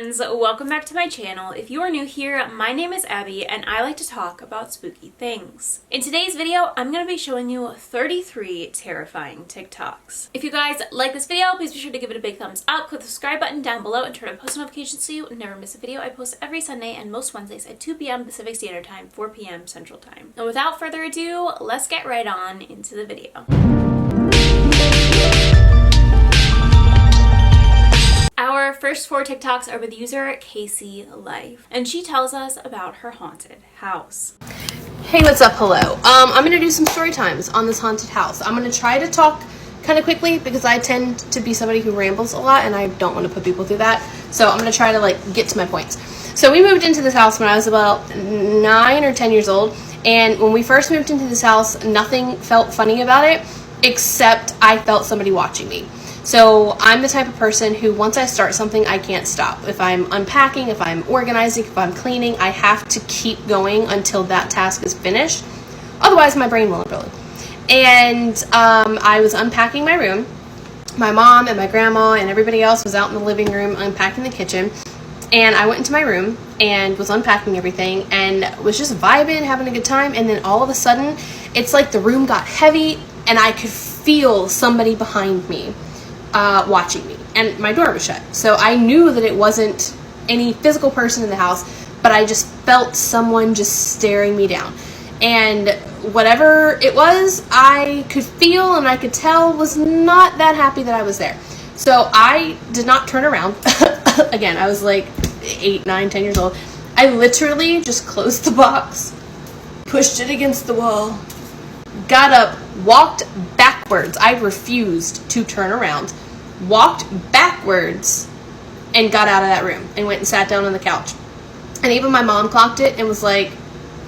friends, welcome back to my channel. If you are new here, my name is Abby and I like to talk about spooky things. In today's video, I'm going to be showing you 33 terrifying TikToks. If you guys like this video, please be sure to give it a big thumbs up, click the subscribe button down below and turn on post notifications so you never miss a video. I post every Sunday and most Wednesdays at 2 p.m. Pacific Standard Time, 4 p.m. Central Time. And without further ado, let's get right on into the video. Our first 4 TikToks are with user Casey Life, and she tells us about her haunted house. Hey, what's up? Hello. I'm gonna do some story times on this haunted house. I'm gonna try to talk kind of quickly because I tend to be somebody who rambles a lot and I don't want to put people through that. So I'm gonna try to get to my points. So we moved into this house when I was about 9 or 10 years old, and when we first moved into this house, nothing felt funny about it except I felt somebody watching me. So I'm the type of person who, once I start something, I can't stop. If I'm unpacking, if I'm organizing, if I'm cleaning, I have to keep going until that task is finished. Otherwise, my brain will implode. And I was unpacking my room. My mom and my grandma and everybody else was out in the living room unpacking the kitchen. And I went into my room and was unpacking everything and was just vibing, having a good time. And then all of a sudden, it's like the room got heavy and I could feel somebody behind me. Watching me, and my door was shut, so I knew that it wasn't any physical person in the house, but I just felt someone just staring me down, and whatever it was, I could feel and I could tell was not that happy that I was there. So I did not turn around. Again, I was like 8, 9, 10 years old. I literally just closed the box, pushed it against the wall, got up, walked backwards. I refused to turn around. Walked backwards and got out of that room and went and sat down on the couch. And even my mom clocked it and was like,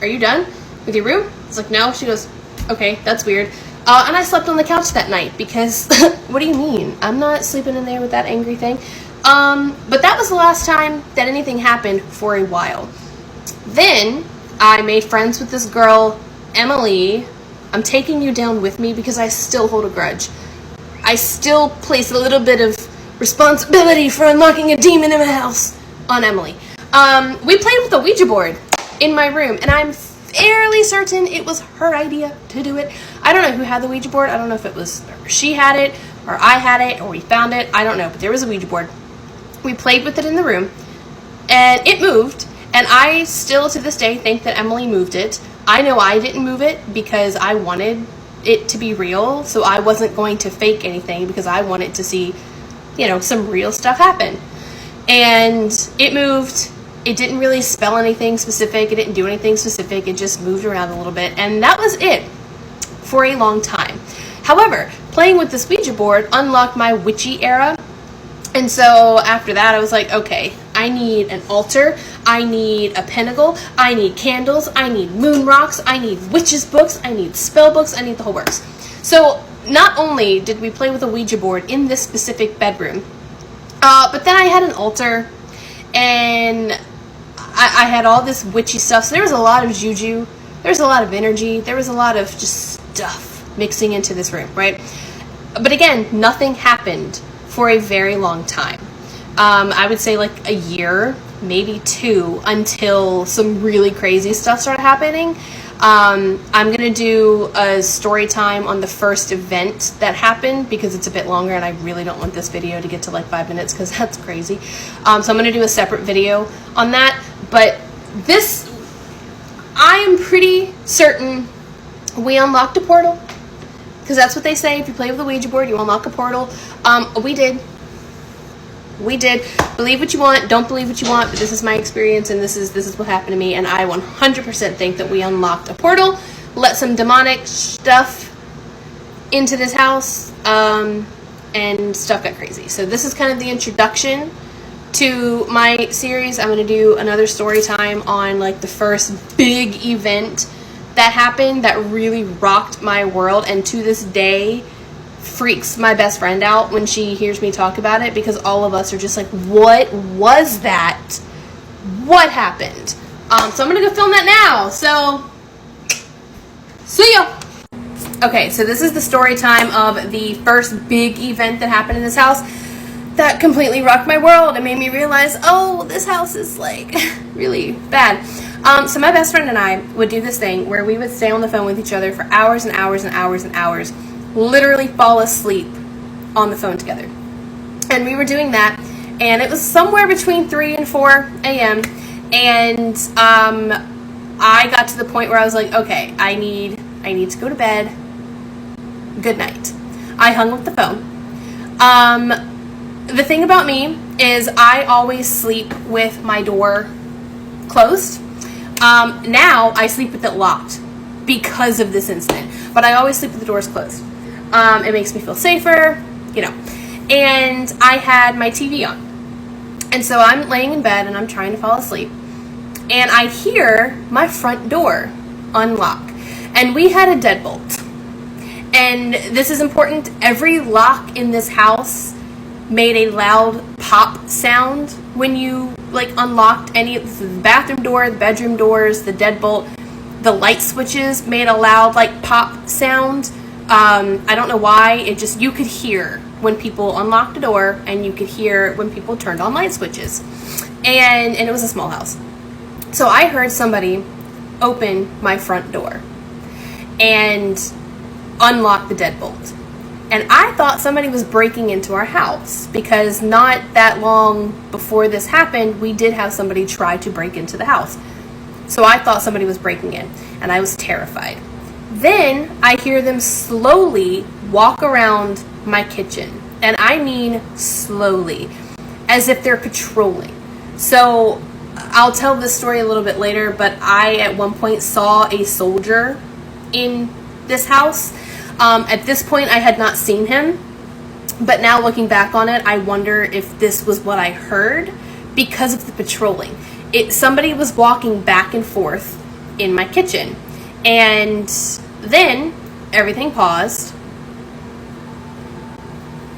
"Are you done with your room?" I was like, "No." She goes, "Okay, that's weird." And I slept on the couch that night because, what do you mean? I'm not sleeping in there with that angry thing. But that was the last time that anything happened for a while. Then I made friends with this girl, Emily. I'm taking you down with me because I still hold a grudge. I still place a little bit of responsibility for unlocking a demon in my house on Emily. We played with a Ouija board in my room, and I'm fairly certain it was her idea to do it. I don't know who had the Ouija board. I don't know if it was she had it, or I had it, or we found it. I don't know, but there was a Ouija board. We played with it in the room, and it moved, and I still to this day think that Emily moved it. I know I didn't move it because I wanted it to be real, so I wasn't going to fake anything because I wanted to see, some real stuff happen. And it moved. It didn't really spell anything specific. It didn't do anything specific. It just moved around a little bit, and that was it for a long time. However, playing with this Ouija board unlocked my witchy era. And so after that, I was like, okay, I need an altar, I need a pentacle, I need candles, I need moon rocks, I need witches books, I need spell books, I need the whole works. So not only did we play with a Ouija board in this specific bedroom, but then I had an altar, and I had all this witchy stuff. So there was a lot of juju, there was a lot of energy, there was a lot of just stuff mixing into this room, right? But again, nothing happened for a very long time. I would say like a year, maybe 2, until some really crazy stuff started happening. I'm gonna do a story time on the first event that happened because it's a bit longer and I really don't want this video to get to like 5 minutes because that's crazy. So I'm gonna do a separate video on that. But this, I am pretty certain we unlocked a portal. Because that's what they say. If you play with a Ouija board, you unlock a portal. We did. We did. Believe what you want. Don't believe what you want. But this is my experience, and this is what happened to me. And I 100% think that we unlocked a portal, let some demonic stuff into this house, and stuff got crazy. So this is kind of the introduction to my series. I'm going to do another story time on like the first big event that happened that really rocked my world, and to this day freaks my best friend out when she hears me talk about it because all of us are just like, what was that? What happened? So I'm gonna go film that now. So see ya. Okay, so this is the story time of the first big event that happened in this house. that completely rocked my world and made me realize, oh, this house is like really bad. So my best friend and I would do this thing where we would stay on the phone with each other for hours and hours and hours and hours, literally fall asleep on the phone together. And we were doing that, and it was somewhere between 3 and 4 a.m. And I got to the point where I was like, okay, I need to go to bed. Good night. I hung up the phone. The thing about me is I always sleep with my door closed. Now I sleep with it locked because of this incident, but I always sleep with the doors closed. It makes me feel safer, you know. And I had my TV on. And so I'm laying in bed and I'm trying to fall asleep. And I hear my front door unlock. And we had a deadbolt. And this is important. Every lock in this house made a loud pop sound when you like unlocked any of the bathroom door, the bedroom doors, the deadbolt. The light switches made a loud like pop sound. I don't know why. It just, you could hear when people unlocked a door, and you could hear when people turned on light switches. And it was a small house. So I heard somebody open my front door and unlock the deadbolt. And I thought somebody was breaking into our house, because not that long before this happened, we did have somebody try to break into the house. So I thought somebody was breaking in, and I was terrified. Then I hear them slowly walk around my kitchen, and I mean slowly, as if they're patrolling. So I'll tell this story a little bit later, but I at one point saw a soldier in this house. At this point I had not seen him, but now looking back on it, I wonder if this was what I heard because of the patrolling. Somebody was walking back and forth in my kitchen, and then everything paused.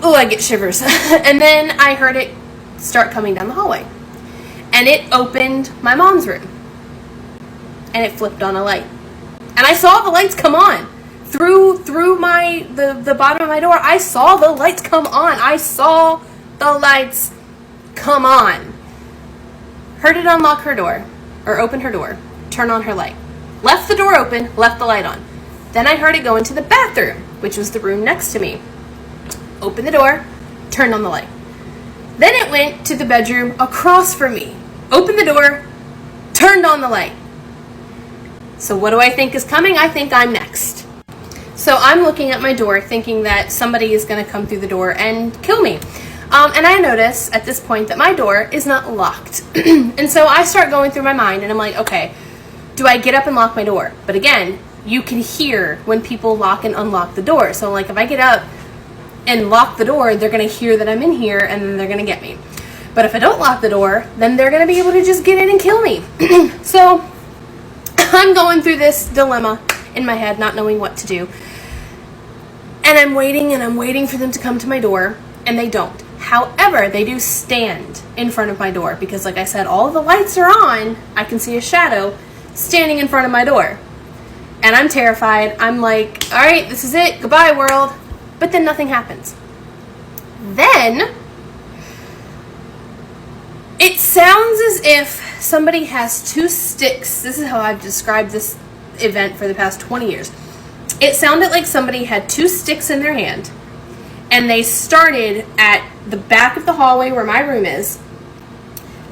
Oh, I get shivers. And then I heard it start coming down the hallway. And it opened my mom's room. And it flipped on a light. And I saw the lights come on. Through the bottom of my door, I saw the lights come on. I saw the lights come on. Heard it unlock her door, or open her door, turn on her light. Left the door open, left the light on. Then I heard it go into the bathroom, which was the room next to me. Opened the door, turned on the light. Then it went to the bedroom across from me. Opened the door, turned on the light. So what do I think is coming? I think I'm next. So I'm looking at my door thinking that somebody is going to come through the door and kill me. And I notice at this point that my door is not locked. And so I start going through my mind and I'm like, okay, do I get up and lock my door? But again, you can hear when people lock and unlock the door. So like if I get up and lock the door, they're going to hear that I'm in here and then they're going to get me. But if I don't lock the door, then they're going to be able to just get in and kill me. So I'm going through this dilemma in my head, not knowing what to do. And I'm waiting for them to come to my door, and they don't. However, they do stand in front of my door because, like I said, all the lights are on. I can see a shadow standing in front of my door. And I'm terrified. I'm like, all right, this is it. Goodbye, world. But then nothing happens. Then it sounds as if somebody has two sticks. This is how I've described this event for the past 20 years. It sounded like somebody had two sticks in their hand, and they started at the back of the hallway where my room is,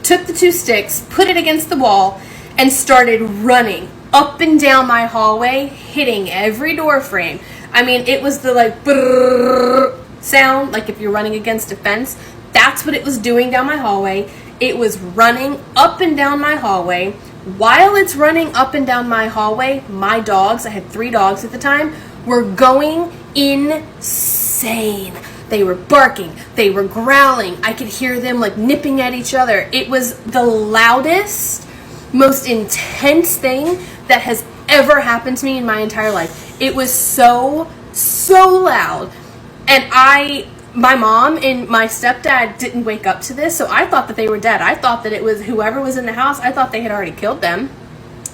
took the two sticks, put it against the wall, and started running up and down my hallway, hitting every door frame. I mean, it was the like brrrr sound, like if you're running against a fence. That's what it was doing down my hallway. It was running up and down my hallway. While it's running up and down my hallway, my dogs, I had 3 dogs at the time, were going insane. They were barking. They were growling. I could hear them like nipping at each other. It was the loudest, most intense thing that has ever happened to me in my entire life. It was so loud. And my mom and my stepdad didn't wake up to this, so I thought that they were dead. I thought that it was whoever was in the house. I thought they had already killed them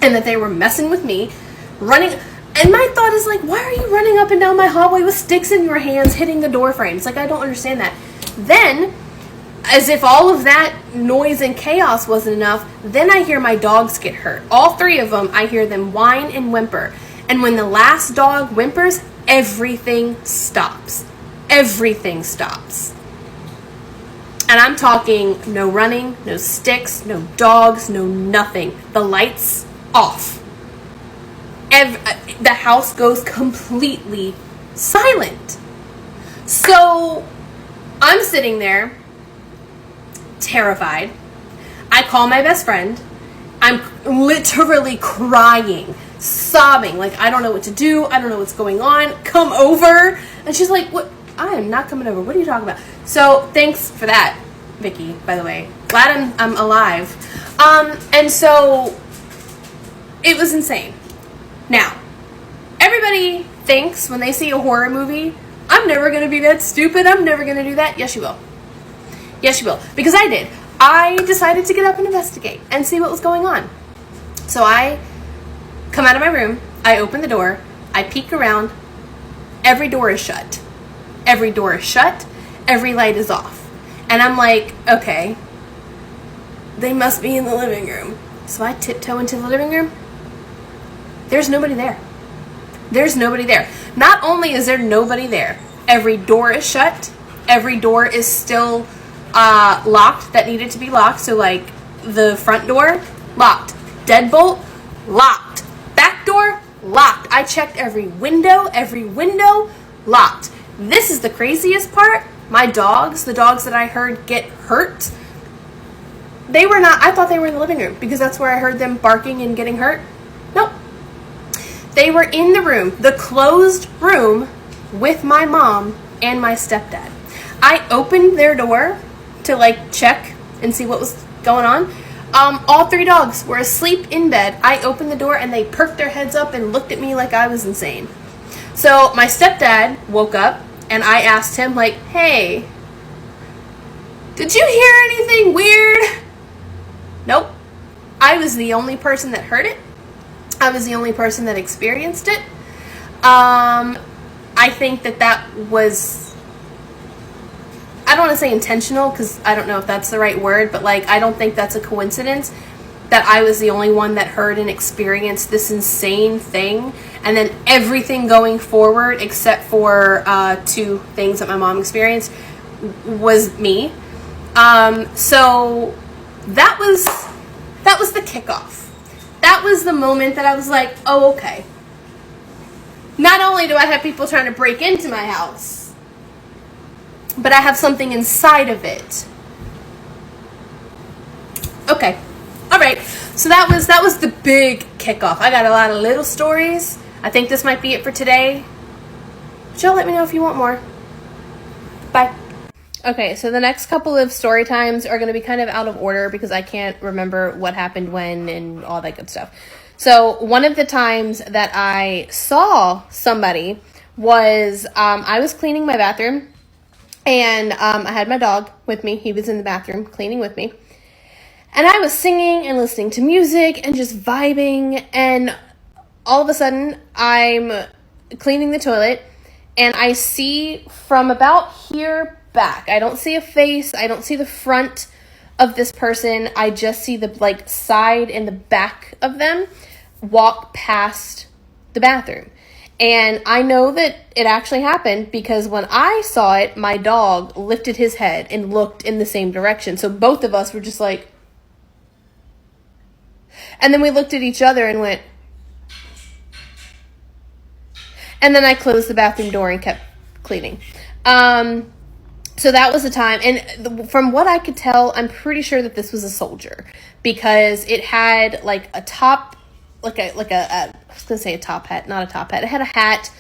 and that they were messing with me, running. And my thought is like, why are you running up and down my hallway with sticks in your hands hitting the door frames? Like, I don't understand that. Then as if all of that noise and chaos wasn't enough, then I hear my dogs get hurt. All three of them, I hear them whine and whimper. And when the last dog whimpers, everything stops. Everything stops. And I'm talking no running, no sticks, no dogs, no nothing. The lights off. The house goes completely silent. So I'm sitting there, terrified. I call my best friend. I'm literally crying, sobbing, like I don't know what to do. I don't know what's going on. Come over. And she's like, "What? I am not coming over. What are you talking about?" So thanks for that, Vicky, by the way. Glad I'm alive. And so it was insane. Now, everybody thinks when they see a horror movie, I'm never going to be that stupid. I'm never going to do that. Yes, you will. Yes, you will. Because I did. I decided to get up and investigate and see what was going on. So I come out of my room. I open the door. I peek around. Every door is shut. Every door is shut. Every light is off. And I'm like, okay, they must be in the living room. So I tiptoe into the living room. There's nobody there. There's nobody there. Not only is there nobody there, every door is shut. Every door is still locked that needed to be locked. So like the front door, locked. Deadbolt, locked. Back door, locked. I checked every window, locked. This is the craziest part. My dogs, the dogs that I heard get hurt, they were not, I thought they were in the living room because that's where I heard them barking and getting hurt. Nope. They were in the room, the closed room, with my mom and my stepdad. I opened their door to like check and see what was going on. All three dogs were asleep in bed. I opened the door and they perked their heads up and looked at me like I was insane. So my stepdad woke up and I asked him like, "Hey, did you hear anything weird?" Nope. I was the only person that heard it. I was the only person that experienced it. I think that was, I don't want to say intentional because I don't know if that's the right word, but like I don't think that's a coincidence that I was the only one that heard and experienced this insane thing. And then everything going forward except for two things that my mom experienced was me. So that was the kickoff. That was the moment that I was like, oh, okay. Not only do I have people trying to break into my house, but I have something inside of it. Okay. All right. So that was the big kickoff. I got a lot of little stories. I think this might be it for today. But y'all let me know if you want more. Bye. Okay, so the next couple of story times are going to be kind of out of order because I can't remember what happened when and all that good stuff. So one of the times that I saw somebody was I was cleaning my bathroom and I had my dog with me. He was in the bathroom cleaning with me. And I was singing and listening to music and just vibing. And all of a sudden I'm cleaning the toilet and I see from about here back. I don't see a face. I don't see the front of this person. I just see the like side and the back of them walk past the bathroom. And I know that it actually happened because when I saw it, my dog lifted his head and looked in the same direction. So both of us were just like, and then we looked at each other and went, and then I closed the bathroom door and kept cleaning. So that was the time, and from what I could tell, I'm pretty sure that this was a soldier because it had like a top, like a I was gonna say a top hat, not a top hat. It had a hat,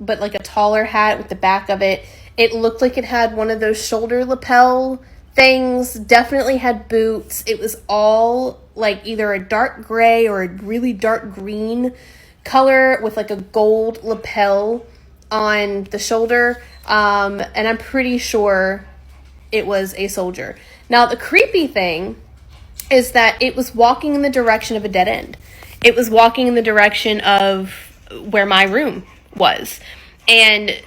but like a taller hat with the back of it. It looked like it had one of those shoulder lapel things. Definitely had boots. It was all like either a dark gray or a really dark green color with like a gold lapel on the shoulder. And I'm pretty sure it was a soldier. Now, the creepy thing is that it was walking in the direction of a dead end. It was walking in the direction of where my room was. And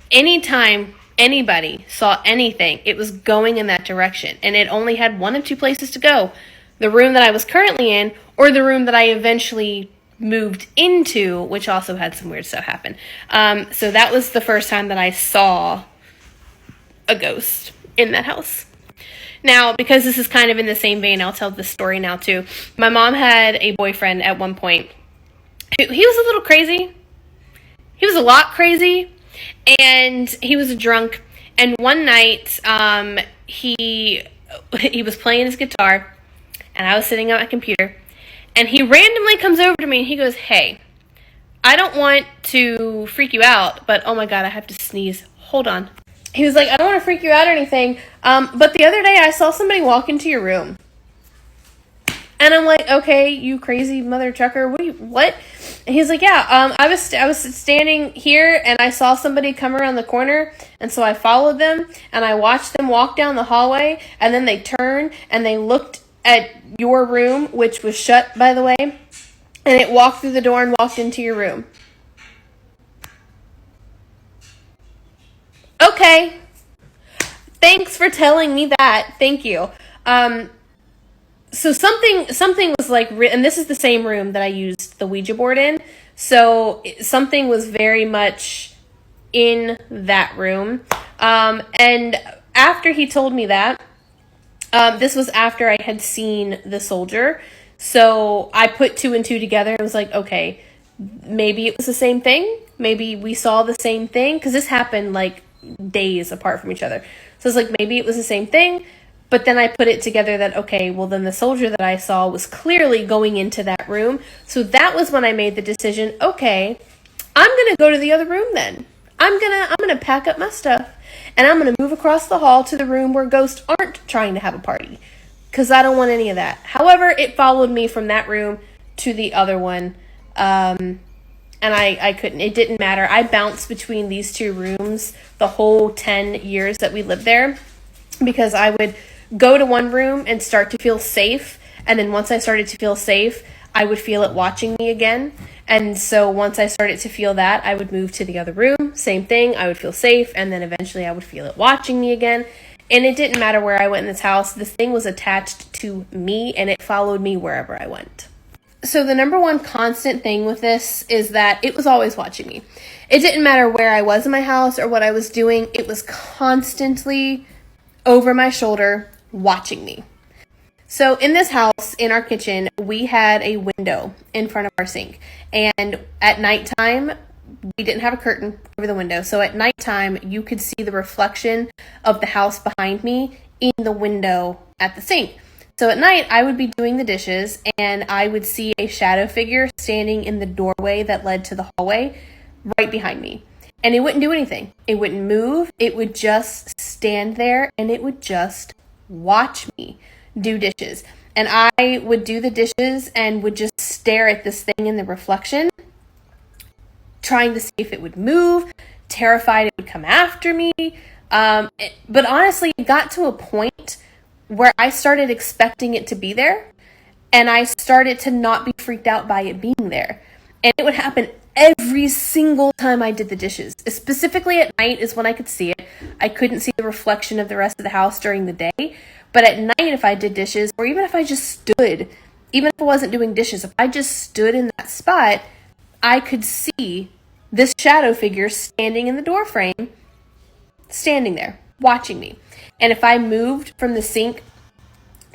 anytime anybody saw anything, it was going in that direction. And it only had one of two places to go. The room that I was currently in, or the room that I eventually moved into, which also had some weird stuff happen. So that was the first time that I saw a ghost in that house. Now, because this is kind of in the same vein, I'll tell this story now too. My mom had a boyfriend at one point. He was a little crazy. He was a lot crazy, and he was a drunk. And one night, he was playing his guitar, and I was sitting at my computer, and he randomly comes over to me and he goes, "Hey, I don't want to freak you out, but oh my God, I have to sneeze. Hold on." He was like, "I don't want to freak you out or anything, but the other day I saw somebody walk into your room." And I'm like, "Okay, you crazy mother trucker, what?" And he's like, "Yeah, I was standing here and I saw somebody come around the corner, and so I followed them and I watched them walk down the hallway, and then they turned and they looked at your room, which was shut, by the way, and it walked through the door and walked into your room." Okay. Thanks for telling me that. Thank you. So something was like, and this is the same room that I used the Ouija board in. So something was very much in that room. And after he told me that, this was after I had seen The Soldier. So I put two and two together and was like, okay, maybe it was the same thing. Maybe we saw the same thing. Because this happened like days apart from each other. So it's like, maybe it was the same thing. But then I put it together that, okay, well then the soldier that I saw was clearly going into that room. So that was when I made the decision, okay, I'm going to go to the other room then. I'm going to pack up my stuff and I'm going to move across the hall to the room where ghosts aren't trying to have a party. Because I don't want any of that. However, it followed me from that room to the other one. And I couldn't. It didn't matter. I bounced between these two rooms the whole 10 years that we lived there. Because I would go to one room and start to feel safe. And then once I started to feel safe, I would feel it watching me again. And so once I started to feel that, I would move to the other room. Same thing. I would feel safe. And then eventually I would feel it watching me again. And it didn't matter where I went in this house. This thing was attached to me and it followed me wherever I went. So the number one constant thing with this is that it was always watching me. It didn't matter where I was in my house or what I was doing. It was constantly over my shoulder watching me. So in this house, in our kitchen, we had a window in front of our sink. And at nighttime, we didn't have a curtain over the window. So at nighttime, you could see the reflection of the house behind me in the window at the sink. So at night, I would be doing the dishes and I would see a shadow figure standing in the doorway that led to the hallway right behind me. And it wouldn't do anything. It wouldn't move. It would just stand there and it would just watch me do dishes. And I would do the dishes and would just stare at this thing in the reflection, trying to see if it would move, terrified it would come after me. But honestly, it got to a point where I started expecting it to be there and I started to not be freaked out by it being there. And it would happen every single time I did the dishes. Specifically at night is when I could see it. I couldn't see the reflection of the rest of the house during the day. But at night, if I did dishes, or even if I just stood, even if I wasn't doing dishes, if I just stood in that spot, I could see this shadow figure standing in the door frame, standing there, watching me. And if I moved from the sink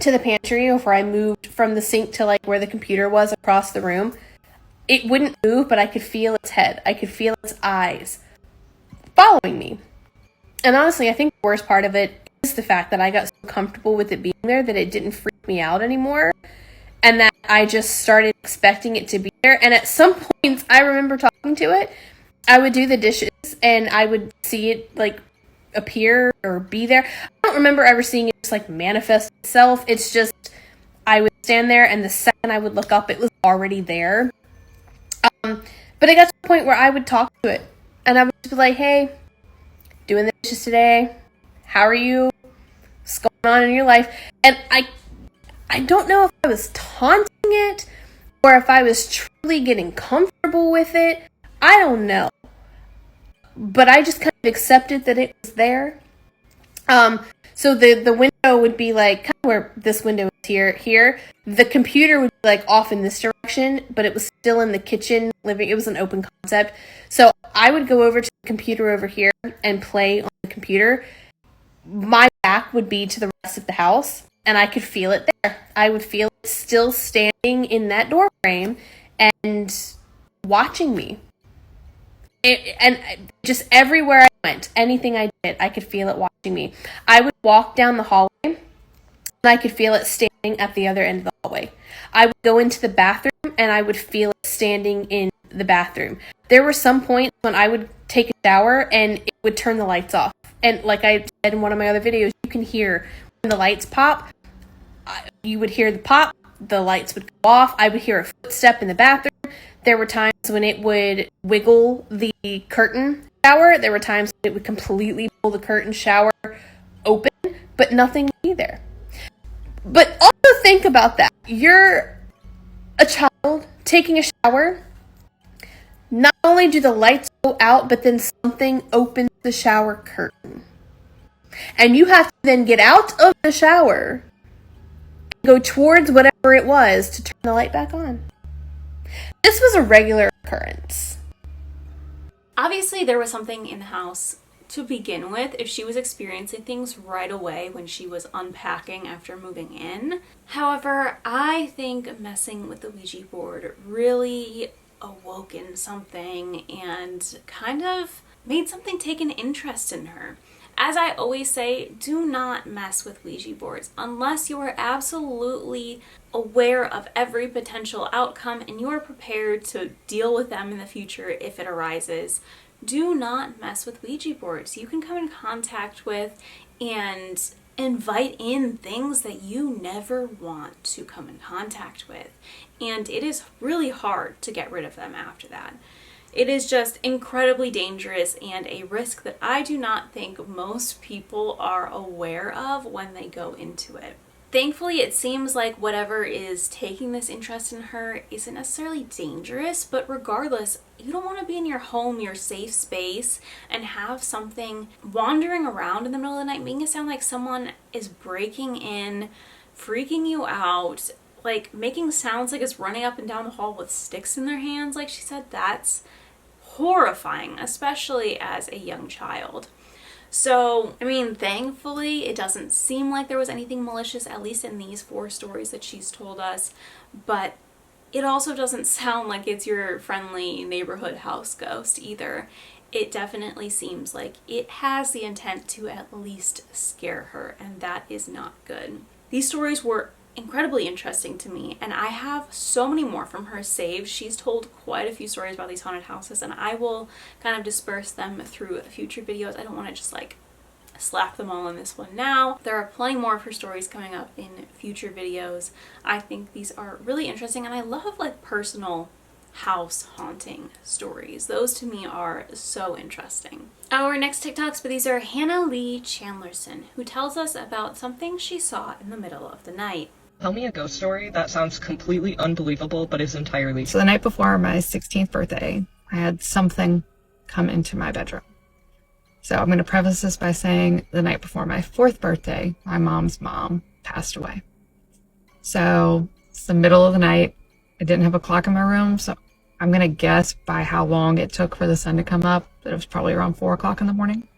to the pantry, or if I moved from the sink to like where the computer was across the room, it wouldn't move, but I could feel its head. I could feel its eyes following me. And honestly, I think the worst part of it is the fact that I got so comfortable with it being there that it didn't freak me out anymore. And that I just started expecting it to be there. And at some points, I remember talking to it. I would do the dishes and I would see it like appear or be there. I don't remember ever seeing it just like manifest itself. It's just, I would stand there and the second I would look up, it was already there. But it got to the point where I would talk to it and I would just be like, "Hey, doing the dishes today. How are you? What's going on in your life?" And I don't know if I was taunting it or if I was truly getting comfortable with it. I don't know. but I just kind of accepted that it was there. So the window would be like kind of where this window is here. The computer would be like off in this direction, but it was still in the kitchen living. It was an open concept. So I would go over to the computer over here and play on the computer. My back would be to the rest of the house, and I could feel it there. I would feel it still standing in that door frame and watching me. And just everywhere I went, anything I did, I could feel it watching me. I would walk down the hallway, and I could feel it standing at the other end of the hallway. I would go into the bathroom, and I would feel it standing in the bathroom. There were some points when I would take a shower, and it would turn the lights off. And like I said in one of my other videos, you can hear when the lights pop. You would hear the pop, the lights would go off. I would hear a footstep in the bathroom. There were times when it would wiggle the curtain shower. There were times when it would completely pull the curtain shower open, but nothing would be there. But also think about that. You're a child taking a shower. Not only do the lights go out, but then something opens the shower curtain. And you have to then get out of the shower and go towards whatever it was to turn the light back on. This was a regular occurrence. Obviously, there was something in the house to begin with if she was experiencing things right away when she was unpacking after moving in. However, I think messing with the Ouija board really awoken something and kind of made something take an interest in her. As I always say, do not mess with Ouija boards unless you are absolutely aware of every potential outcome and you are prepared to deal with them in the future if it arises. Do not mess with Ouija boards. You can come in contact with and invite in things that you never want to come in contact with. And it is really hard to get rid of them after that. It is just incredibly dangerous and a risk that I do not think most people are aware of when they go into it. Thankfully, it seems like whatever is taking this interest in her isn't necessarily dangerous, but regardless, you don't want to be in your home, your safe space, and have something wandering around in the middle of the night, making it sound like someone is breaking in, freaking you out, like making sounds like it's running up and down the hall with sticks in their hands, like she said. That's horrifying, especially as a young child. So, I mean, thankfully, it doesn't seem like there was anything malicious, at least in these 4 stories that she's told us, but it also doesn't sound like it's your friendly neighborhood house ghost either. It definitely seems like it has the intent to at least scare her, and that is not good. These stories were incredibly interesting to me, and I have so many more from her saved. She's told quite a few stories about these haunted houses, and I will kind of disperse them through future videos. I don't want to just like slap them all in this one now. There are plenty more of her stories coming up in future videos. I think these are really interesting, and I love like personal house haunting stories. Those to me are so interesting. Our next TikToks, but these are Hannah Lee Chandlerson, who tells us about something she saw in the middle of the night. Tell me a ghost story that sounds completely unbelievable but is entirely... So the night before my 16th birthday, I had something come into my bedroom. So I'm going to preface this by saying the night before my 4th birthday, my mom's mom passed away. So it's the middle of the night. I didn't have a clock in my room, so I'm going to guess by how long it took for the sun to come up that it was probably around 4 o'clock in the morning.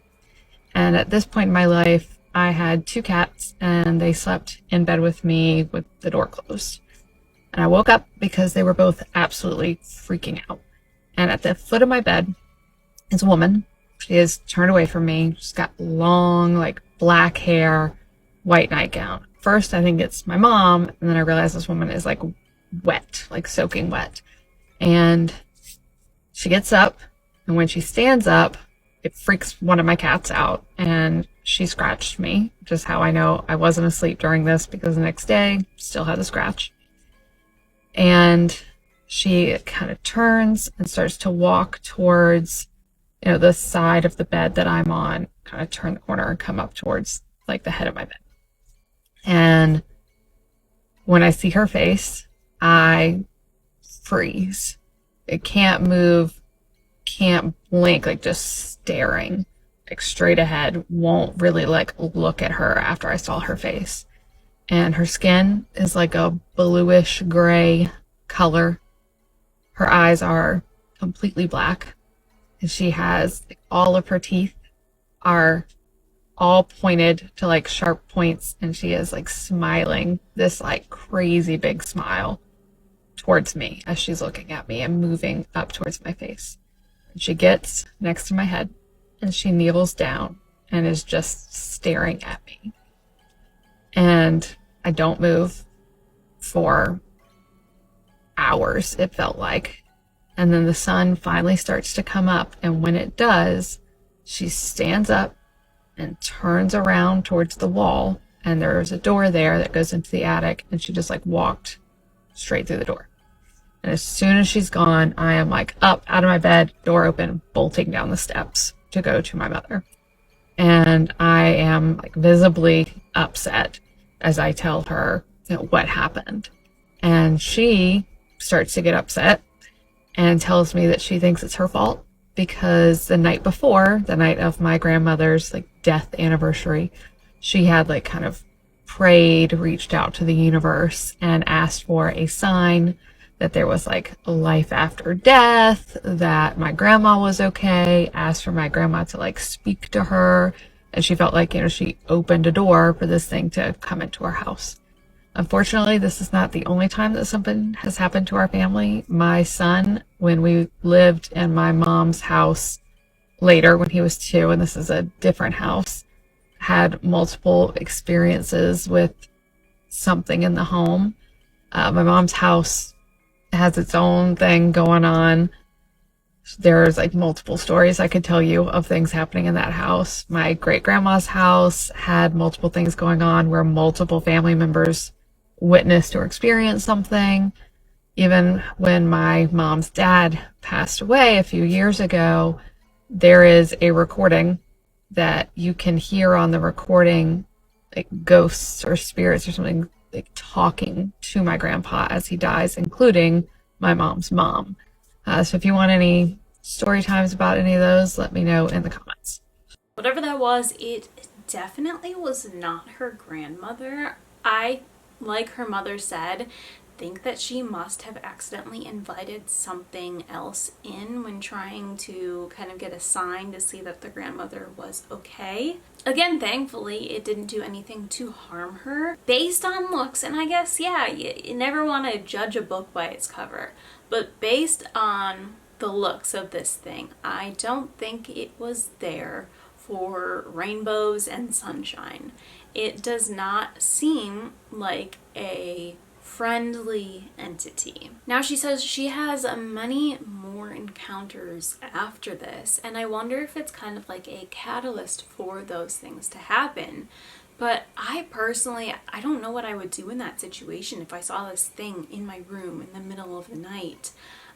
And at this point in my life, I had 2 cats, and they slept in bed with me with the door closed. And I woke up because they were both absolutely freaking out. And at the foot of my bed is a woman. She is turned away from me. She's got long, like, black hair, white nightgown. First, I think it's my mom, and then I realize this woman is, like, wet, like soaking wet. And she gets up, and when she stands up, it freaks one of my cats out, and she scratched me, which is how I know I wasn't asleep during this, because the next day, still had a scratch. And she kind of turns and starts to walk towards, you know, the side of the bed that I'm on, kind of turn the corner and come up towards, like, the head of my bed. And when I see her face, I freeze. I can't move can't blink, like just staring like straight ahead, won't really like look at her after I saw her face. And her skin is like a bluish gray color. Her eyes are completely black. And she has like, all of her teeth are all pointed to like sharp points, and she is like smiling this like crazy big smile towards me as she's looking at me and moving up towards my face. And she gets next to my head and she kneels down and is just staring at me. And I don't move for hours, it felt like. And then the sun finally starts to come up, and when it does, she stands up and turns around towards the wall, and there's a door there that goes into the attic, and she just like walked straight through the door. And as soon as she's gone, I am like up out of my bed, door open, bolting down the steps to go to my mother. And I am like visibly upset as I tell her what happened. And she starts to get upset and tells me that she thinks it's her fault because the night before, the night of my grandmother's like death anniversary, she had like kind of prayed, reached out to the universe and asked for a sign that there was like a life after death, that my grandma was okay, asked for my grandma to like speak to her. And she felt like, she opened a door for this thing to come into our house. Unfortunately, this is not the only time that something has happened to our family. My son, when we lived in my mom's house later, when he was 2, and this is a different house, had multiple experiences with something in the home. My mom's house has its own thing going on. There's like multiple stories I could tell you of things happening in that house. My great grandma's house had multiple things going on where multiple family members witnessed or experienced something. Even when my mom's dad passed away a few years ago, there is a recording that you can hear on the recording, like ghosts or spirits or something like talking to my grandpa as he dies, including my mom's mom. So if you want any story times about any of those, let me know in the comments. Whatever that was, it definitely was not her grandmother. I, like her mother said, think that she must have accidentally invited something else in when trying to kind of get a sign to see that the grandmother was okay. Again, thankfully, it didn't do anything to harm her. Based on looks, and I guess, yeah, you never want to judge a book by its cover, but based on the looks of this thing, I don't think it was there for rainbows and sunshine. It does not seem like a friendly entity. Now she says she has many more encounters after this, and I wonder if it's kind of like a catalyst for those things to happen. But I personally, I don't know what I would do in that situation if I saw this thing in my room in the middle of the night.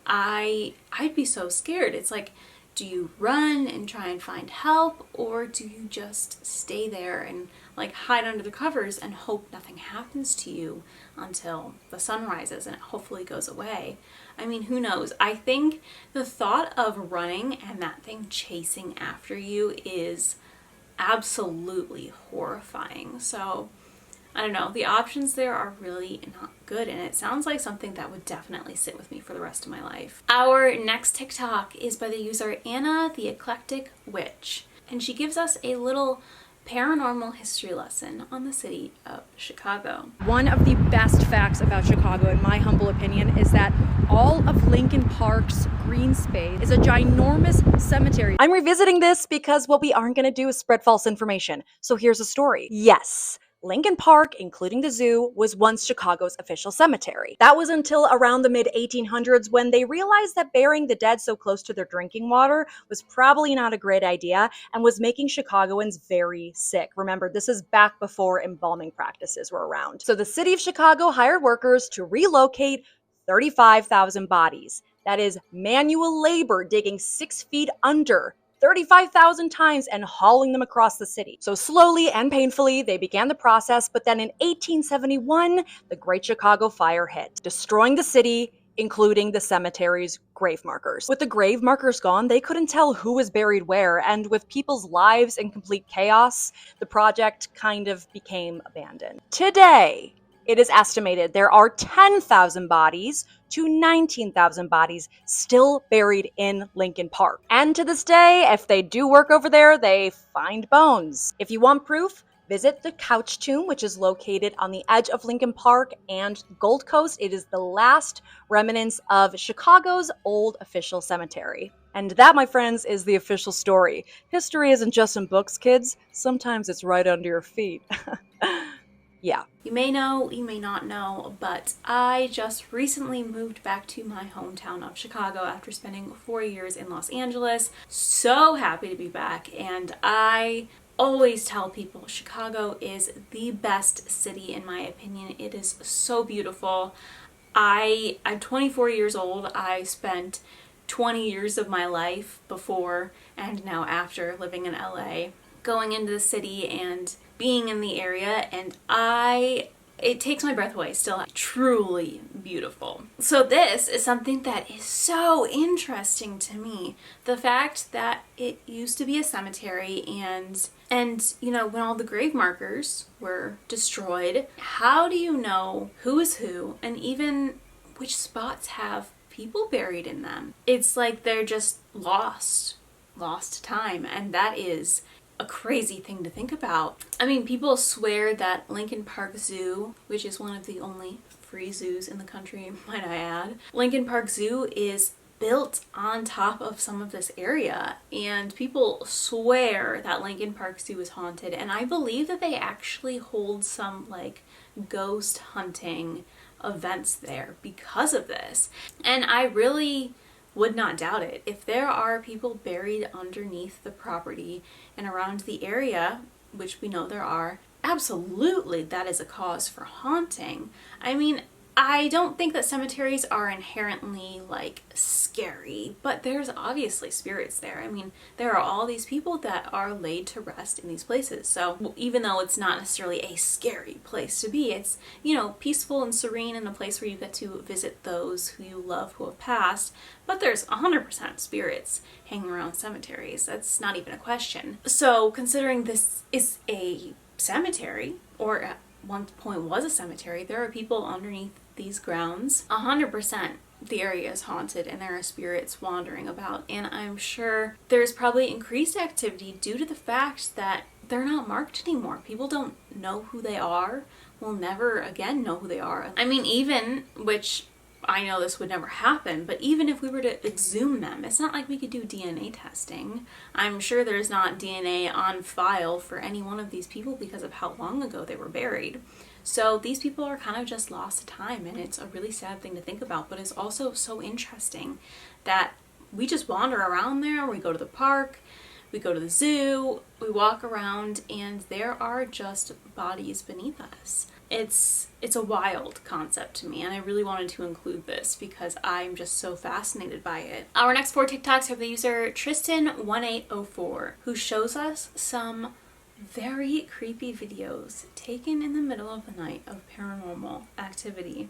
I'd be so scared. It's like, do you run and try and find help, or do you just stay there and like hide under the covers and hope nothing happens to you until the sun rises and it hopefully goes away? I mean, who knows? I think the thought of running and that thing chasing after you is absolutely horrifying. So I don't know, the options there are really not good, and it sounds like something that would definitely sit with me for the rest of my life. Our next TikTok is by the user Anna the Eclectic Witch, and she gives us a little paranormal history lesson on the city of Chicago. One of the best facts about Chicago, in my humble opinion, is that all of Lincoln Park's green space is a ginormous cemetery. I'm revisiting this because what we aren't going to do is spread false information. So here's a story. Yes, Lincoln Park, including the zoo, was once Chicago's official cemetery. That was until around the mid-1800s when they realized that burying the dead so close to their drinking water was probably not a great idea and was making Chicagoans very sick. Remember, this is back before embalming practices were around. So the city of Chicago hired workers to relocate 35,000 bodies. That is manual labor digging 6 feet under 35,000 times and hauling them across the city. So slowly and painfully, they began the process, but then in 1871, the Great Chicago Fire hit, destroying the city, including the cemetery's grave markers. With the grave markers gone, they couldn't tell who was buried where, and with people's lives in complete chaos, the project kind of became abandoned. Today, it is estimated there are 10,000 bodies to 19,000 bodies still buried in Lincoln Park. And to this day, if they do work over there, they find bones. If you want proof, visit the Couch Tomb, which is located on the edge of Lincoln Park and Gold Coast. It is the last remnants of Chicago's old official cemetery. And that, my friends, is the official story. History isn't just in books, kids. Sometimes it's right under your feet. Yeah. You may know, you may not know, but I just recently moved back to my hometown of Chicago after spending 4 years in Los Angeles. So happy to be back, and I always tell people Chicago is the best city in my opinion. It is so beautiful. I'm 24 years old. I spent 20 years of my life before and now after living in LA, going into the city and being in the area, and it takes my breath away. Still truly beautiful. So this is something that is so interesting to me. The fact that it used to be a cemetery, and you know, when all the grave markers were destroyed, how do you know who is who and even which spots have people buried in them? It's like they're just lost to time, and that is a crazy thing to think about. I mean, people swear that Lincoln Park Zoo, which is one of the only free zoos in the country, might I add, Lincoln Park Zoo is built on top of some of this area, and people swear that Lincoln Park Zoo is haunted, and I believe that they actually hold some like ghost hunting events there because of this. And I really would not doubt it. If there are people buried underneath the property and around the area, which we know there are, absolutely that is a cause for haunting. I mean, I don't think that cemeteries are inherently like scary, but there's obviously spirits there. I mean, there are all these people that are laid to rest in these places. So even though it's not necessarily a scary place to be, it's, you know, peaceful and serene and a place where you get to visit those who you love who have passed. But there's 100% spirits hanging around cemeteries. That's not even a question. So considering this is a cemetery, or at one point was a cemetery, there are people underneath these grounds. 100% the area is haunted and there are spirits wandering about, and I'm sure there's probably increased activity due to the fact that they're not marked anymore. People don't know who they are, will never again know who they are. I mean, even, which I know this would never happen, but even if we were to exhume them, it's not like we could do DNA testing. I'm sure there's not DNA on file for any one of these people because of how long ago they were buried. So these people are kind of just lost to time, and it's a really sad thing to think about, but it's also so interesting that we just wander around there. We go to the park, we go to the zoo, we walk around, and there are just bodies beneath us. It's a wild concept to me, and I really wanted to include this because I'm just so fascinated by it. Our next 4 TikToks have the user Tristan1804, who shows us some very creepy videos taken in the middle of the night of paranormal activity.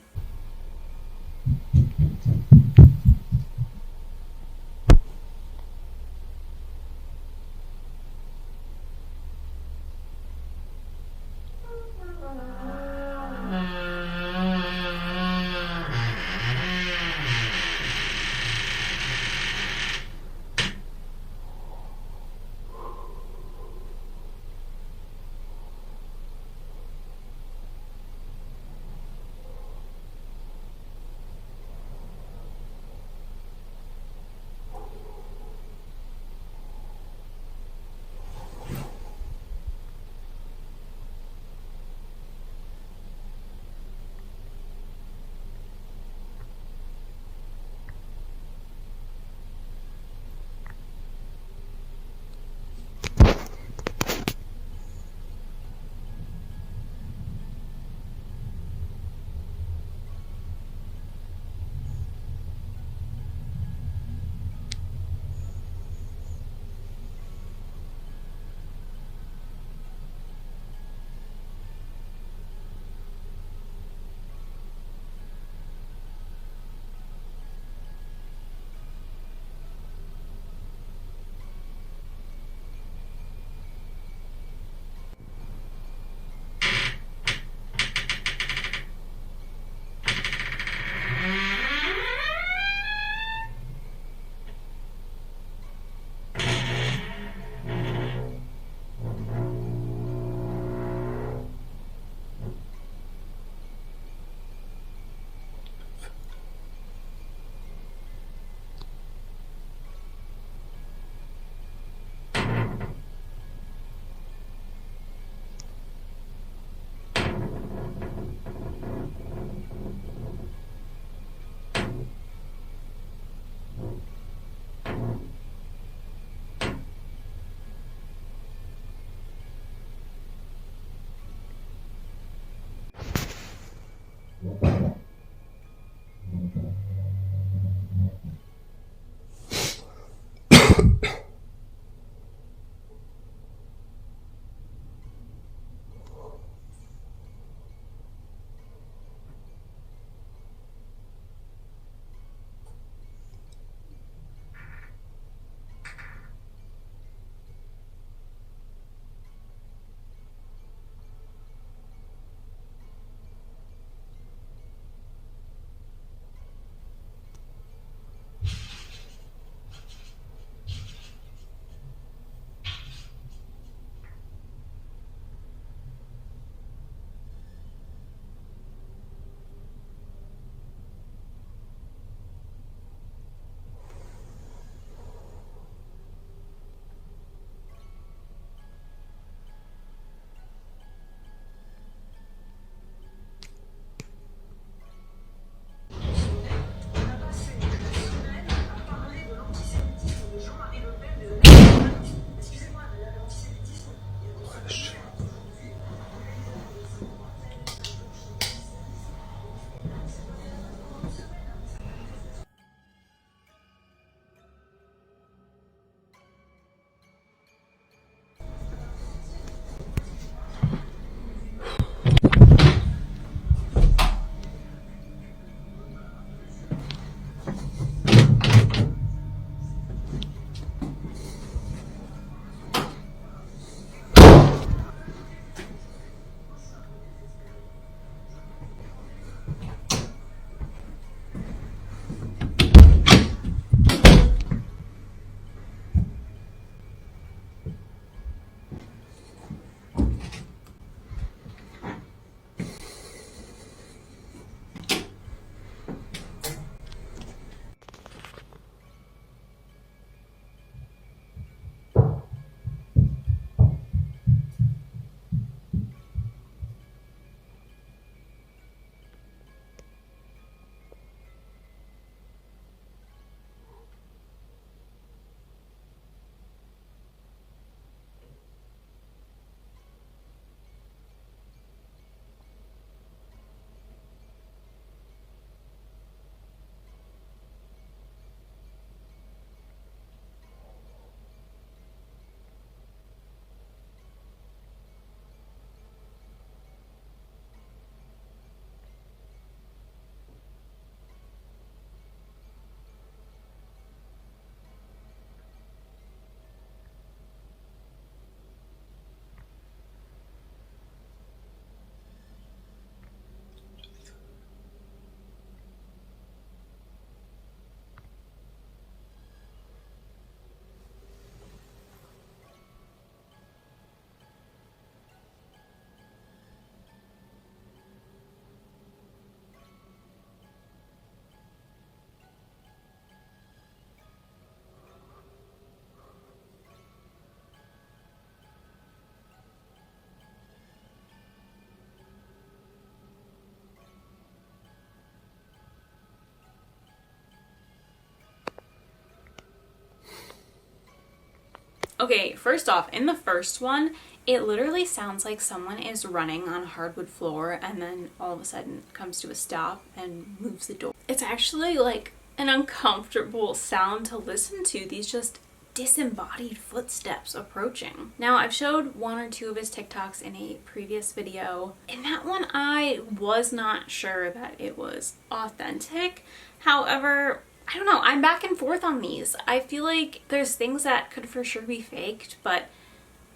Okay, first off, in the first one, it literally sounds like someone is running on a hardwood floor and then all of a sudden comes to a stop and moves the door. It's actually like an uncomfortable sound to listen to, these just disembodied footsteps approaching. Now, I've showed one or two of his TikToks in a previous video. In that one, I was not sure that it was authentic. However, I don't know, I'm back and forth on these. I feel like there's things that could for sure be faked, but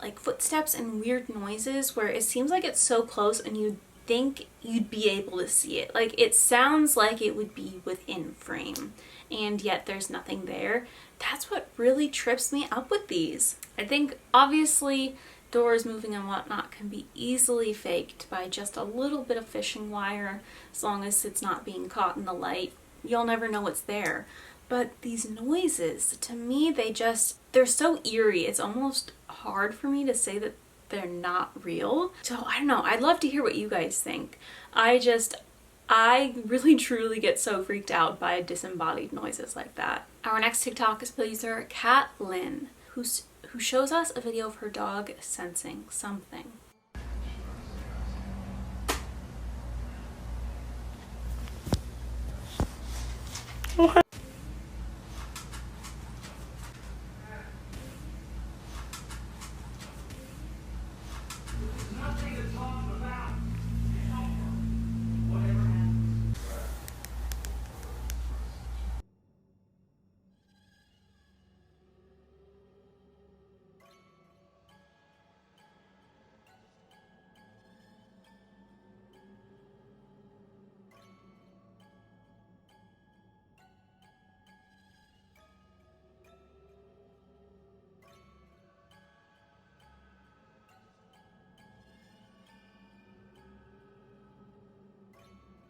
like footsteps and weird noises where it seems like it's so close and you'd think you'd be able to see it. Like, it sounds like it would be within frame, and yet there's nothing there. That's what really trips me up with these. I think obviously doors moving and whatnot can be easily faked by just a little bit of fishing wire, as long as it's not being caught in the light. You'll never know what's there. But these noises, to me, they're so eerie. It's almost hard for me to say that they're not real. So I don't know, I'd love to hear what you guys think. I really truly get so freaked out by disembodied noises like that. Our next TikTok is by user Kat Lynn, who shows us a video of her dog sensing something.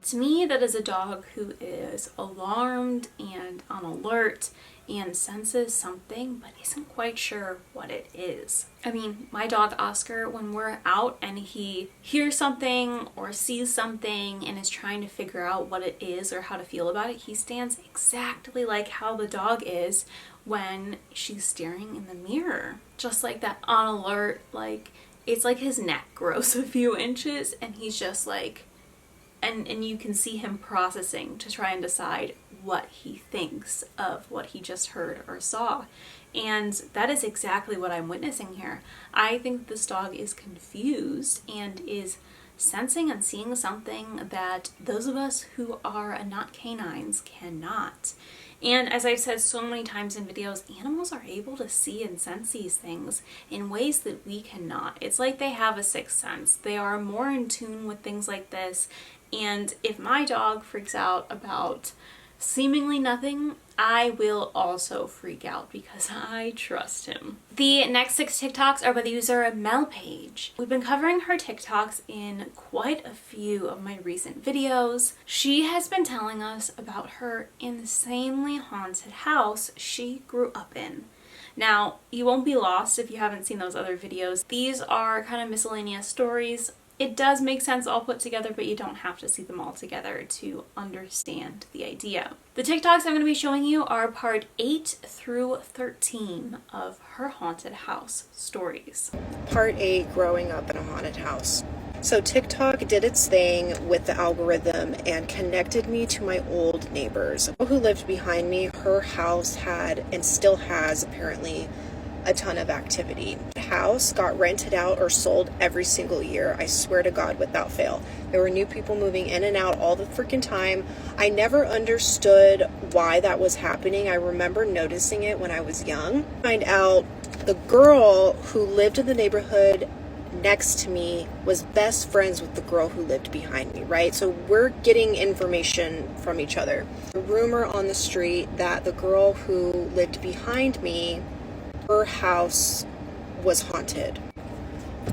To me, that is a dog who is alarmed and on alert and senses something but isn't quite sure what it is. I mean, my dog Oscar, when we're out and he hears something or sees something and is trying to figure out what it is or how to feel about it, he stands exactly like how the dog is when she's staring in the mirror. Just like that, on alert, like it's like his neck grows a few inches and he's just like, and you can see him processing to try and decide what he thinks of what he just heard or saw. And that is exactly what I'm witnessing here. I think this dog is confused and is sensing and seeing something that those of us who are not canines cannot. And as I've said so many times in videos, animals are able to see and sense these things in ways that we cannot. It's like they have a sixth sense. They are more in tune with things like this. And if my dog freaks out about seemingly nothing, I will also freak out because I trust him. The next 6 TikToks are by the user Mel Page. We've been covering her TikToks in quite a few of my recent videos. She has been telling us about her insanely haunted house she grew up in. Now, you won't be lost if you haven't seen those other videos. These are kind of miscellaneous stories. It does make sense all put together, but you don't have to see them all together to understand the idea. The TikToks I'm going to be showing you are part 8 through 13 of her haunted house stories. Part 8, growing up in a haunted house. So TikTok did its thing with the algorithm and connected me to my old neighbors. Who lived behind me, her house had and still has apparently a ton of activity. The house got rented out or sold every single year, I swear to God, without fail. There were new people moving in and out all the freaking time. I never understood why that was happening. I remember noticing it when I was young. Find out the girl who lived in the neighborhood next to me was best friends with the girl who lived behind me, right? So we're getting information from each other. The rumor on the street that the girl who lived behind me, her house was haunted.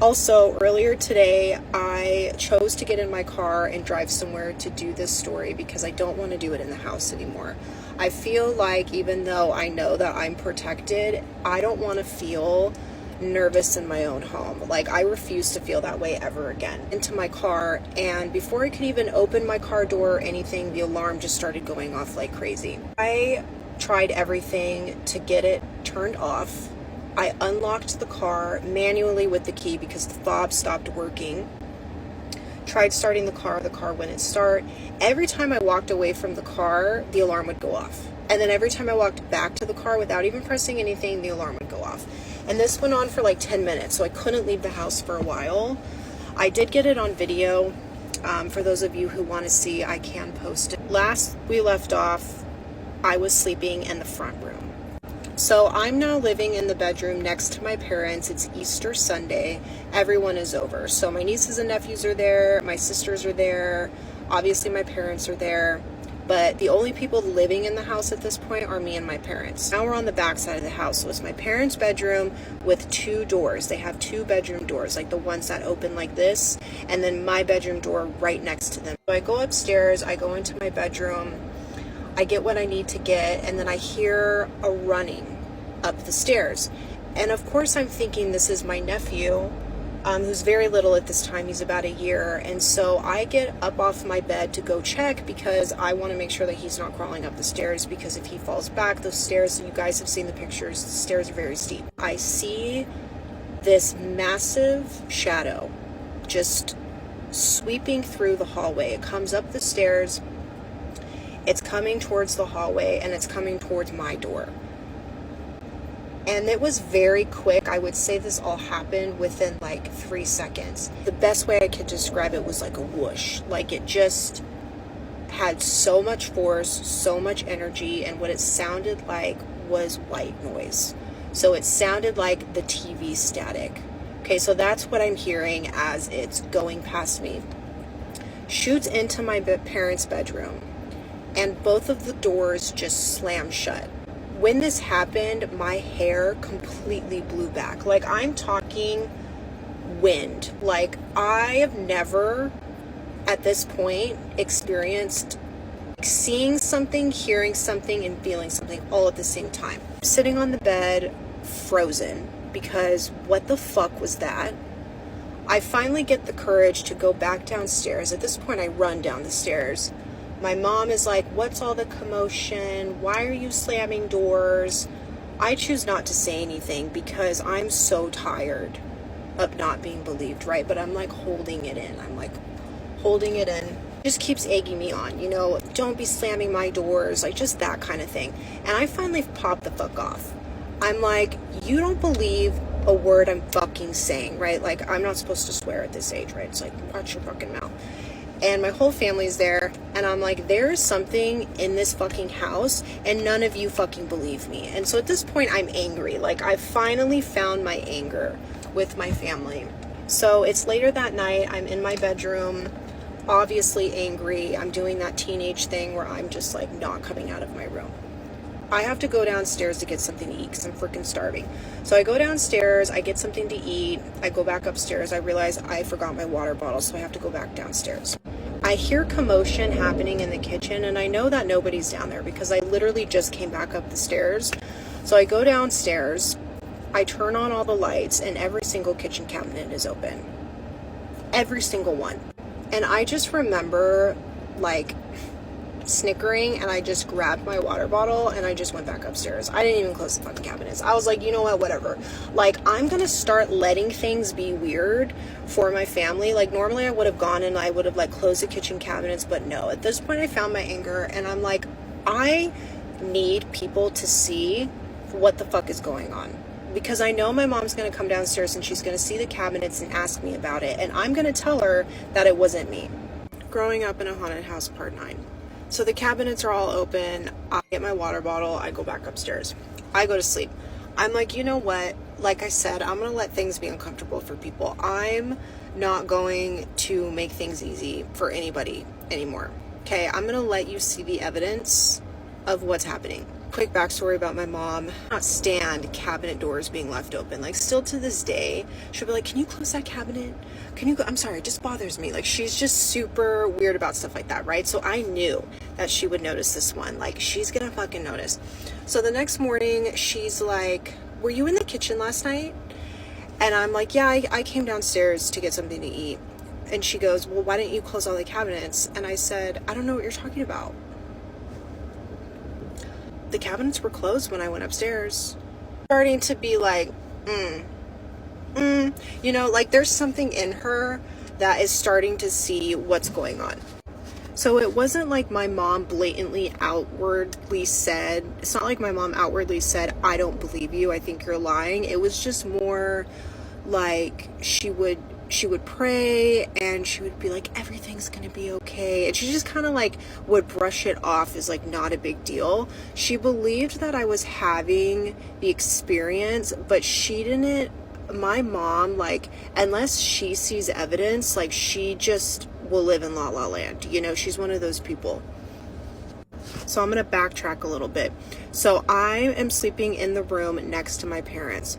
Also, earlier today, I chose to get in my car and drive somewhere to do this story because I don't want to do it in the house anymore. I feel like even though I know that I'm protected, I don't want to feel nervous in my own home. Like, I refuse to feel that way ever again. Into my car, and before I could even open my car door or anything, the alarm just started going off like crazy. I tried everything to get it turned off, I unlocked the car manually with the key because the fob stopped working. Tried starting the car wouldn't start. Every time I walked away from the car, the alarm would go off. And then every time I walked back to the car without even pressing anything, the alarm would go off. And this went on for like 10 minutes, so I couldn't leave the house for a while. I did get it on video. For those of you who want to see, I can post it. Last we left off, I was sleeping in the front room. So I'm now living in the bedroom next to my parents. It's Easter Sunday. Everyone is over. So my nieces and nephews are there. My sisters are there. Obviously my parents are there. But the only people living in the house at this point are me and my parents. Now we're on the back side of the house. So it's my parents' bedroom with 2 doors. They have 2 bedroom doors, like the ones that open like this. And then my bedroom door right next to them. So I go upstairs. I go into my bedroom. I get what I need to get, and then I hear a running up the stairs. And of course I'm thinking this is my nephew, who's very little at this time. He's about a year. And so I get up off my bed to go check because I want to make sure that he's not crawling up the stairs, because if he falls back, those stairs, you guys have seen the pictures, the stairs are very steep. I see this massive shadow just sweeping through the hallway. It comes up the stairs. It's coming towards the hallway, and it's coming towards my door. And it was very quick. I would say this all happened within like 3 seconds. The best way I could describe it was like a whoosh. Like it just had so much force, so much energy, and what it sounded like was white noise. So it sounded like the TV static. Okay, so that's what I'm hearing as it's going past me. Shoots into my parents' bedroom. And both of the doors just slammed shut. When this happened, my hair completely blew back. Like, I'm talking wind. Like, I have never, at this point, experienced seeing something, hearing something, and feeling something all at the same time. Sitting on the bed, frozen, because what the fuck was that? I finally get the courage to go back downstairs. At this point, I run down the stairs. My mom is like, what's all the commotion? Why are you slamming doors? I choose not to say anything because I'm so tired of not being believed, right? But I'm like holding it in. I'm like holding it in. Just keeps egging me on, you know, don't be slamming my doors, like just that kind of thing. And I finally popped the fuck off. I'm like, you don't believe a word I'm fucking saying, right? Like, I'm not supposed to swear at this age, right? It's like, watch your fucking mouth. And my whole family's there, and I'm like, there's something in this fucking house, and none of you fucking believe me. And so at this point, I'm angry. Like, I finally found my anger with my family. So it's later that night, I'm in my bedroom, obviously angry. I'm doing that teenage thing where I'm just like not coming out of my room. I have to go downstairs to get something to eat because I'm freaking starving. So I go downstairs, I get something to eat, I go back upstairs, I realize I forgot my water bottle, so I have to go back downstairs. I hear commotion happening in the kitchen, and I know that nobody's down there because I literally just came back up the stairs. So I go downstairs, I turn on all the lights, and every single kitchen cabinet is open. Every single one. And I just remember, like, snickering, and I just grabbed my water bottle and I just went back upstairs. I didn't even close the fucking cabinets. I was like, you know what, whatever. Like, I'm gonna start letting things be weird for my family. Like, normally I would have gone and I would have like closed the kitchen cabinets, but no. At this point I found my anger, and I'm like, I need people to see what the fuck is going on, because I know my mom's gonna come downstairs and she's gonna see the cabinets and ask me about it, and I'm gonna tell her that it wasn't me. Growing up in a haunted house, part 9. So the cabinets are all open. I get my water bottle. I go back upstairs. I go to sleep. I'm like, you know what? Like I said, I'm going to let things be uncomfortable for people. I'm not going to make things easy for anybody anymore. Okay, I'm going to let you see the evidence of what's happening. Quick backstory about my mom. I cannot stand cabinet doors being left open. Like, still to this day, she'll be like, can you close that cabinet? Can you go? I'm sorry, it just bothers me. Like, she's just super weird about stuff like that, right? So I knew that she would notice this one. Like, she's gonna fucking notice. So the next morning, she's like, were you in the kitchen last night? And I'm like, yeah, I came downstairs to get something to eat. And she goes, well, why didn't you close all the cabinets? And I said, I don't know what you're talking about. The cabinets were closed when I went upstairs. starting to be like, you know, like there's something in her that is starting to see what's going on. So it wasn't like my mom blatantly outwardly said, it's not like my mom outwardly said, I don't believe you, I think you're lying. It was just more like she would pray and she would be like, everything's gonna be okay, and she just kind of like would brush it off as like not a big deal. She believed that I was having the experience, but she didn't. My mom, like, unless she sees evidence, like, she just will live in La La Land, you know. She's one of those people. So I'm gonna backtrack a little bit. So I am sleeping in the room next to my parents.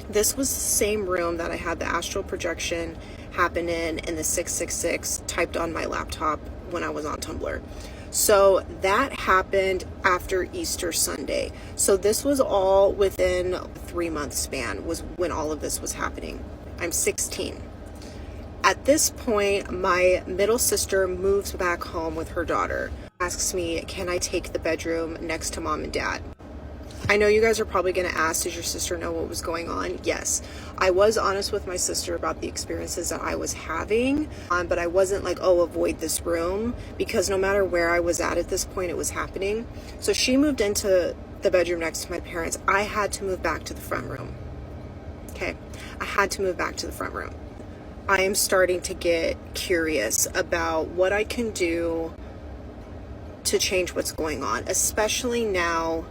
This was the same room that I had the astral projection happen in the 666 typed on my laptop when I was on Tumblr. So that happened after Easter Sunday. So this was all within a 3-month span was when all of this was happening. I'm 16. At this point, my middle sister moves back home with her daughter. Asks me, can I take the bedroom next to mom and dad? I know you guys are probably going to ask, did your sister know what was going on? Yes. I was honest with my sister about the experiences that I was having, but I wasn't like, oh, avoid this room, because no matter where I was at this point, it was happening. So she moved into the bedroom next to my parents. I had to move back to the front room. Okay. I had to move back to the front room. I am starting to get curious about what I can do to change what's going on, especially now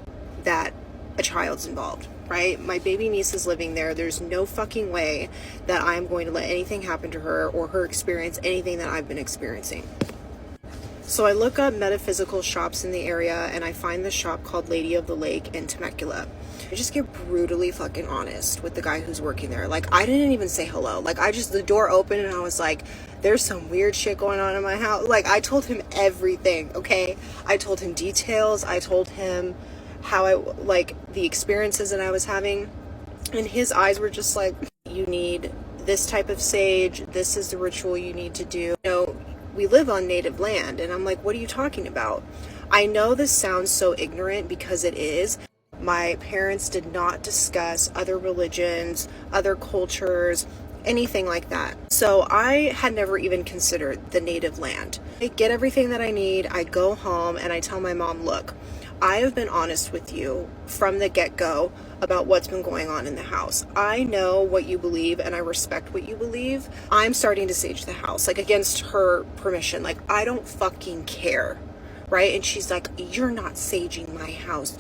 that a child's involved, right? My baby niece is living there. There's no fucking way that I'm going to let anything happen to her or her experience anything that I've been experiencing. So I look up metaphysical shops in the area and I find this shop called Lady of the Lake in Temecula. I just get brutally fucking honest with the guy who's working there. Like, I didn't even say hello. Like, the door opened and I was like, there's some weird shit going on in my house. Like, I told him everything, okay? I told him details. I told him how the experiences that I was having, and his eyes were just like, you need this type of sage, this is the ritual you need to do. You know, we live on native land. And I'm like, what are you talking about? I know this sounds so ignorant because it is. My parents did not discuss other religions, other cultures, anything like that. So I had never even considered the native land. I get everything that I need. I go home and I tell my mom, look, I have been honest with you from the get-go about what's been going on in the house. I know what you believe and I respect what you believe. I'm starting to sage the house, like against her permission. Like, I don't fucking care, right? And she's like, you're not saging my house.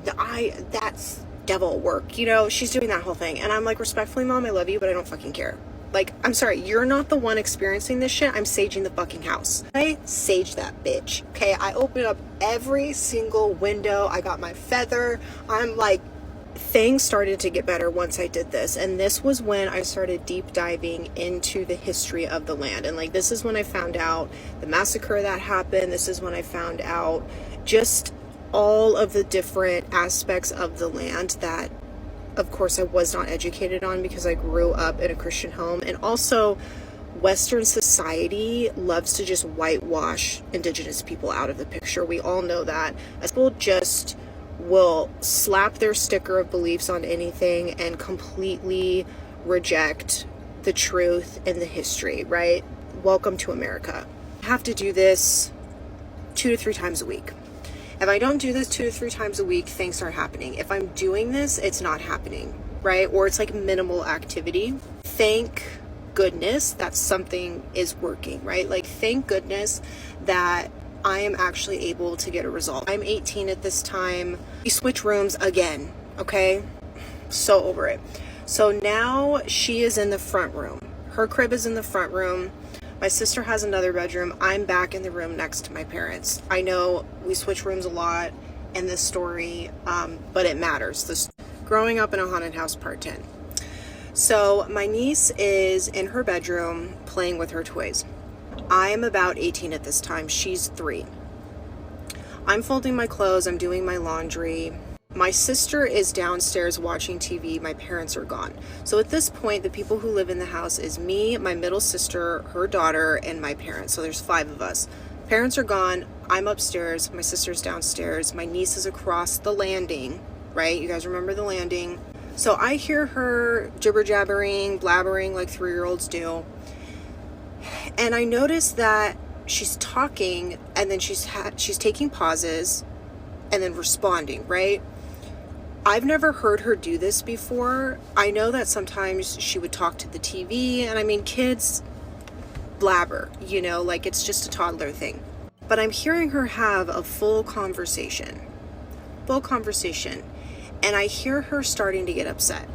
That's devil work, you know? She's doing that whole thing. And I'm like, respectfully, Mom, I love you, but I don't fucking care. Like, I'm sorry, you're not the one experiencing this shit. I'm saging the fucking house. I sage that bitch, okay? I opened up every single window. I got my feather. I'm like, things started to get better once I did this. And this was when I started deep diving into the history of the land. And like, this is when I found out the massacre that happened. This is when I found out just all of the different aspects of the land that, of course, I was not educated on because I grew up in a Christian home. And also, Western society loves to just whitewash indigenous people out of the picture. We all know that. People just will slap their sticker of beliefs on anything and completely reject the truth and the history, right? Welcome to America. I have to do this 2 to 3 times a week. If I don't do this 2 to 3 times a week, things start happening. If I'm doing this, it's not happening, right? Or it's like minimal activity. Thank goodness that something is working, right? Like, thank goodness that I am actually able to get a result. I'm 18 at this time. We switch rooms again, okay? So over it. So now she is in the front room. Her crib is in the front room. My sister has another bedroom. I'm back in the room next to my parents. I know we switch rooms a lot in this story, but it matters. This growing up in a haunted house, part 10. So my niece is in her bedroom playing with her toys. I'm about 18 at this time. She's 3. I'm folding my clothes. I'm doing my laundry. My sister is downstairs watching TV. My parents are gone. So at this point, the people who live in the house is me, my middle sister, her daughter, and my parents. So there's 5 of us. Parents are gone. I'm upstairs. My sister's downstairs. My niece is across the landing, right? You guys remember the landing. So I hear her jibber-jabbering, blabbering like 3-year-olds do. And I notice that she's talking and then she's taking pauses and then responding, right? I've never heard her do this before. I know that sometimes she would talk to the TV, and I mean, kids blabber, you know, like it's just a toddler thing. But I'm hearing her have a full conversation. And I hear her starting to get upset.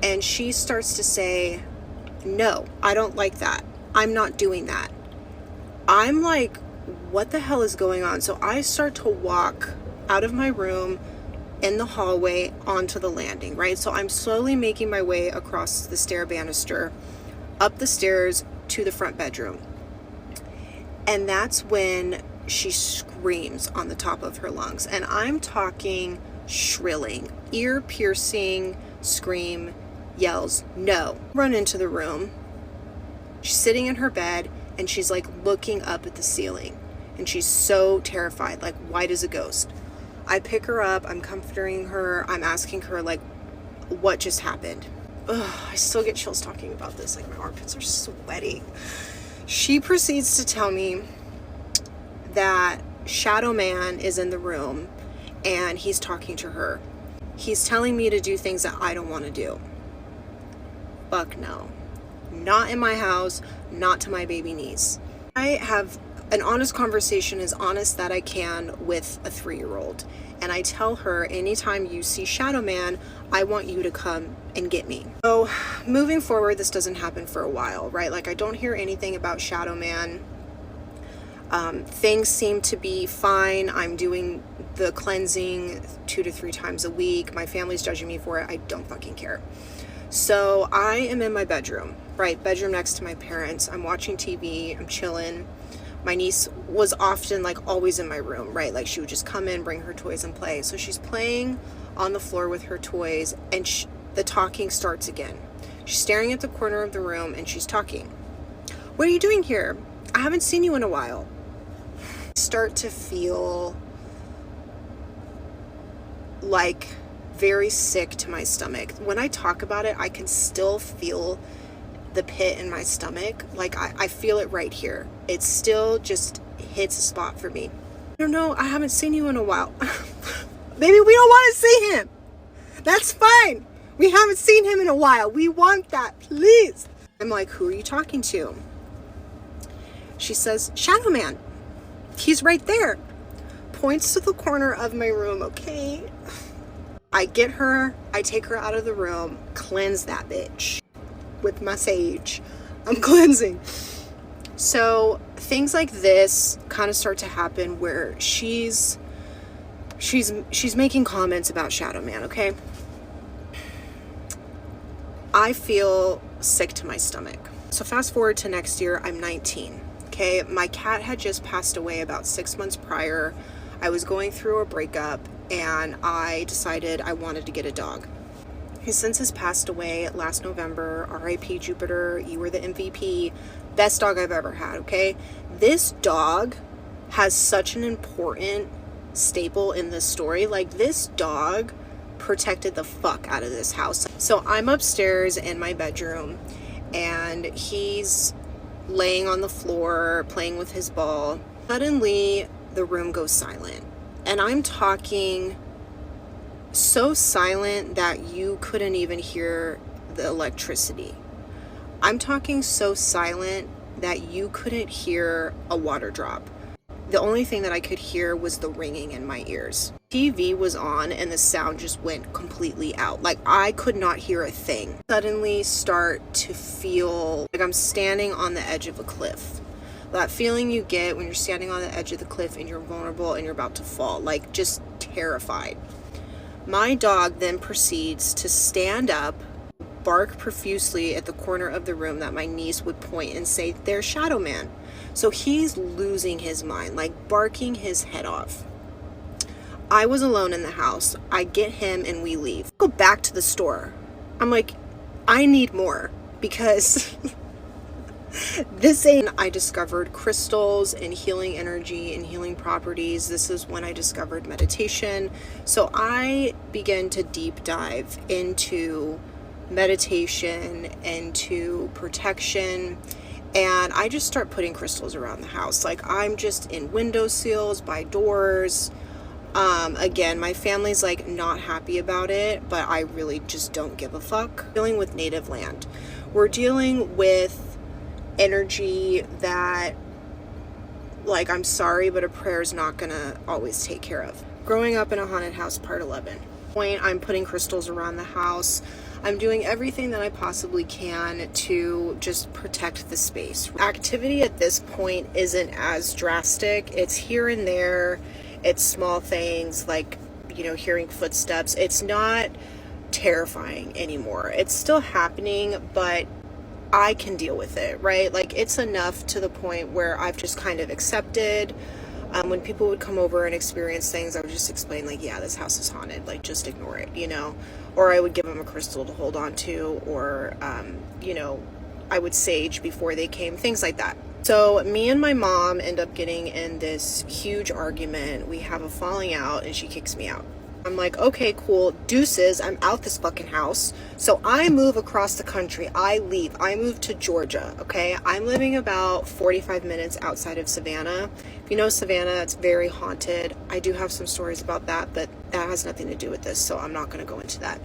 And she starts to say, no, I don't like that. I'm not doing that. I'm like, what the hell is going on? So I start to walk out of my room in the hallway onto the landing, right? So I'm slowly making my way across the stair banister, up the stairs to the front bedroom. And that's when she screams on the top of her lungs. And I'm talking shrilling, ear-piercing scream, yells, no. Run into the room. She's sitting in her bed and she's like looking up at the ceiling. And she's so terrified, like white as a ghost. I pick her up, I'm comforting her, I'm asking her like, what just happened? Ugh, I still get chills talking about this, like my armpits are sweating. She proceeds to tell me that Shadow Man is in the room and he's talking to her. He's telling me to do things that I don't want to do. Fuck no. Not in my house, not to my baby niece. I have an honest conversation, as honest that I can, with a 3-year-old. And I tell her, anytime you see Shadow Man, I want you to come and get me. So moving forward, this doesn't happen for a while, right? Like I don't hear anything about Shadow Man. Things seem to be fine. I'm doing the cleansing 2 to 3 times a week. My family's judging me for it. I don't fucking care. So I am in my bedroom, right? Bedroom next to my parents. I'm watching TV. I'm chilling. My niece was often like always in my room, right? Like she would just come in, bring her toys and play. So she's playing on the floor with her toys and the talking starts again. She's staring at the corner of the room and she's talking. What are you doing here? I haven't seen you in a while. I start to feel like very sick to my stomach. When I talk about it, I can still feel the pit in my stomach. Like I feel it right here. It still just hits a spot for me. I don't know, I haven't seen you in a while. Maybe we don't want to see him. That's fine. We haven't seen him in a while. We want that, please. I'm like, who are you talking to? She says, Shadow Man. He's right there. Points to the corner of my room, okay? I get her, I take her out of the room, cleanse that bitch with my sage. I'm cleansing. So things like this kind of start to happen where she's making comments about Shadow Man, okay? I feel sick to my stomach. So fast forward to next year, I'm 19, okay? My cat had just passed away about 6 months prior. I was going through a breakup and I decided I wanted to get a dog. He since has passed away last November. R.I.P. Jupiter, you were the MVP. Best dog I've ever had, okay? This dog has such an important staple in this story. Like, this dog protected the fuck out of this house. So I'm upstairs in my bedroom and he's laying on the floor playing with his ball. Suddenly, the room goes silent. And I'm talking so silent that you couldn't even hear the electricity. I'm talking so silent that you couldn't hear a water drop. The only thing that I could hear was the ringing in my ears. TV was on and the sound just went completely out. Like I could not hear a thing. Suddenly start to feel like I'm standing on the edge of a cliff. That feeling you get when you're standing on the edge of the cliff and you're vulnerable and you're about to fall, like just terrified. My dog then proceeds to stand up, bark profusely at the corner of the room that my niece would point and say, there's Shadow Man. So he's losing his mind, like barking his head off. I was alone in the house. I get him and we leave. Go back to the store. I'm like, I need more because This ain't. I discovered crystals and healing energy and healing properties. This is when I discovered meditation. So I began to deep dive into meditation, into protection, and I just start putting crystals around the house. Like, I'm just in windowsills, by doors. Again, my family's like not happy about it, but I really just don't give a fuck. Dealing with native land. We're dealing with energy that, like, I'm sorry, but a prayer is not gonna always take care of. Growing up in a haunted house, part 11. I'm putting crystals around the house. I'm doing everything that I possibly can to just protect the space. Activity at this point isn't as drastic. It's here and there. It's small things like, you know, hearing footsteps. It's not terrifying anymore. It's still happening, but I can deal with it, right? Like, it's enough to the point where I've just kind of accepted. When people would come over and experience things, I would just explain, like, yeah, this house is haunted. Like, just ignore it, you know? Or I would give them a crystal to hold on to, or, you know, I would sage before they came, things like that. So me and my mom end up getting in this huge argument. We have a falling out and she kicks me out. I'm like, okay, cool, deuces, I'm out this fucking house. So I move across the country. I leave. I move to Georgia, okay? I'm living about 45 minutes outside of Savannah. If you know Savannah, it's very haunted. I do have some stories about that, but that has nothing to do with this, so I'm not going to go into that.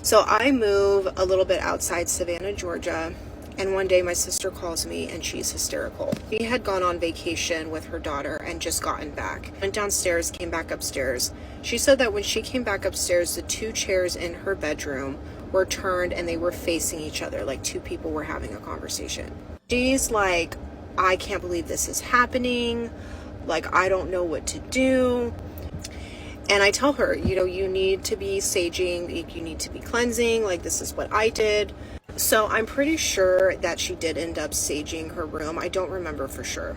So I move a little bit outside Savannah, Georgia. And one day my sister calls me and she's hysterical. She had gone on vacation with her daughter and just gotten back. Went downstairs, came back upstairs. She said that when she came back upstairs, the two chairs in her bedroom were turned and they were facing each other, like two people were having a conversation. She's like, I can't believe this is happening. Like, I don't know what to do. And I tell her, you know, you need to be saging, you need to be cleansing, like, this is what I did. So I'm pretty sure that she did end up saging her room. I don't remember for sure.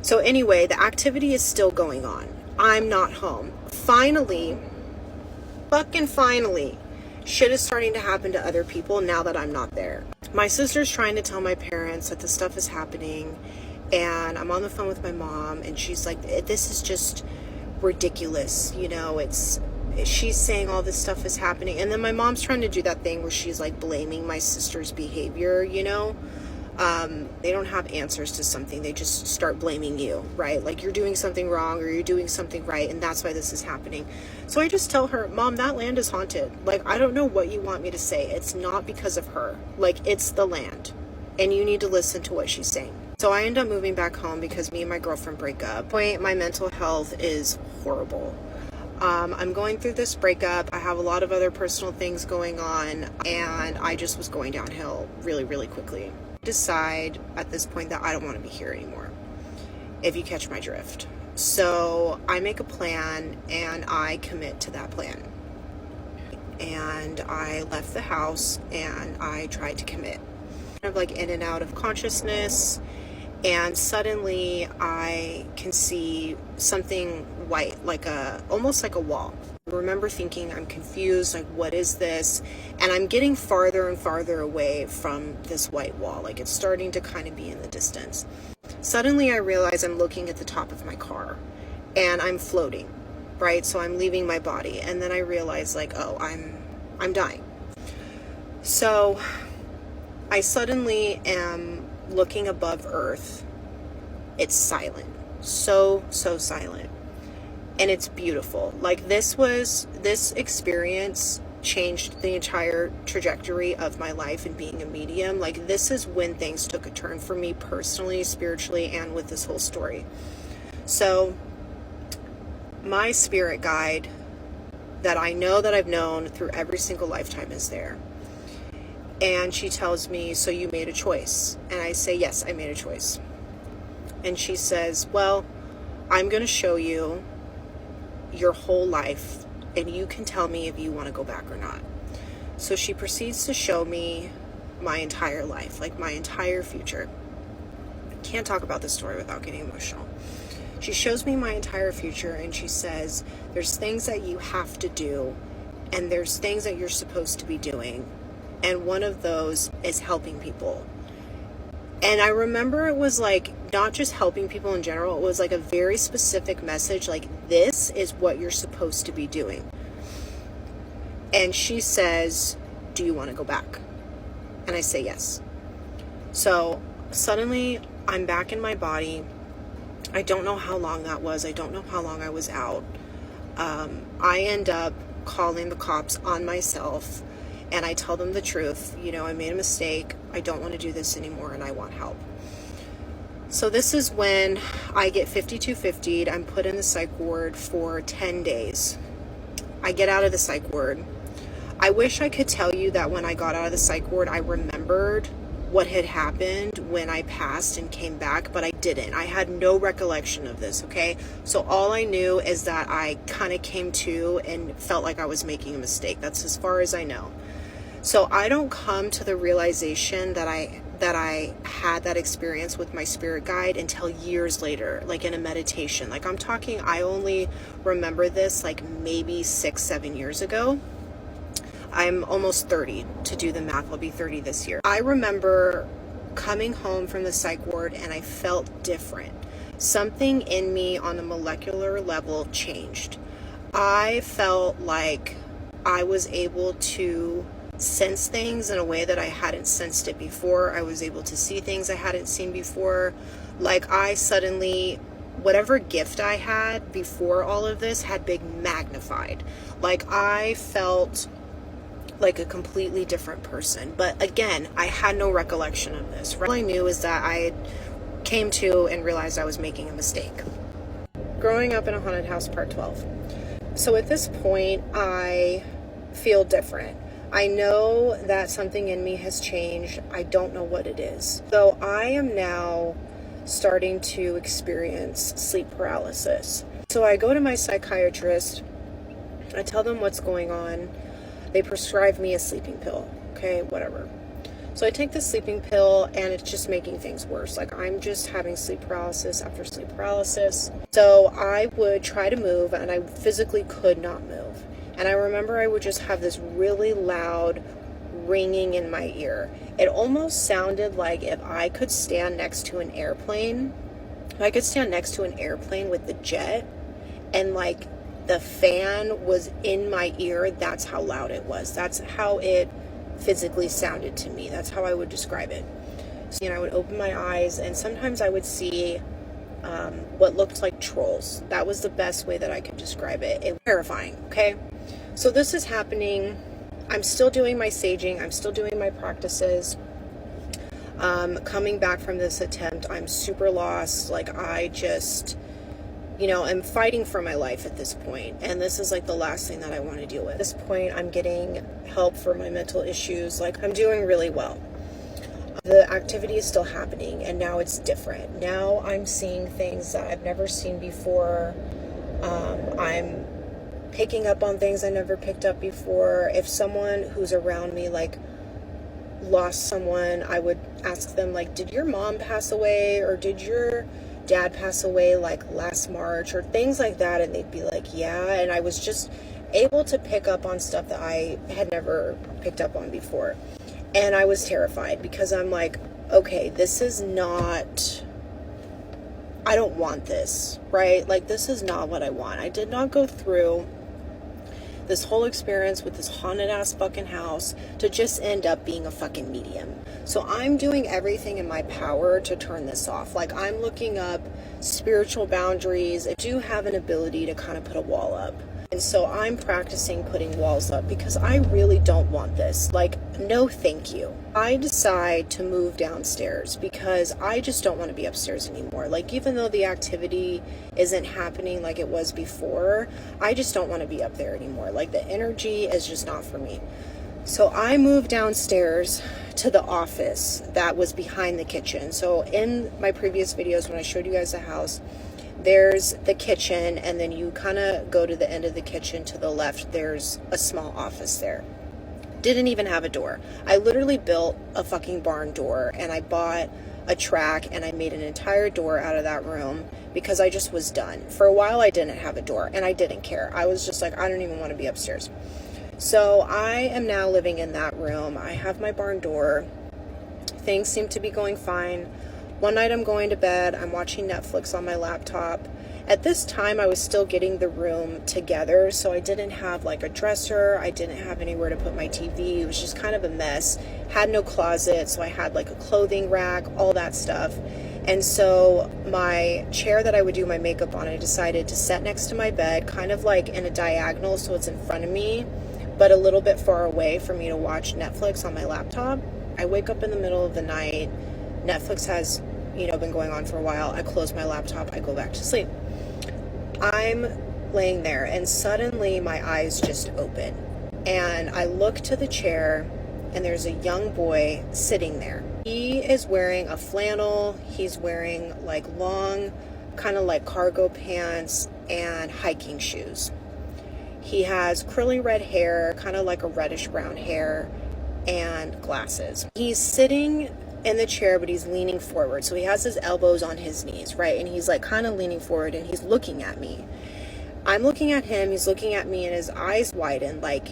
So anyway, the activity is still going on. I'm not home. Finally, fucking finally, shit is starting to happen to other people now that I'm not there. My sister's trying to tell my parents that this stuff is happening, and I'm on the phone with my mom, and she's like, this is just ridiculous, you know, she's saying all this stuff is happening. And then my mom's trying to do that thing where she's like blaming my sister's behavior, you know. They don't have answers to something, they just start blaming you, right? Like, you're doing something wrong or you're doing something right, and that's why this is happening. So I just tell her, Mom, that land is haunted. Like, I don't know what you want me to say. It's not because of her. Like, it's the land, and you need to listen to what she's saying. So I end up moving back home because me and my girlfriend break up. My mental health is horrible. I'm going through this breakup. I have a lot of other personal things going on, and I just was going downhill really, really quickly. I decide at this point that I don't want to be here anymore, if you catch my drift. So I make a plan and I commit to that plan. And I left the house and I tried to commit. Kind of like in and out of consciousness. And suddenly I can see something white, like almost like a wall. I remember thinking, I'm confused, like, what is this? And I'm getting farther and farther away from this white wall. Like, it's starting to kind of be in the distance. Suddenly I realize I'm looking at the top of my car and I'm floating, right? So I'm leaving my body. And then I realize, like, oh, I'm dying. So I suddenly am looking above Earth. It's silent, so silent, and it's beautiful. Like, this experience changed the entire trajectory of my life and being a medium. Like, this is when things took a turn for me personally, spiritually, and with this whole story. So my spirit guide that I know that I've known through every single lifetime is there. And she tells me, so you made a choice. And I say, yes, I made a choice. And she says, well, I'm going to show you your whole life, and you can tell me if you want to go back or not. So she proceeds to show me my entire life, like my entire future. Can't talk about this story without getting emotional. She shows me my entire future, and she says, there's things that you have to do, and there's things that you're supposed to be doing. And one of those is helping people. And I remember it was like not just helping people in general, it was like a very specific message, like, this is what you're supposed to be doing. And she says, do you want to go back? And I say yes. So suddenly I'm back in my body. I don't know how long that was. I don't know how long I was out. I end up calling the cops on myself, and I tell them the truth. You know, I made a mistake. I don't want to do this anymore, and I want help. So this is when I get 5250'd. I'm put in the psych ward for 10 days. I get out of the psych ward. I wish I could tell you that when I got out of the psych ward, I remembered what had happened when I passed and came back, but I didn't. I had no recollection of this, okay? So all I knew is that I kind of came to and felt like I was making a mistake. That's as far as I know. So I don't come to the realization that I had that experience with my spirit guide until years later, like in a meditation. Like I'm talking, I only remember this like maybe 6-7 years ago. I'm almost 30 to do the math. I'll be 30 this year. I remember coming home from the psych ward and I felt different. Something in me on a molecular level changed. I felt like I was able to sense things in a way that I hadn't sensed it before. I was able to see things I hadn't seen before. Like I suddenly, whatever gift I had before all of this had been magnified. Like I felt like a completely different person. But again, I had no recollection of this. All I knew is that I came to and realized I was making a mistake. Growing up in a haunted house, part 12. So at this point, I feel different. I know that something in me has changed. I don't know what it is. So I am now starting to experience sleep paralysis. So I go to my psychiatrist. I tell them what's going on. They prescribe me a sleeping pill. Okay, whatever. So I take the sleeping pill and it's just making things worse. Like I'm just having sleep paralysis after sleep paralysis. So I would try to move and I physically could not move. And I remember I would just have this really loud ringing in my ear. It almost sounded like if I could stand next to an airplane, with the jet and like the fan was in my ear, that's how loud it was. That's how it physically sounded to me. That's how I would describe it. So, I would open my eyes and sometimes I would see what looked like trolls. That was the best way that I could describe it. It was terrifying, okay? So this is happening. I'm still doing my saging. I'm still doing my practices. Coming back from this attempt, I'm super lost. Like I just... I'm fighting for my life at this point, and this is like the last thing that I want to deal with. At this point, I'm getting help for my mental issues. Like I'm doing really well. The activity is still happening, and now it's different. Now I'm seeing things that I've never seen before. I'm picking up on things I never picked up before. If someone who's around me, like, lost someone, I would ask them, like, did your mom pass away, or did your dad pass away like last March, or things like that, and they'd be like, yeah. And I was just able to pick up on stuff that I had never picked up on before, and I was terrified because I'm like, okay, this is not, I don't want this, right? Like this is not what I want. I did not go through this whole experience with this haunted ass fucking house to just end up being a fucking medium. So I'm doing everything in my power to turn this off. Like I'm looking up spiritual boundaries. I do have an ability to kind of put a wall up. And so I'm practicing putting walls up because I really don't want this. Like, no thank you. I decide to move downstairs because I just don't want to be upstairs anymore. Like, even though the activity isn't happening like it was before, I just don't want to be up there anymore. Like, the energy is just not for me. So I moved downstairs to the office that was behind the kitchen. So in my previous videos, when I showed you guys the house, there's the kitchen, and then you kind of go to the end of the kitchen to the left. There's a small office there. Didn't even have a door. I literally built a fucking barn door, and I bought a track, and I made an entire door out of that room because I just was done. For a while, I didn't have a door, and I didn't care. I was just like, I don't even want to be upstairs. So I am now living in that room. I have my barn door. Things seem to be going fine. One night I'm going to bed, I'm watching Netflix on my laptop. At this time, I was still getting the room together, so I didn't have like a dresser, I didn't have anywhere to put my TV, it was just kind of a mess. Had no closet, so I had like a clothing rack, all that stuff. And so my chair that I would do my makeup on, I decided to set next to my bed, kind of like in a diagonal so it's in front of me, but a little bit far away for me to watch Netflix on my laptop. I wake up in the middle of the night, Netflix has, been going on for a while, I close my laptop, I go back to sleep. I'm laying there and suddenly my eyes just open and I look to the chair and there's a young boy sitting there. He is wearing a flannel, he's wearing like long, kind of like cargo pants and hiking shoes. He has curly red hair, kind of like a reddish brown hair, and glasses. He's sitting in the chair, but he's leaning forward. So he has his elbows on his knees, right? And he's like kind of leaning forward and he's looking at me. I'm looking at him, he's looking at me, and his eyes widen. Like,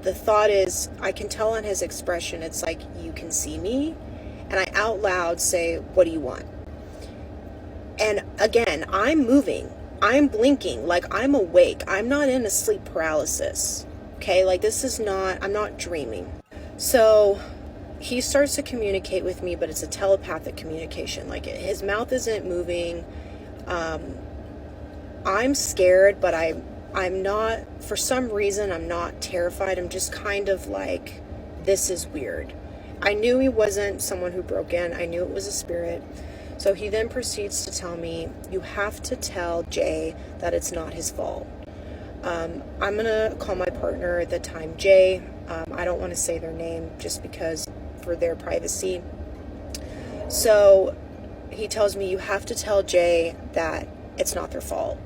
the thought is, I can tell on his expression, it's like, you can see me? And I out loud say, what do you want? And again, I'm moving, I'm blinking, like I'm awake. I'm not in a sleep paralysis, okay? Like this is not, I'm not dreaming. So he starts to communicate with me, but it's a telepathic communication. Like his mouth isn't moving. I'm scared, but I'm not, for some reason, I'm not terrified. I'm just kind of like, this is weird. I knew he wasn't someone who broke in. I knew it was a spirit. So he then proceeds to tell me, you have to tell Jay that it's not his fault. I'm going to call my partner at the time Jay. I don't want to say their name just because for their privacy. So he tells me, you have to tell Jay that it's not their fault.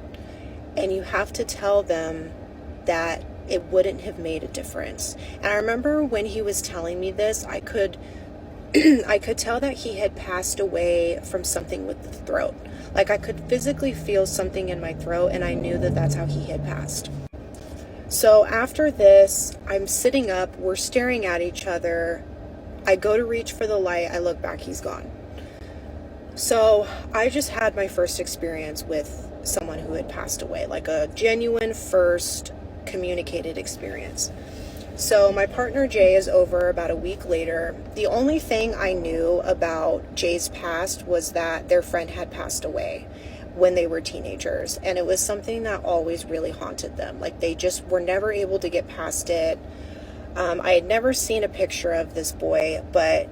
And you have to tell them that it wouldn't have made a difference. And I remember when he was telling me this, I could tell that he had passed away from something with the throat. Like I could physically feel something in my throat, and I knew that that's how he had passed. So after this, I'm sitting up, we're staring at each other. I go to reach for the light, I look back, he's gone. So I just had my first experience with someone who had passed away, like a genuine first communicated experience. So my partner Jay is over about a week later. The only thing I knew about Jay's past was that their friend had passed away when they were teenagers, and it was something that always really haunted them. Like they just were never able to get past it. I had never seen a picture of this boy, but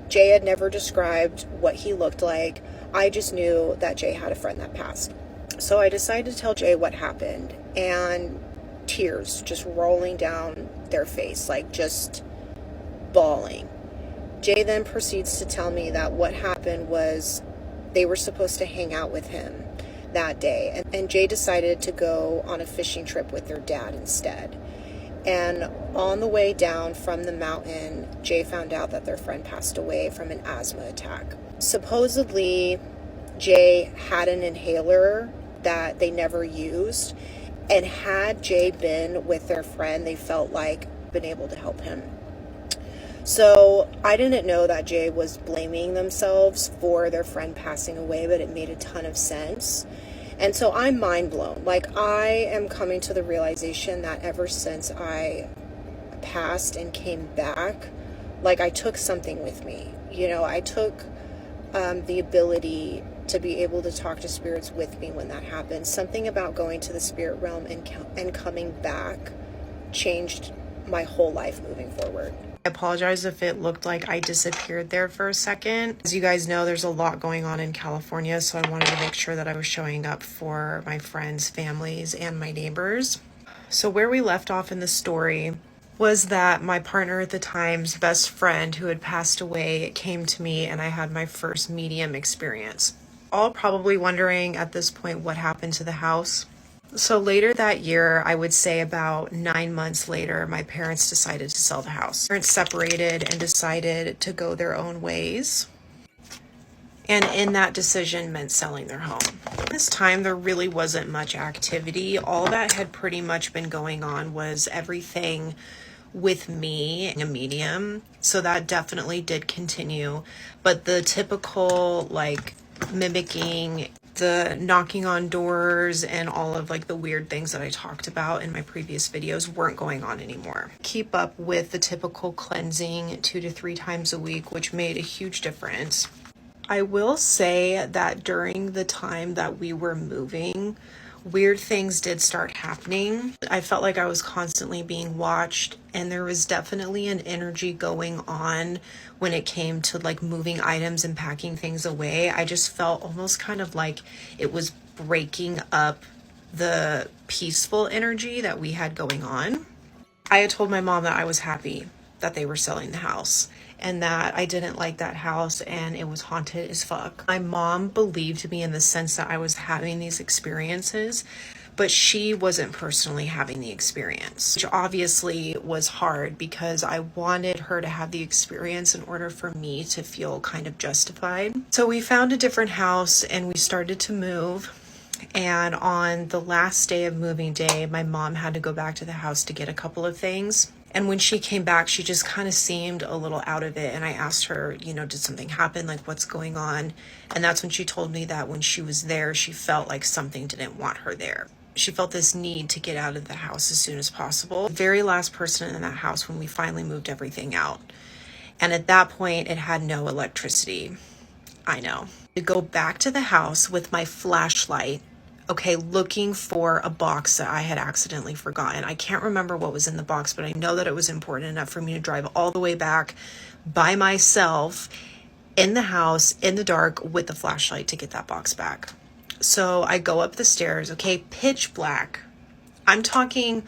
Jay had never described what he looked like. I just knew that Jay had a friend that passed. So I decided to tell Jay what happened, and tears just rolling down their face, like just bawling. Jay then proceeds to tell me that what happened was they were supposed to hang out with him that day, and Jay decided to go on a fishing trip with their dad instead. And on the way down from the mountain, Jay found out that their friend passed away from an asthma attack. Supposedly, Jay had an inhaler that they never used, and had Jay been with their friend, they felt like been able to help him. So I didn't know that Jay was blaming themselves for their friend passing away, but it made a ton of sense. And so I'm mind blown. Like I am coming to the realization that ever since I passed and came back, like I took something with me. I took the ability to be able to talk to spirits with me when that happened. Something about going to the spirit realm and coming back changed my whole life moving forward. I apologize if it looked like I disappeared there for a second. As you guys know, there's a lot going on in California, so I wanted to make sure that I was showing up for my friends, families, and my neighbors. So where we left off in the story was that my partner at the time's best friend who had passed away came to me, and I had my first medium experience. All probably wondering at this point what happened to the house. So later that year, I would say about 9 months later, my parents decided to sell the house. Parents separated and decided to go their own ways. And in that decision meant selling their home. This time, there really wasn't much activity. All that had pretty much been going on was everything with me, a medium. So that definitely did continue. But the typical like mimicking, the knocking on doors, and all of like the weird things that I talked about in my previous videos weren't going on anymore. Keep up with the typical cleansing 2 to 3 times a week, which made a huge difference. I will say that during the time that we were moving, weird things did start happening. I felt like I was constantly being watched, and there was definitely an energy going on when it came to like moving items and packing things away. I just felt almost kind of like it was breaking up the peaceful energy that we had going on. I had told my mom that I was happy that they were selling the house and that I didn't like that house and it was haunted as fuck. My mom believed me in the sense that I was having these experiences, but she wasn't personally having the experience, which obviously was hard because I wanted her to have the experience in order for me to feel kind of justified. So we found a different house and we started to move. And on the last day of moving day, my mom had to go back to the house to get a couple of things. And when she came back, she just kind of seemed a little out of it. And I asked her, you know, did something happen? Like, what's going on? And that's when she told me that when she was there, she felt like something didn't want her there. She felt this need to get out of the house as soon as possible. The very last person in that house when we finally moved everything out. And at that point, it had no electricity. I know. To go back to the house with my flashlight, okay, looking for a box that I had accidentally forgotten. I can't remember what was in the box, but I know that it was important enough for me to drive all the way back by myself in the house in the dark with the flashlight to get that box back. So I go up the stairs, okay, pitch black. I'm talking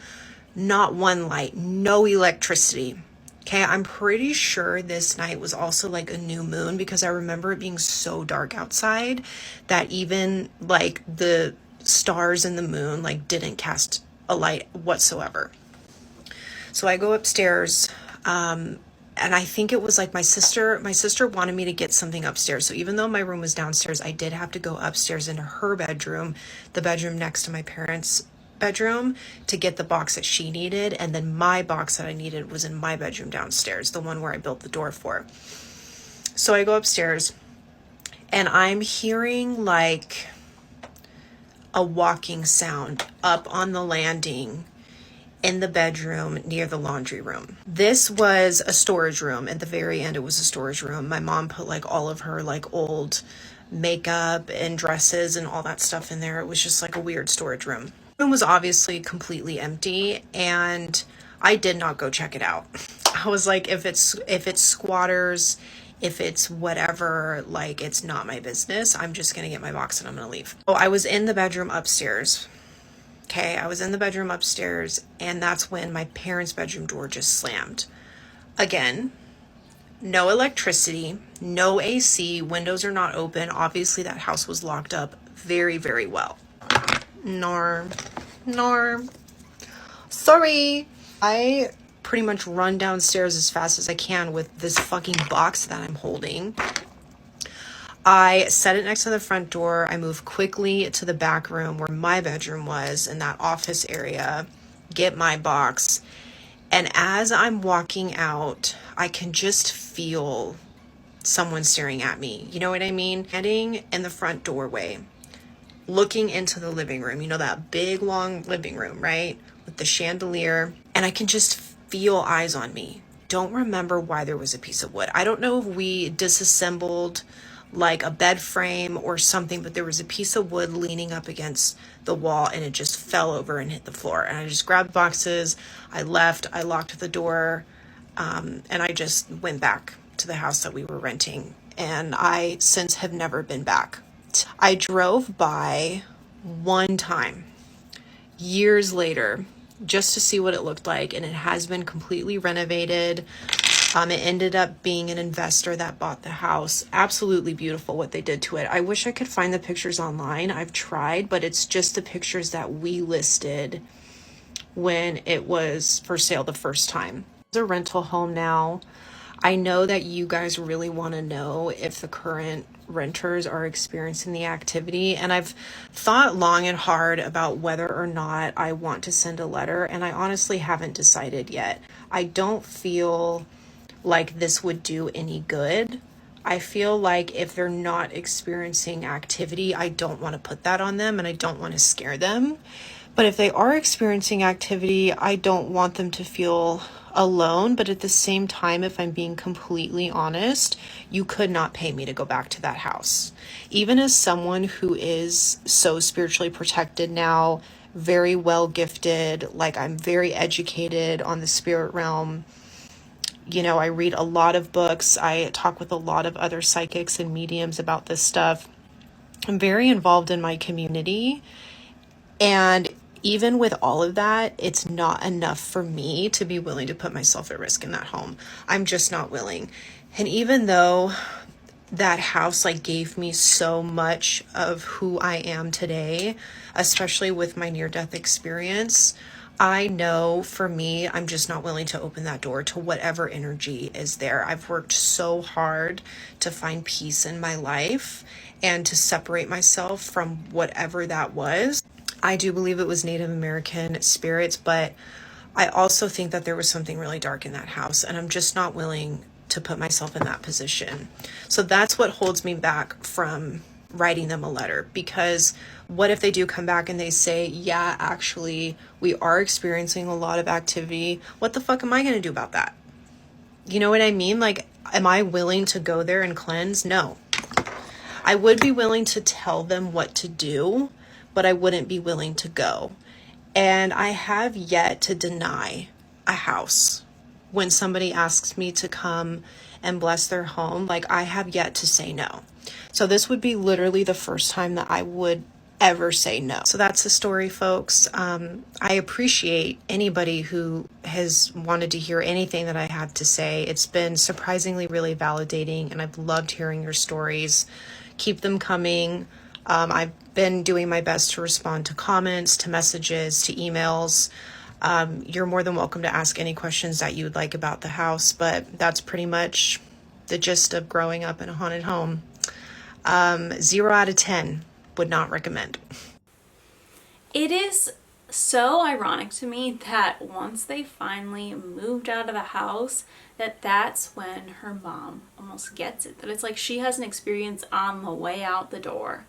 not one light, no electricity. Okay, I'm pretty sure this night was also like a new moon because I remember it being so dark outside that even like the stars and the moon like didn't cast a light whatsoever. So I go upstairs, and I think it was like my sister wanted me to get something upstairs. So even though my room was downstairs, I did have to go upstairs into her bedroom, the bedroom next to my parents' bedroom, to get the box that she needed. And then my box that I needed was in my bedroom downstairs, the one where I built the door for. So I go upstairs and I'm hearing like a walking sound up on the landing in the bedroom near the laundry room. This was a storage room. At the very end, it was a storage room. My mom put like all of her like old makeup and dresses and all that stuff in there. It was just like a weird storage room. The room was obviously completely empty, and I did not go check it out. I was like, if it's squatters, if it's whatever, like, it's not my business. I'm just gonna get my box and I'm gonna leave. Oh, I was in the bedroom upstairs. Okay, I was in the bedroom upstairs, and that's when my parents' bedroom door just slammed. Again, no electricity, no AC, windows are not open. Obviously that house was locked up very, very well. Norm. Sorry. I pretty much run downstairs as fast as I can with this fucking box that I'm holding. I set it next to the front door. I move quickly to the back room where my bedroom was in that office area, get my box. And as I'm walking out, I can just feel someone staring at me. You know what I mean? Standing in the front doorway, looking into the living room. You know, that big, long living room, right? With the chandelier. And I can just feel eyes on me. Don't remember why there was a piece of wood. I don't know if we disassembled like a bed frame or something, but there was a piece of wood leaning up against the wall and it just fell over and hit the floor. And I just grabbed boxes, I left, I locked the door, and I just went back to the house that we were renting. And I since have never been back. I drove by one time years later just to see what it looked like, and it has been completely renovated. It ended up being an investor that bought the house. Absolutely beautiful what they did to it. I wish I could find the pictures online. I've tried, but it's just the pictures that we listed when it was for sale the first time. It's a rental home now. I know that you guys really want to know if the current renters are experiencing the activity, and I've thought long and hard about whether or not I want to send a letter, and I honestly haven't decided yet. I don't feel like this would do any good. I feel like if they're not experiencing activity, I don't want to put that on them, and I don't want to scare them. But if they are experiencing activity, I don't want them to feel alone. But at the same time, if I'm being completely honest, you could not pay me to go back to that house. Even as someone who is so spiritually protected now, very well gifted, like I'm very educated on the spirit realm. You know, I read a lot of books. I talk with a lot of other psychics and mediums about this stuff. I'm very involved in my community. And even with all of that, it's not enough for me to be willing to put myself at risk in that home. I'm just not willing. And even though that house like gave me so much of who I am today, especially with my near-death experience, I know for me, I'm just not willing to open that door to whatever energy is there. I've worked so hard to find peace in my life and to separate myself from whatever that was. I do believe it was Native American spirits, but I also think that there was something really dark in that house, and I'm just not willing to put myself in that position. So that's what holds me back from writing them a letter, because what if they do come back and they say, yeah, actually, we are experiencing a lot of activity. What the fuck am I going to do about that? You know what I mean? Like, am I willing to go there and cleanse? No. I would be willing to tell them what to do, but I wouldn't be willing to go. And I have yet to deny a house when somebody asks me to come and bless their home. Like, I have yet to say no. So this would be literally the first time that I would ever say no. So that's the story, folks. I appreciate anybody who has wanted to hear anything that I have to say. It's been surprisingly really validating, and I've loved hearing your stories. Keep them coming. I've been doing my best to respond to comments, to messages, to emails. You're more than welcome to ask any questions that you would like about the house, but that's pretty much the gist of growing up in a haunted home. 0 out of 10 would not recommend. It is so ironic to me that once they finally moved out of the house, that's when her mom almost gets it. That it's like she has an experience on the way out the door.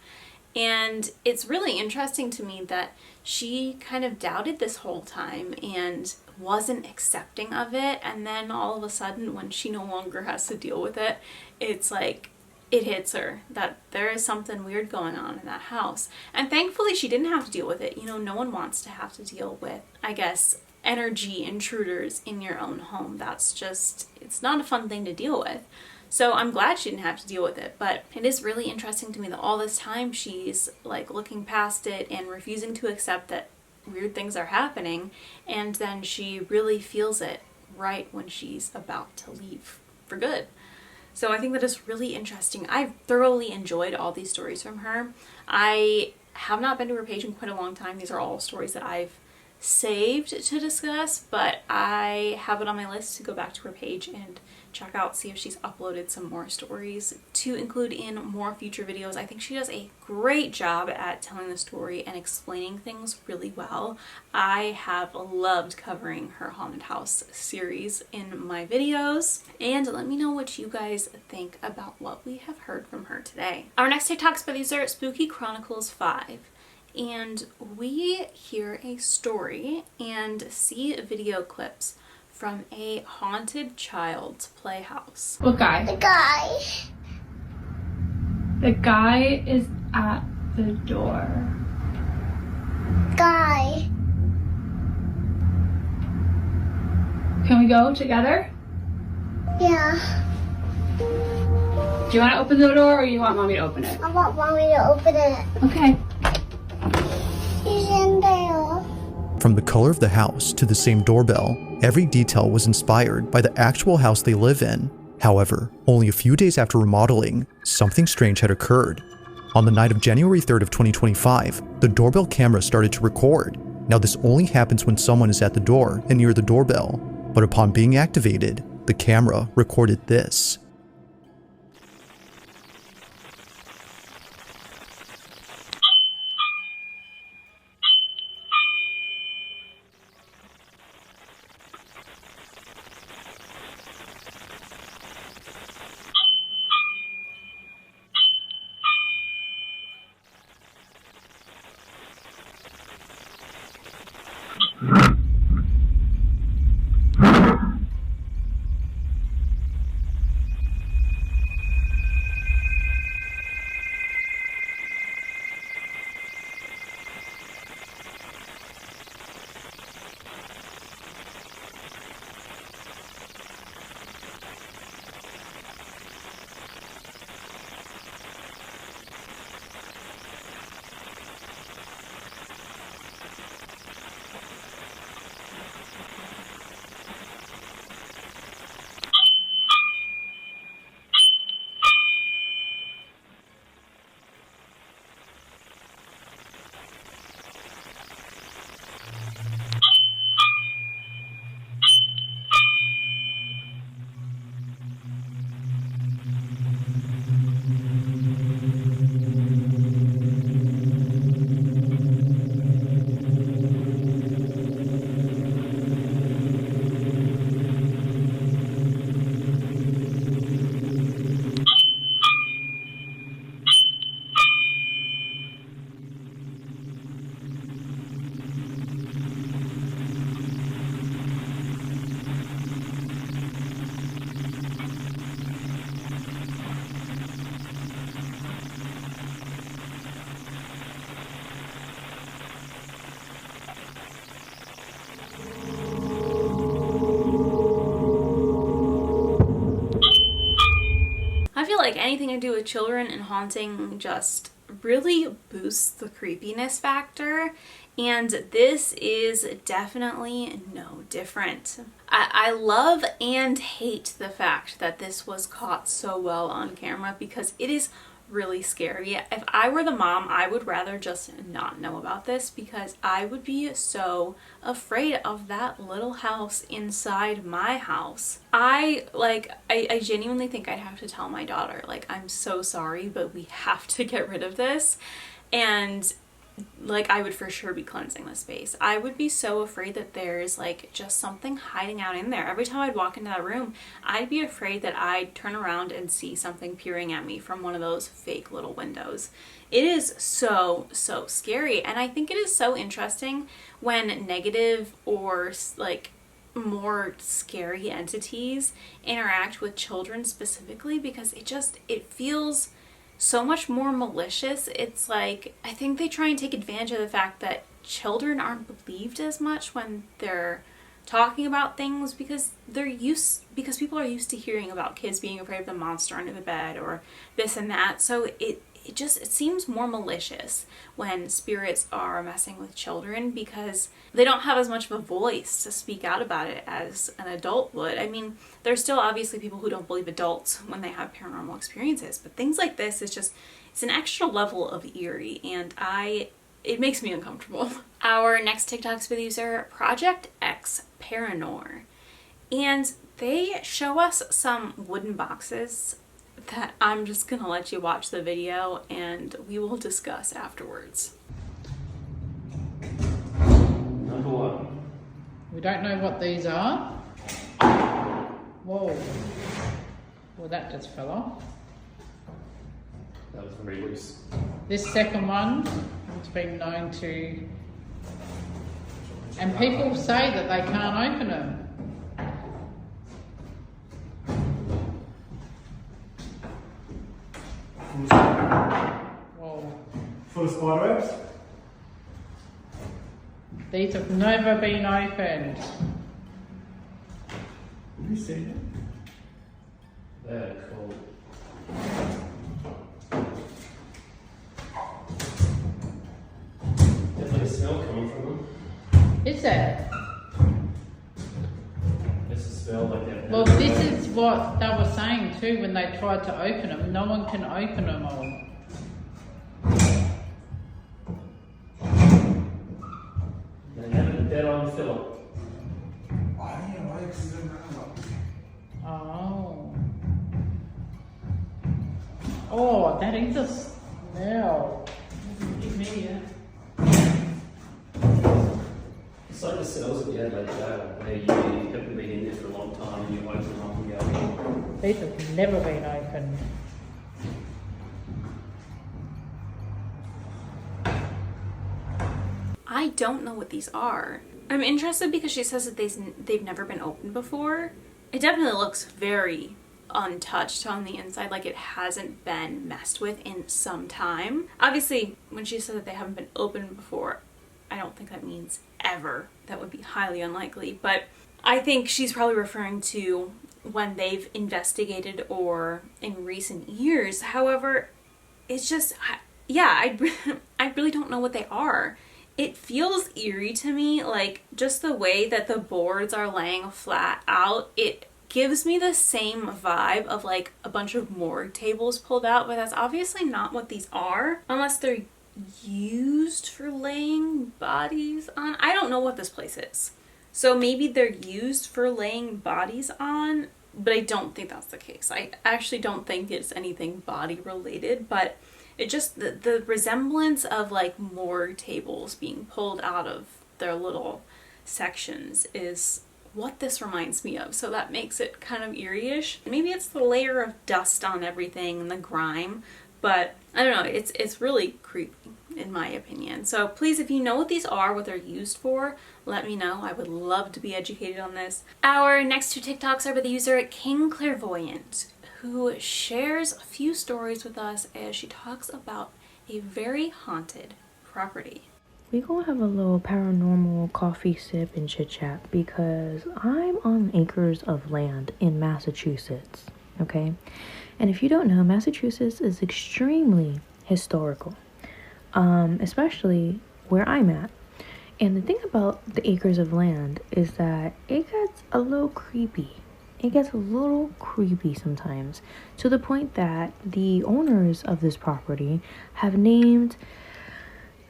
And it's really interesting to me that she kind of doubted this whole time and wasn't accepting of it. And then all of a sudden, when she no longer has to deal with it, it's like it hits her that there is something weird going on in that house. And thankfully, she didn't have to deal with it. You know, no one wants to have to deal with, I guess, energy intruders in your own home. That's just, it's not a fun thing to deal with. So I'm glad she didn't have to deal with it, but it is really interesting to me that all this time she's like looking past it and refusing to accept that weird things are happening, and then she really feels it right when she's about to leave for good. So I think that is really interesting. I've thoroughly enjoyed all these stories from her. I have not been to her page in quite a long time. These are all stories that I've saved to discuss, but I have it on my list to go back to her page and check out, see if she's uploaded some more stories to include in more future videos. I think she does a great job at telling the story and explaining things really well. I have loved covering her haunted house series in my videos, and let me know what you guys think about what we have heard from her today. Our next TikToks by these are Spooky Chronicles 5. And we hear a story and see video clips from a haunted child's playhouse. What guy? The guy. The guy is at the door. Guy. Can we go together? Yeah. Do you want to open the door or you want mommy to open it? I want mommy to open it. Okay. He's in there. From the color of the house to the same doorbell, every detail was inspired by the actual house they live in. However, only a few days after remodeling, something strange had occurred. On the night of January 3rd of 2025, the doorbell camera started to record. Now this only happens when someone is at the door and near the doorbell, but upon being activated, the camera recorded this. like anything to do with children and haunting just really boosts the creepiness factor, and this is definitely no different. I love and hate the fact that this was caught so well on camera because it is really scary. If I were the mom, I would rather just not know about this because I would be so afraid of that little house inside my house. I genuinely think I'd have to tell my daughter, like, I'm so sorry, but we have to get rid of this. And like, I would for sure be cleansing the space. I would be so afraid that there's like just something hiding out in there. Every time I'd walk into that room, I'd be afraid that I'd turn around and see something peering at me from one of those fake little windows. It is so scary, and I think it is so interesting when negative or like more scary entities interact with children specifically, because it feels so much more malicious. It's like, I think they try and take advantage of the fact that children aren't believed as much when they're talking about things because people are used to hearing about kids being afraid of the monster under the bed or this and that. So it seems more malicious when spirits are messing with children because they don't have as much of a voice to speak out about it as an adult would. I mean, there's still obviously people who don't believe adults when they have paranormal experiences, but things like this is just, it's an extra level of eerie, and it makes me uncomfortable. Our next TikTok user, Project X Paranormal, and they show us some wooden boxes that I'm just gonna let you watch the video and we will discuss afterwards. Number one. We don't know what these are. Whoa. Well, that just fell off. That was very loose. This second one has been known to... And people say that they can't open them. Whoa. Full of spider webs? These have never been opened. Have you seen it? They're cool. Definitely a smell coming from them. Is there? It's a smell like that. Well, this is what they were saying too when they tried to open them. No one can open them all. They have it dead on film. Oh. Oh, that is a smell. Give me it. It's like the cells that you had like that, where you haven't been in there for a long time and you open them up and go. These have never been opened. I don't know what these are. I'm interested because she says that they've never been opened before. It definitely looks very untouched on the inside, like it hasn't been messed with in some time. Obviously, when she said that they haven't been opened before, I don't think that means ever. That would be highly unlikely, but I think she's probably referring to when they've investigated or in recent years. However, it's just, yeah, I really don't know what they are. It feels eerie to me, like just the way that the boards are laying flat out. It gives me the same vibe of like a bunch of morgue tables pulled out, but that's obviously not what these are, unless they're used for laying bodies on. I don't know what this place is. So maybe they're used for laying bodies on, but I don't think that's the case. I actually don't think it's anything body related, but it just, the resemblance of like morgue tables being pulled out of their little sections is what this reminds me of. So that makes it kind of eerie-ish. Maybe it's the layer of dust on everything and the grime, but I don't know, it's really creepy in my opinion. So please, if you know what these are, what they're used for, let me know. I would love to be educated on this. Our next two TikToks are by the user King Clairvoyant, who shares a few stories with us as she talks about a very haunted property. We gonna have a little paranormal coffee sip and chit chat because I'm on acres of land in Massachusetts, okay? And if you don't know, Massachusetts is extremely historical, especially where I'm at. And the thing about the acres of land is that it gets a little creepy. It gets a little creepy sometimes, to the point that the owners of this property have named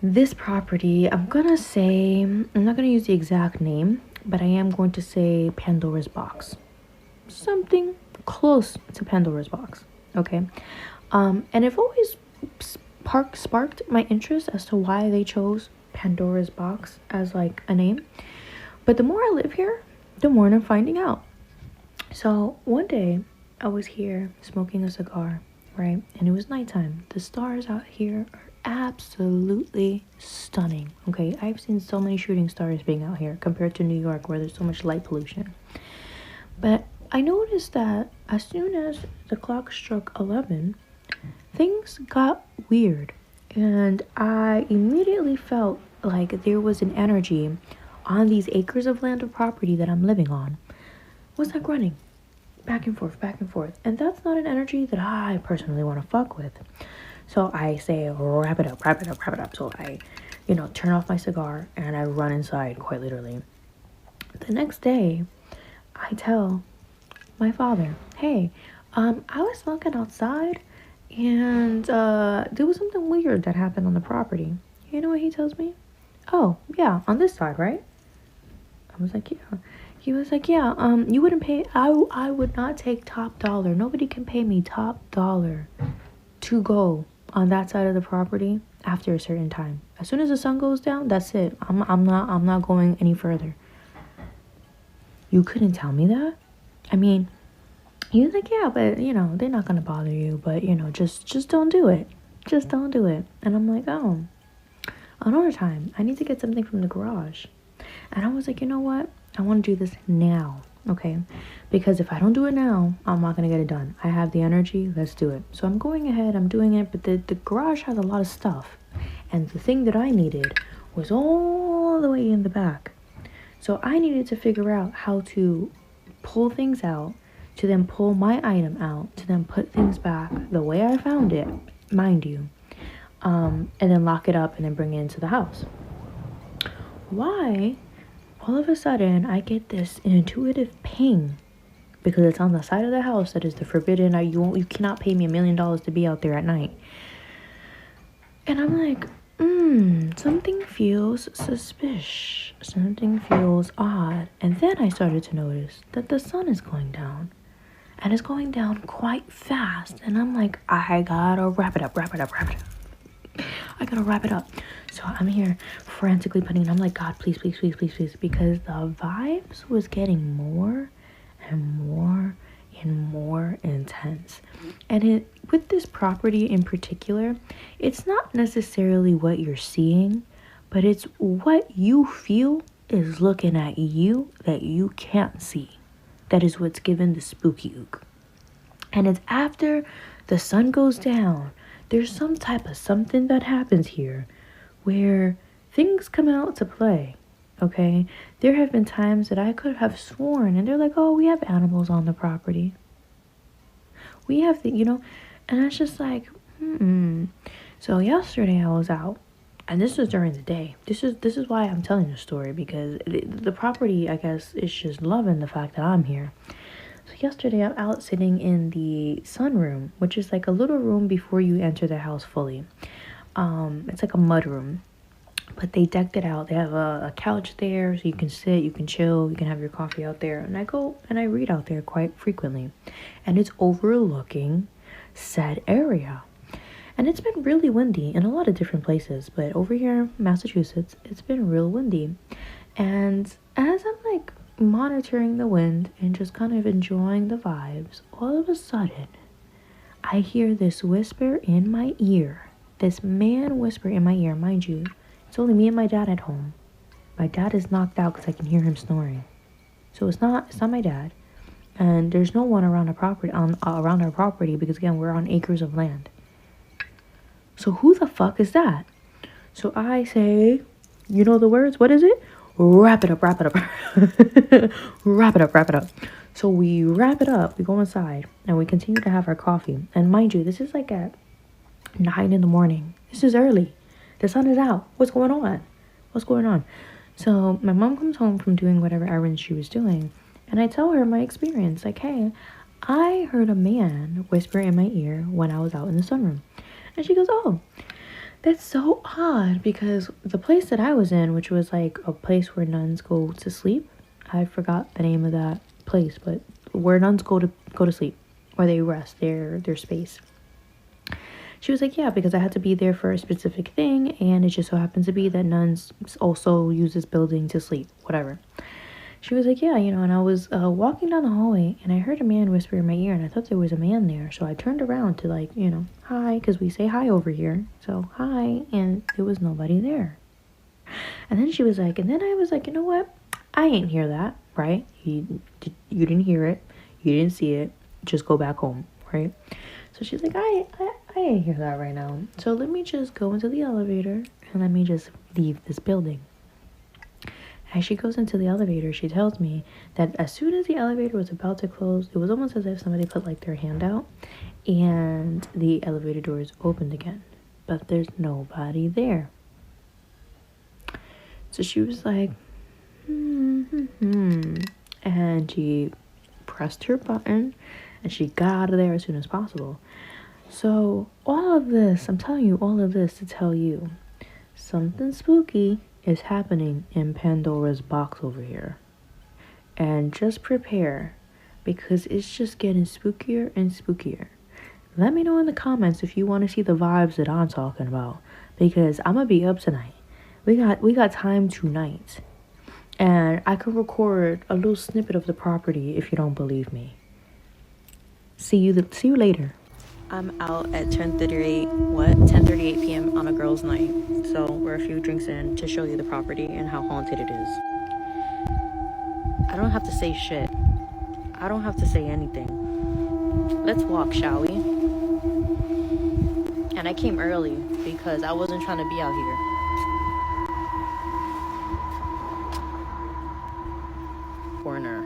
this property, I'm not going to use the exact name, but I am going to say Pandora's box. Something close to Pandora's box, okay? And it always sparked my interest as to why they chose Pandora's box as like a name. But the more I live here, the more I'm finding out. So one day I was here smoking a cigar, right? And it was nighttime. The stars out here are absolutely stunning, okay? I've seen so many shooting stars being out here compared to New York, where there's so much light pollution. But I noticed that as soon as the clock struck 11, things got weird. And I immediately felt like there was an energy on these acres of land of property that I'm living on. Was like running back and forth, back and forth. And that's not an energy that I personally want to fuck with. So I say, wrap it up, wrap it up, wrap it up. So I, turn off my cigar and I run inside, quite literally. The next day, I tell my father, hey, I was smoking outside and there was something weird that happened on the property. You know what he tells me? Oh, yeah, on this side, right? I was like, yeah. He was like, yeah, you wouldn't pay, I would not take top dollar. Nobody can pay me top dollar to go on that side of the property after a certain time. As soon as the sun goes down, that's it. I'm not going any further. You couldn't tell me that? I mean, he was like, yeah, but they're not gonna bother you, but just don't do it. Just don't do it. And I'm like, oh, another time, I need to get something from the garage. And I was like, you know what? I want to do this now, okay? Because if I don't do it now, I'm not going to get it done. I have the energy, let's do it. So I'm going ahead, I'm doing it, but the garage has a lot of stuff. And the thing that I needed was all the way in the back. So I needed to figure out how to pull things out, to then pull my item out, to then put things back the way I found it, mind you. And then lock it up and then bring it into the house. Why? All of a sudden, I get this intuitive ping because it's on the side of the house that is the forbidden. You cannot pay me $1 million to be out there at night. And I'm like, something feels suspicious. Something feels odd. And then I started to notice that the sun is going down. And it's going down quite fast. And I'm like, I gotta wrap it up, wrap it up, wrap it up. I gotta wrap it up. So I'm here frantically putting it. I'm like, God, please, please, please, please, please. Because the vibes was getting more and more and more intense. And with this property in particular, it's not necessarily what you're seeing, but it's what you feel is looking at you that you can't see. That is what's given the spooky ook. And it's after the sun goes down, there's some type of something that happens here where things come out to play, okay? There have been times that I could have sworn, and they're like, oh, we have animals on the property. We have and it's just like, So yesterday I was out, and this was during the day. This is why I'm telling this story, because the property, I guess, is just loving the fact that I'm here. So yesterday I'm out sitting in the sunroom, which is like a little room before you enter the house fully. It's like a mud room, but they decked it out. They have a couch there, so you can sit, you can chill, you can have your coffee out there. And I go and I read out there quite frequently, and it's overlooking said area. And it's been really windy in a lot of different places, but over here in Massachusetts, it's been real windy. And as I'm like monitoring the wind and just kind of enjoying the vibes, all of a sudden I hear this whisper in my ear. This man whisper in my ear. Mind you, it's only me and my dad at home. My dad is knocked out because I can hear him snoring. So it's not my dad. And there's no one around around our property because again, we're on acres of land. So who the fuck is that? So I say, you know the words, what is it? Wrap it up, wrap it up. Wrap it up, wrap it up. So we wrap it up, we go inside, and we continue to have our coffee. And mind you, this is like at 9 in the morning. This is early. The sun is out. What's going on? What's going on? So my mom comes home from doing whatever errands she was doing, and I tell her my experience. Like, hey, I heard a man whisper in my ear when I was out in the sunroom. And she goes, oh, that's so odd, because the place that I was in, which was like a place where nuns go to sleep, I forgot the name of that place, but where nuns go to sleep, where they rest, their space. She was like, yeah, because I had to be there for a specific thing, and it just so happens to be that nuns also use this building to sleep, whatever. She was like, yeah, you know, and I was walking down the hallway, and I heard a man whisper in my ear, and I thought there was a man there, so I turned around to, like, you know, hi, because we say hi over here, so hi, and there was nobody there. And then she was like, and then I was like, you know what, I ain't hear that, right? You didn't hear it, you didn't see it, just go back home, right? So she's like, I ain't hear that right now, so let me just go into the elevator, and let me just leave this building. As she goes into the elevator, she tells me that as soon as the elevator was about to close, it was almost as if somebody put like their hand out and the elevator doors opened again, but there's nobody there. So she was like, and she pressed her button and she got out of there as soon as possible. So all of this, I'm telling you all of this to tell you something spooky is happening in Pandora's box over here. And just prepare, because it's just getting spookier and spookier. Let me know in the comments if you want to see the vibes that I'm talking about, because I'm gonna be up tonight. We got time tonight, and I could record a little snippet of the property if you don't believe me. See you later. I'm out at 10:38 p.m. on a girls' night. So we're a few drinks in to show you the property and how haunted it is. I don't have to say shit. I don't have to say anything. Let's walk, shall we? And I came early because I wasn't trying to be out here. Corner.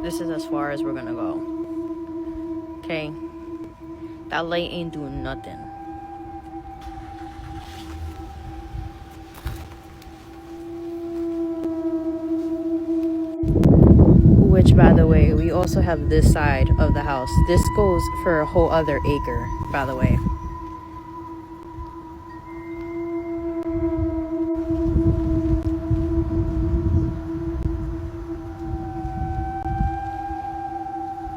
This is as far as we're gonna go. Okay? That light ain't doing nothing. Which, by the way, we also have this side of the house. This goes for a whole other acre, by the way.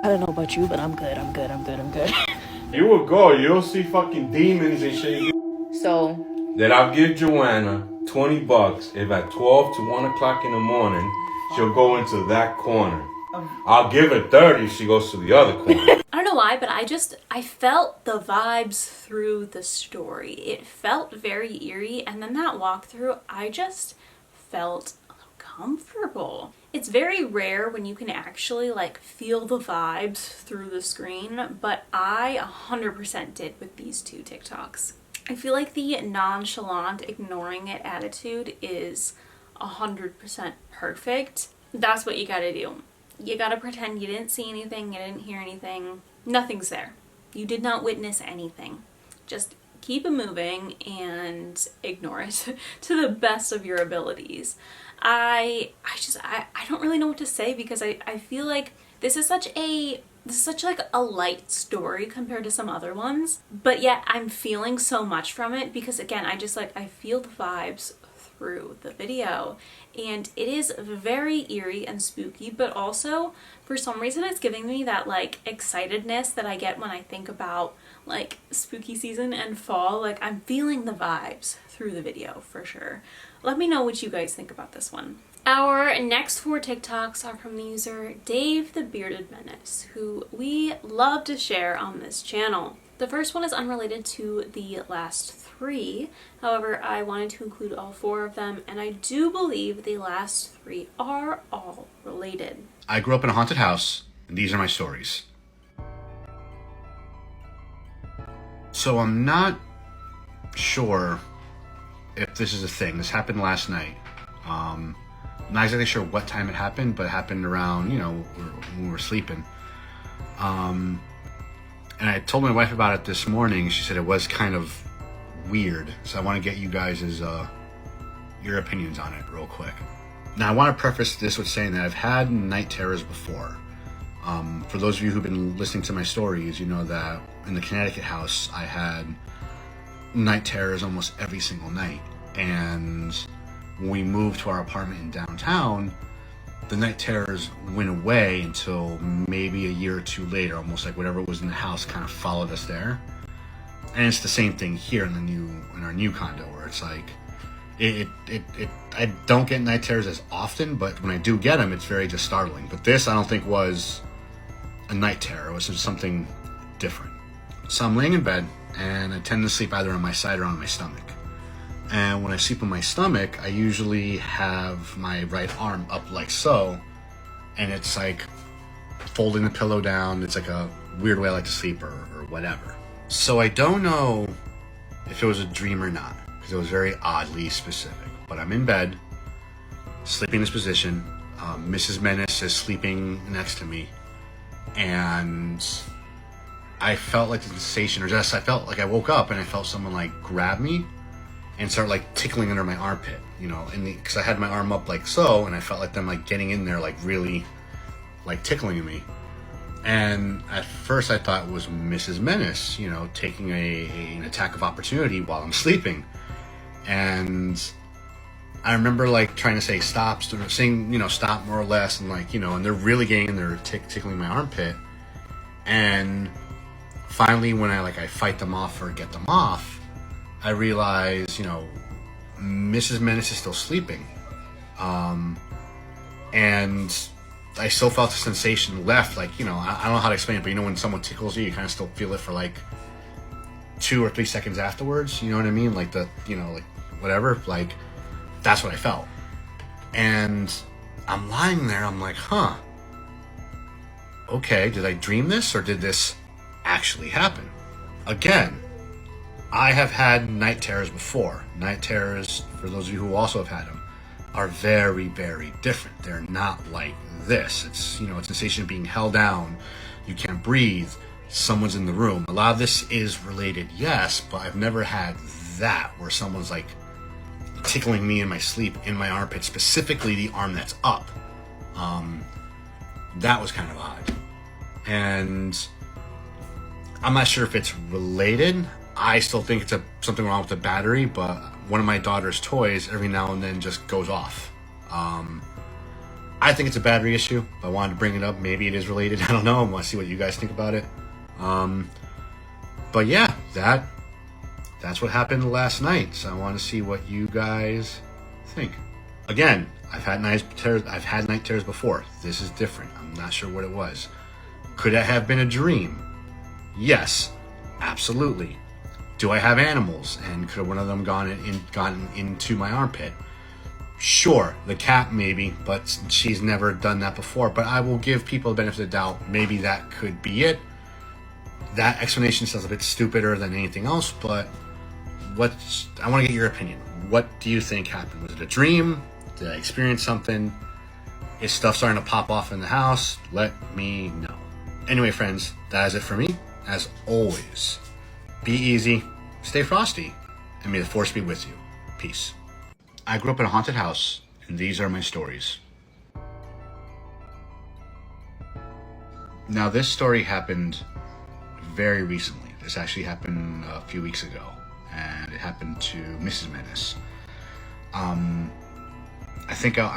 I don't know about you, but I'm good. You will go. You'll see fucking demons and shit. So Then I'll give Joanna $20 if at 12 to 1 o'clock in the morning she'll go into that corner. I'll give her 30 if she goes to the other corner. I don't know why, but I felt the vibes through the story. It felt very eerie, and then that walkthrough, I just felt comfortable. It's very rare when you can actually like feel the vibes through the screen, but I 100% did with these two TikToks. I feel like the nonchalant ignoring it attitude is 100% perfect. That's what you gotta do. You gotta pretend you didn't see anything, you didn't hear anything, nothing's there. You did not witness anything. Just keep it moving and ignore it to the best of your abilities. I don't really know what to say, because I feel like this is such like a light story compared to some other ones, but yet I'm feeling so much from it because, again, I feel the vibes through the video, and it is very eerie and spooky, but also for some reason it's giving me that like excitedness that I get when I think about like spooky season and fall. Like, I'm feeling the vibes through the video for sure. Let me know what you guys think about this one. Our next 4 TikToks are from the user Dave the Bearded Menace, who we love to share on this channel. The first one is unrelated to the last 3. However, I wanted to include all 4 of them, and I do believe the last 3 are all related. I grew up in a haunted house, and these are my stories. So I'm not sure if this is a thing. This happened last night. not exactly sure what time it happened, but it happened around, you know, when we were sleeping. And I told my wife about it this morning. She said it was kind of weird. So I want to get you guys' your opinions on it real quick. Now I want to preface this with saying that I've had night terrors before. For those of you who've been listening to my stories, you know that in the Connecticut house, I had night terrors almost every single night. And when we moved to our apartment in downtown, the night terrors went away until maybe a year or two later, almost like whatever was in the house kind of followed us there. And it's the same thing here in our new condo, where it's like, I don't get night terrors as often, but when I do get them, it's very just startling. But this, I don't think was a night terror. It was just something different. So I'm laying in bed, and I tend to sleep either on my side or on my stomach. And when I sleep on my stomach, I usually have my right arm up like so, and it's like folding the pillow down. It's like a weird way I like to sleep or whatever. So I don't know if it was a dream or not, because it was very oddly specific. But I'm in bed, sleeping in this position. Mrs. Menace is sleeping next to me, and I felt like the sensation, or just I felt like I woke up and I felt someone like grab me and start like tickling under my armpit, you know, because I had my arm up like so, and I felt like them like getting in there, like really like tickling me. And at first I thought it was Mrs. Menace, you know, taking an attack of opportunity while I'm sleeping. And I remember like trying to say stop, saying, you know, stop more or less, and like, you know, and they're really getting in there, tickling my armpit. And finally, when I fight them off or get them off, I realize, you know, Mrs. Menace is still sleeping. And I still felt the sensation left, like, you know, I don't know how to explain it, but you know when someone tickles you, you kind of still feel it for like 2 or 3 seconds afterwards, you know what I mean? Like the, you know, like whatever, like that's what I felt. And I'm lying there, I'm like, huh, okay, did I dream this or did this actually happen? Again, I have had night terrors before. Night terrors, for those of you who also have had them, are very, very different. They're not like this. It's, you know, a sensation of being held down. You can't breathe. Someone's in the room. A lot of this is related, yes, but I've never had that where someone's like tickling me in my sleep, in my armpit, specifically the arm that's up. That was kind of odd. And I'm not sure if it's related. I still think it's something wrong with the battery, but one of my daughter's toys every now and then just goes off. I think it's a battery issue. I wanted to bring it up. Maybe it is related. I don't know. I want to see what you guys think about it. But yeah, that's what happened last night. So I want to see what you guys think. Again, I've had night terrors before. This is different. I'm not sure what it was. Could it have been a dream? Yes, absolutely. Do I have animals? And could one of them gotten into my armpit? Sure, the cat maybe, but she's never done that before. But I will give people the benefit of the doubt. Maybe that could be it. That explanation sounds a bit stupider than anything else, but I want to get your opinion. What do you think happened? Was it a dream? Did I experience something? Is stuff starting to pop off in the house? Let me know. Anyway, friends, that is it for me. As always, be easy, stay frosty, and may the force be with you. Peace. I grew up in a haunted house, and these are my stories. Now, this story happened very recently. This actually happened a few weeks ago, and it happened to Mrs. Menace. I'm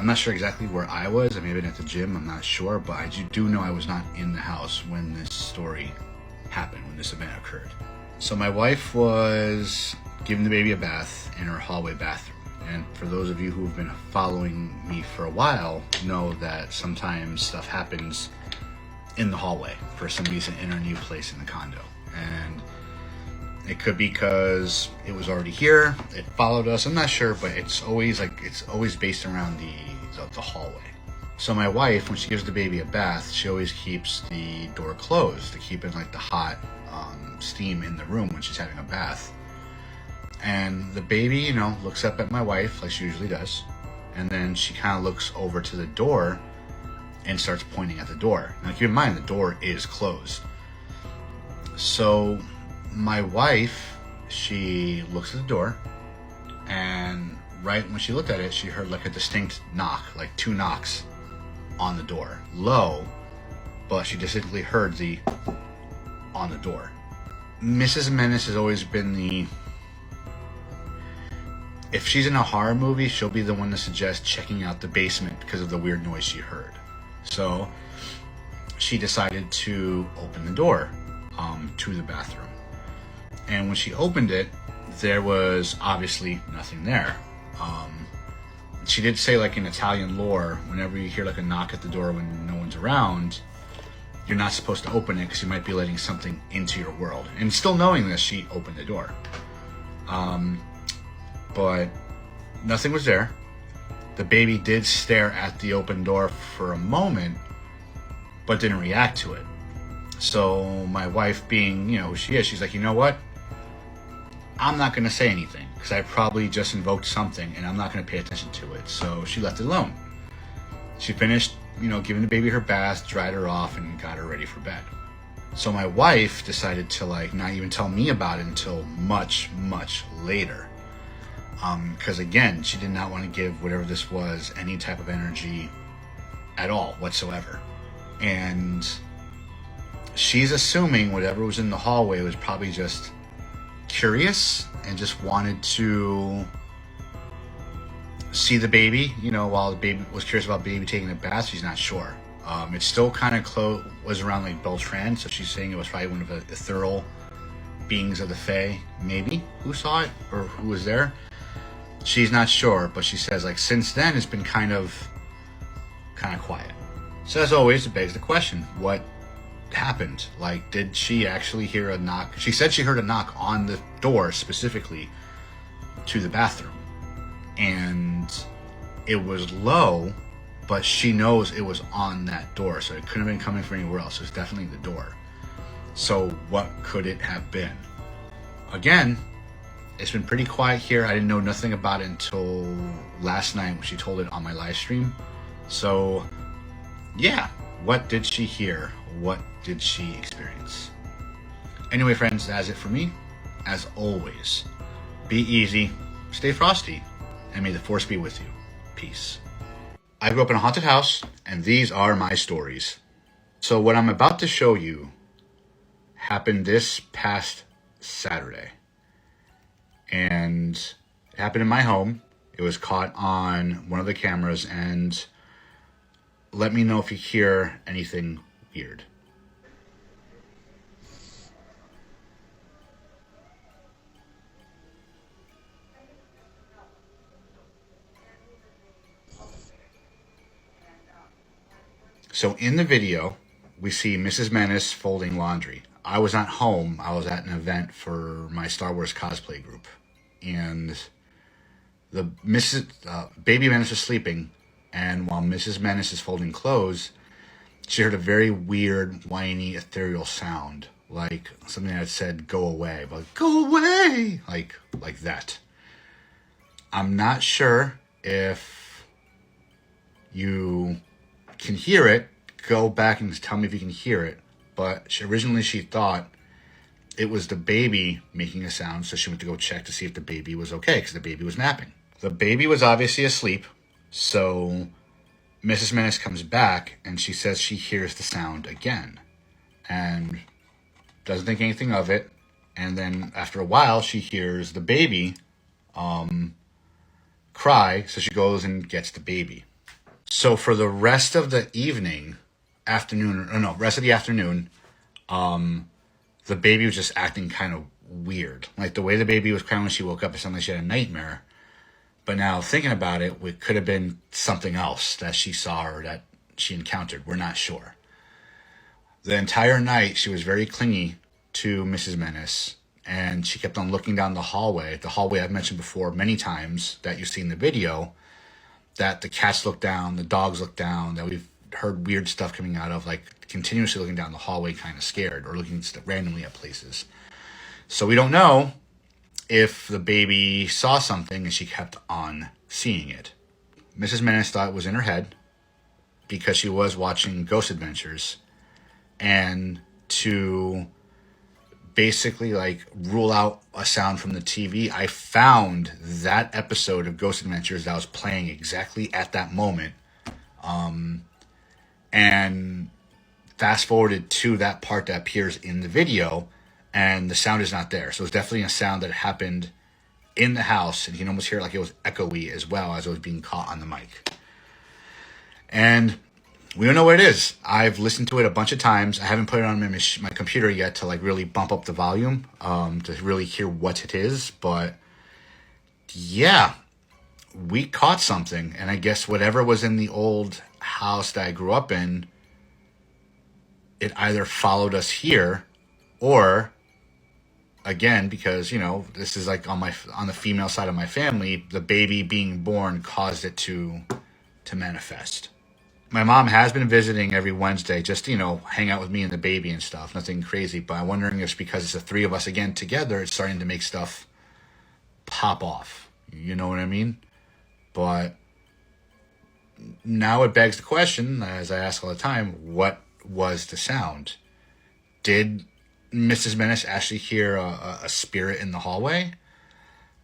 not sure exactly where I was. I may have been at the gym, I'm not sure, but I do know I was not in the house when this story happened, when this event occurred. So my wife was giving the baby a bath in her hallway bathroom. And for those of you who have been following me for a while, know that sometimes stuff happens in the hallway for some reason in our new place in the condo. And it could be because it was already here, it followed us, I'm not sure, but it's always based around the hallway. So my wife, when she gives the baby a bath, she always keeps the door closed to keep in like the hot steam in the room when she's having a bath. And the baby, you know, looks up at my wife like she usually does, and then she kind of looks over to the door and starts pointing at the door. Now keep in mind, the door is closed. So my wife, she looks at the door, and right when she looked at it, she heard like a distinct knock, like 2 knocks on the door. Low, but she distinctly heard the on the door. Mrs. Menace has always been the... If she's in a horror movie, she'll be the one to suggest checking out the basement because of the weird noise she heard. So she decided to open the door to the bathroom. And when she opened it, there was obviously nothing there. She did say, like in Italian lore, whenever you hear like a knock at the door when no one's around, you're not supposed to open it because you might be letting something into your world. And still knowing this, she opened the door. But nothing was there. The baby did stare at the open door for a moment, but didn't react to it. So my wife, being, you know, who she is, she's like, you know what? I'm not going to say anything because I probably just invoked something and I'm not going to pay attention to it. So she left it alone. She finished, you know, giving the baby her bath, dried her off, and got her ready for bed. So my wife decided to like not even tell me about it until much, much later. Because again, she did not want to give whatever this was any type of energy at all whatsoever. And she's assuming whatever was in the hallway was probably just curious and just wanted to see the baby, you know, while the baby was curious about baby taking a bath. She's not sure. It still kind of was around like Beltran, so she's saying it was probably one of the ethereal beings of the Fae, maybe, who saw it or who was there. She's not sure, but she says like since then it's been kind of quiet. So as always, it begs the question, what happened? Like, did she actually hear a knock? She said she heard a knock on the door specifically to the bathroom, and it was low, but she knows it was on that door, so it couldn't have been coming from anywhere else. It was definitely the door. So what could it have been? Again, it's been pretty quiet here. I didn't know nothing about it until last night when she told it on my live stream. So yeah, what did she hear? What did she experience? Anyway, friends, that's it for me. As always, be easy, stay frosty, and may the force be with you. Peace. I grew up in a haunted house, and these are my stories. So what I'm about to show you happened this past Saturday. And it happened in my home. It was caught on one of the cameras, and let me know if you hear anything weird. So in the video, we see Mrs. Menace folding laundry. I was not home. I was at an event for my Star Wars cosplay group. And the baby Menace was sleeping, and while Mrs. Menace is folding clothes, she heard a very weird, whiny, ethereal sound, like something that said, "Go away," but "Go away," like that. I'm not sure if you can hear it. Go back and tell me if you can hear it. But originally she thought it was the baby making a sound, so she went to go check to see if the baby was okay, because the baby was napping. The baby was obviously asleep, so Mrs. Menace comes back, and she says she hears the sound again, and doesn't think anything of it, and then after a while, she hears the baby cry, so she goes and gets the baby. So for the rest of the rest of the afternoon, the baby was just acting kind of weird. Like the way the baby was crying when she woke up, it sounded like she had a nightmare. But now thinking about it, it could have been something else that she saw or that she encountered. We're not sure. The entire night, she was very clingy to Mrs. Menace, and she kept on looking down the hallway. The hallway I've mentioned before many times that you see in the video, that the cats look down, the dogs look down, that we've heard weird stuff coming out of, like continuously looking down the hallway kind of scared or looking randomly at places. So we don't know if the baby saw something and she kept on seeing it. Mrs. Menace thought it was in her head because she was watching Ghost Adventures. And to basically like rule out a sound from the TV, I found that episode of Ghost Adventures that was playing exactly at that moment. And fast forwarded to that part that appears in the video, and the sound is not there. So it's definitely a sound that happened in the house, and you can almost hear it like it was echoey as well as it was being caught on the mic. And we don't know what it is. I've listened to it a bunch of times. I haven't put it on my computer yet to like really bump up the volume to really hear what it is. But yeah, we caught something. And I guess whatever was in the old house that I grew up in, it either followed us here or, again, because, you know, this is like on the female side of my family, the baby being born caused it to manifest. My mom has been visiting every Wednesday, just, you know, hang out with me and the baby and stuff. Nothing crazy, but I'm wondering if it's because it's the three of us again together, it's starting to make stuff pop off. You know what I mean? But now it begs the question, as I ask all the time, what was the sound? Did Mrs. Menace actually hear a spirit in the hallway?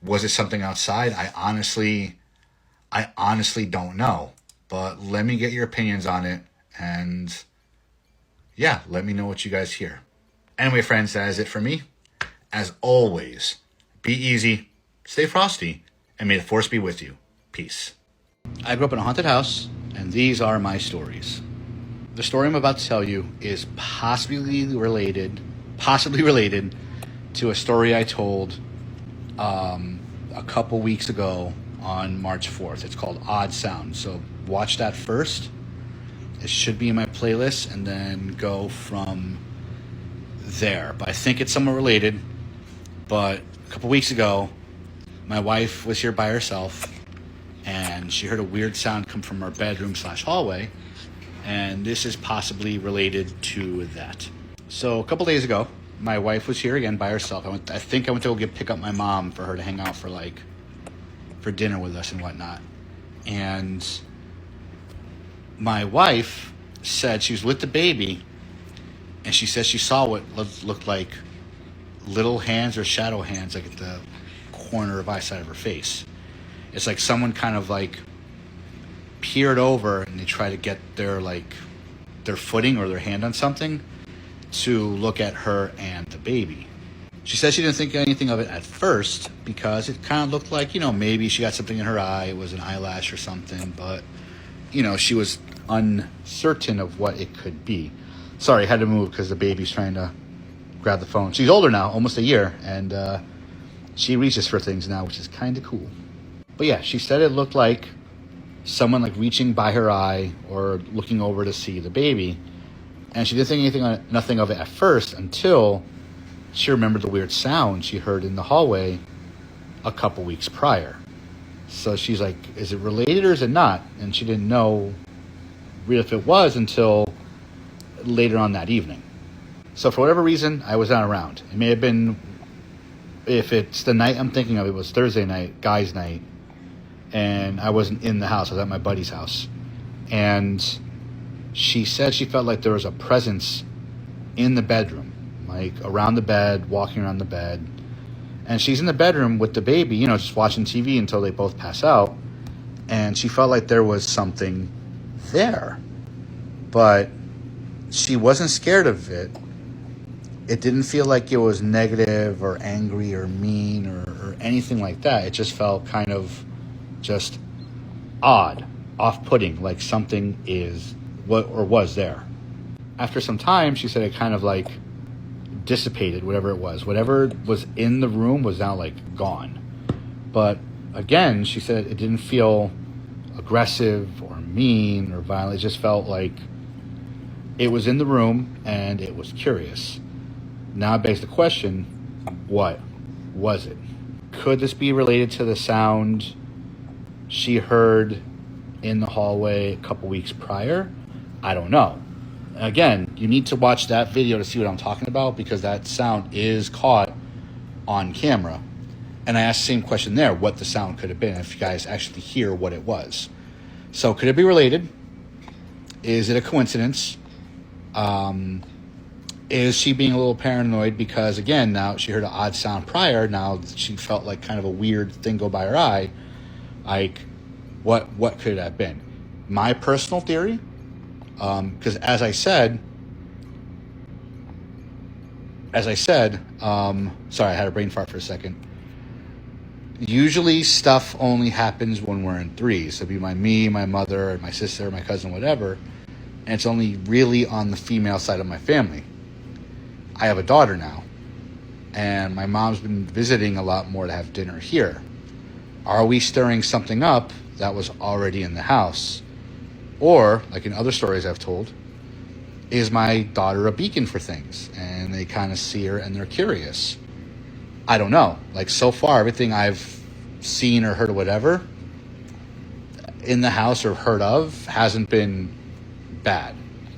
Was it something outside? I honestly don't know. But let me get your opinions on it, and yeah, let me know what you guys hear. Anyway, friends, that is it for me. As always, be easy, stay frosty, and may the force be with you. Peace. I grew up in a haunted house, and these are my stories. The story I'm about to tell you is possibly related to a story I told a couple weeks ago on March 4th. It's called Odd Sound. So watch that first. It should be in my playlist and then go from there. But I think it's somewhat related. But a couple weeks ago, my wife was here by herself and she heard a weird sound come from her bedroom/hallway. And this is possibly related to that. So a couple days ago, my wife was here again by herself. I think I went to go pick up my mom for her to hang out for dinner with us and whatnot. And my wife said she was with the baby, and she said she saw what looked like little hands or shadow hands, like at the corner of eye side of her face. It's like someone kind of like peered over and they try to get their footing or their hand on something to look at her and the baby. She said she didn't think anything of it at first because it kind of looked like, you know, maybe she got something in her eye. It was an eyelash or something, but, you know, she was uncertain of what it could be. Sorry, I had to move because the baby's trying to grab the phone. She's older now, almost a year, and she reaches for things now, which is kind of cool. But yeah, she said it looked like someone like reaching by her eye or looking over to see the baby. And she didn't think nothing of it at first until she remembered the weird sound she heard in the hallway a couple weeks prior. So she's like, is it related or is it not? And she didn't know really if it was until later on that evening. So for whatever reason, I was not around. It may have been, if it's the night I'm thinking of, it was Thursday night, guys' night, and I wasn't in the house. I was at my buddy's house. And she said she felt like there was a presence in the bedroom, like around the bed, walking around the bed. And she's in the bedroom with the baby, you know, just watching TV until they both pass out. And she felt like there was something there. But she wasn't scared of it. It didn't feel like it was negative or angry or mean or anything like that. It just felt kind of just odd, off-putting, like something is what or was there. After some time, she said it kind of like dissipated, whatever it was. Whatever was in the room was now like gone. But again, she said it didn't feel aggressive or mean or violent. It just felt like it was in the room and it was curious. Now it begs the question, what was it? Could this be related to the sound she heard in the hallway a couple weeks prior? I don't know. Again, you need to watch that video to see what I'm talking about because that sound is caught on camera. And I asked the same question there, what the sound could have been, if you guys actually hear what it was. So could it be related? Is it a coincidence? Is she being a little paranoid because, again, now she heard an odd sound prior, now she felt like kind of a weird thing go by her eye? Like, what could it have been? My personal theory, because as I said, sorry, I had a brain fart for a second. Usually stuff only happens when we're in threes. So it'd be me, my mother, my sister, my cousin, whatever. And it's only really on the female side of my family. I have a daughter now, and my mom's been visiting a lot more to have dinner here. Are we stirring something up that was already in the house? Or, like in other stories I've told, is my daughter a beacon for things, and they kind of see her and they're curious? I don't know. Like, so far, everything I've seen or heard or whatever in the house or heard of hasn't been bad.